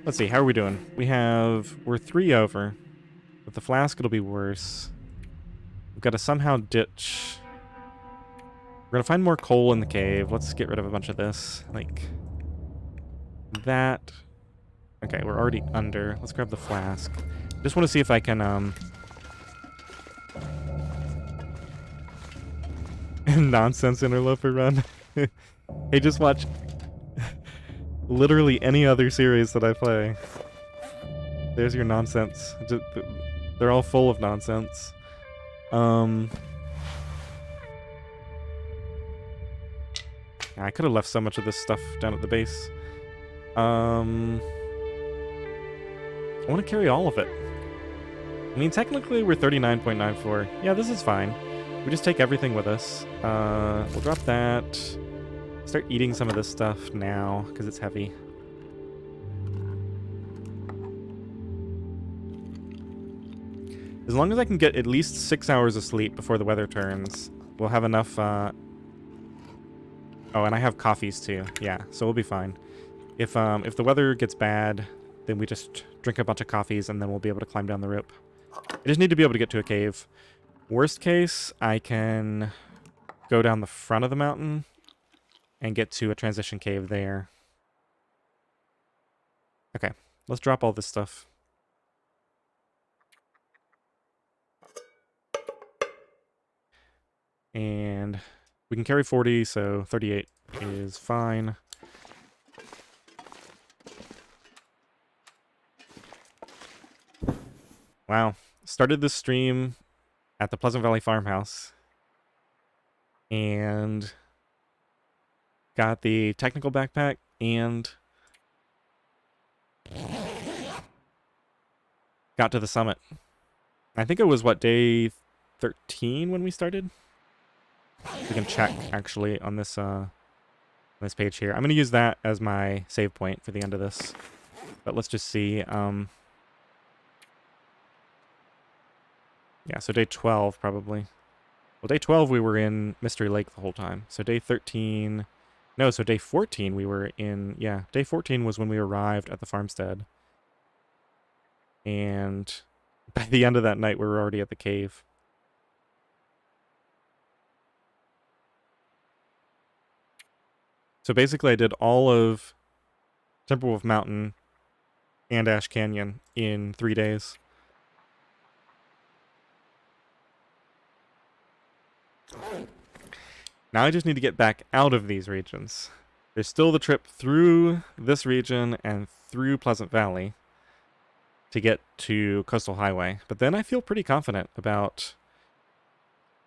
Let's see, how are we doing? We're 3 over. With the flask, it'll be worse. We've got to somehow ditch. We're gonna find more coal in the cave. Let's get rid of a bunch of this. Like, that. Okay, we're already under. Let's grab the flask. Just want to see if I can, nonsense interloper run. Hey, just watch literally any other series that I play. There's your nonsense. They're all full of nonsense. I could have left so much of this stuff down at the base. I want to carry all of it. I mean, technically we're 39.94. Yeah, this is fine. We just take everything with us. We'll drop that. Start eating some of this stuff now, because it's heavy. As long as I can get at least 6 hours of sleep before the weather turns, we'll have enough, Oh, and I have coffees too. Yeah, so we'll be fine. If the weather gets bad, then we just drink a bunch of coffees and then we'll be able to climb down the rope. I just need to be able to get to a cave. Worst case, I can go down the front of the mountain and get to a transition cave there. Okay, let's drop all this stuff. And we can carry 40, so 38 is fine. Wow. Started this stream at the Pleasant Valley Farmhouse. And got the technical backpack and got to the summit. I think it was, what, day 13 when we started? We can check, actually, on this page here. I'm going to use that as my save point for the end of this. But let's just see. Yeah, so day 12, probably. Well, day 12, we were in Mystery Lake the whole time. So day 13... No, so day 14, we were in... Yeah, day 14 was when we arrived at the farmstead. And by the end of that night, we were already at the cave. So basically, I did all of Timberwolf Mountain and Ash Canyon in 3 days. Now I just need to get back out of these regions. There's still the trip through this region and through Pleasant Valley to get to Coastal Highway. But then I feel pretty confident about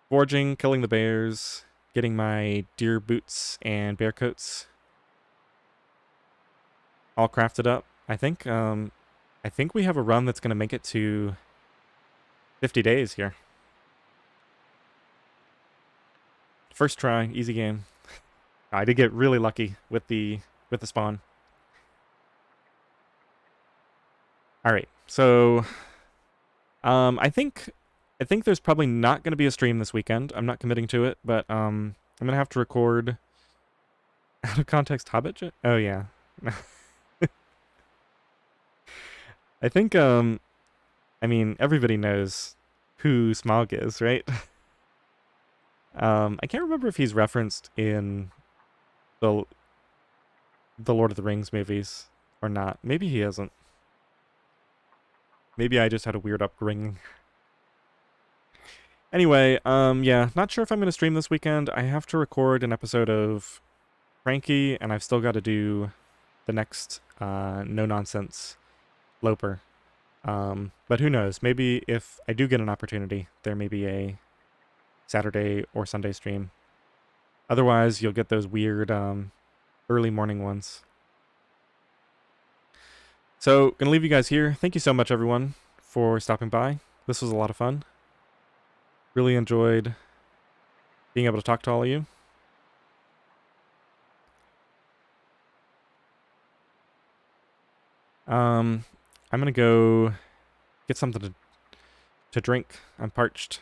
foraging, killing the bears, getting my deer boots and bear coats all crafted up. I think we have a run that's going to make it to 50 days here. First try, easy game. I did get really lucky with the spawn. All right, so I think there's probably not going to be a stream this weekend. I'm not committing to it, but I'm going to have to record out of context Hobbit. Oh yeah. I think I mean, everybody knows who Smaug is, right? I can't remember if he's referenced in the Lord of the Rings movies or not. Maybe he isn't. Maybe I just had a weird upbringing. Anyway, yeah, not sure if I'm going to stream this weekend. I have to record an episode of Frankie, and I've still got to do the next no-nonsense Loper. But who knows? Maybe if I do get an opportunity, there may be a Saturday or Sunday stream. Otherwise, you'll get those weird early morning ones. So, gonna leave you guys here. Thank you so much, everyone, for stopping by. This was a lot of fun. Really enjoyed being able to talk to all of you. I'm gonna go get something to drink. I'm parched.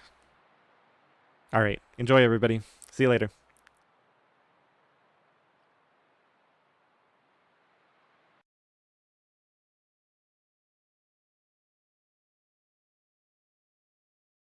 All right. Enjoy, everybody. See you later.